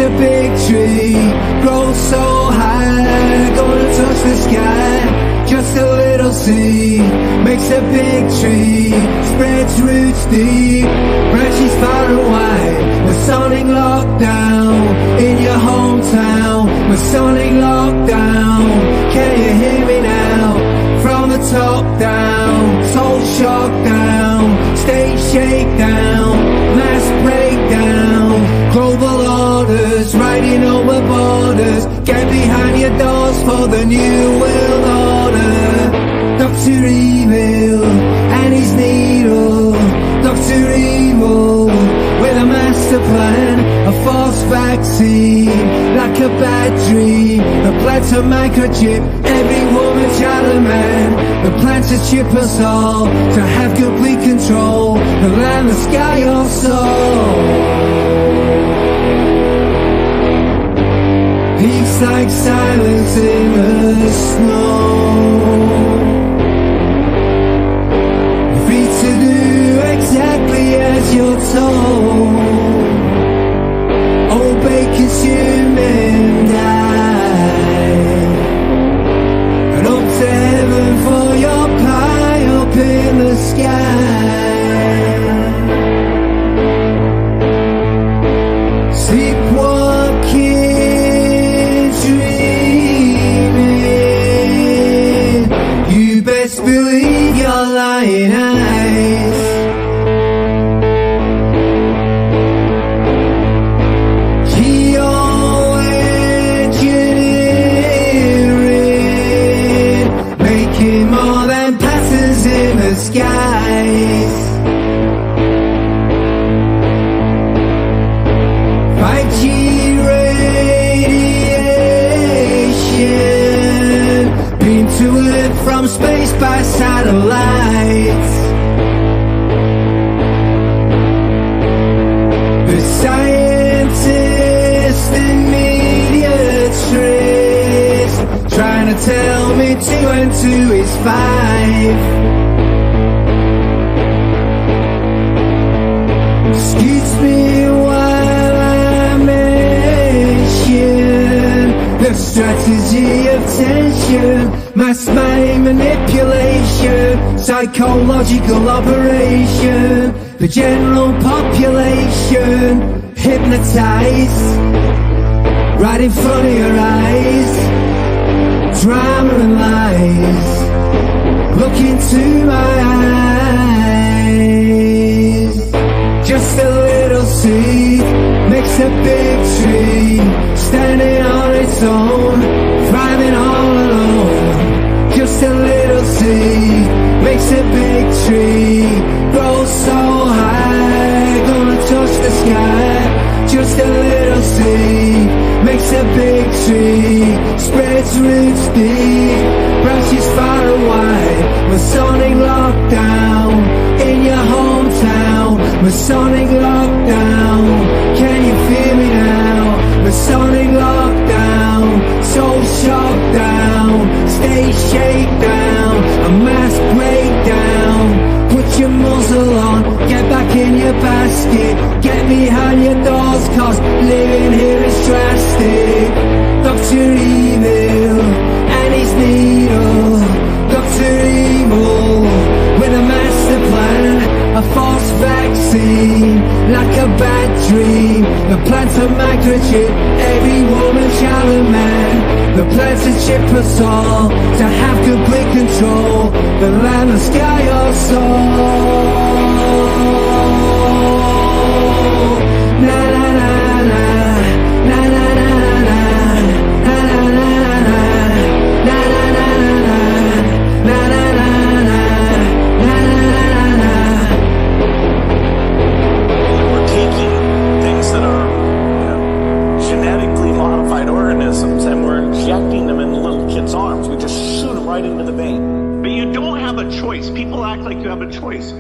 a big tree, grows so high, gonna touch the sky. Just a little seed makes a big tree, spreads roots deep, branches far and wide. Masonic lockdown in your hometown. Masonic lockdown, can you hear me now? From the top down, soul shock down, state shakedown, mass breakdown, global orders, riding over borders. Get behind your doors for the new world order. Dr. Evil and his needle, Dr. Evil with a master plan, a false vaccine, like a bad dream. The plant's a microchip, every woman, child and man. The plant's to chip us all, to have complete control, the land, the sky, your soul. Peace like silence in the snow. Free to do exactly as you're told. Obey, consume and die. And up to heaven for your pie up in the sky. Sleepwalking, best believe your lying eyes. Geoengineering, making more than patterns in the skies. 5G radiation, beam to Earth from space by satellites. The scientists and media tricks, trying to tell me 2 and 2 is 5. Excuse me while I mention the strategy of tension, mass mind manipulation, psychological operation, the general population hypnotized right in front of your eyes. Drama and lies, look into my eyes. Just a little seed makes a big tree, standing on its own, thriving all alone. Just a little seed makes a big tree, grows so high, gonna touch the sky. Just a little seed makes a big tree, spreads roots deep, branches far and wide. Masonic lockdown in your hometown. Masonic lockdown, can you feel me now? Masonic lockdown, soul shock down, state shakedown, a mass breakdown. Put your muzzle on, get back in your basket, get behind your doors, cause living here is drastic. Dr. Evil and his needle, Dr. Evil with a master plan, a false vaccine, like a bad dream. The plant's a microchip, every woman, child and man. The plant's to chip us all, to have complete control, the land, the sky, your soul. Na na na na, na na na na, na na na na, na na na na, na na na na. We're taking things that are, genetically modified organisms and we're injecting them in little kids' arms. We just shoot them right into the vein. But you don't have a choice. People act like you have a choice.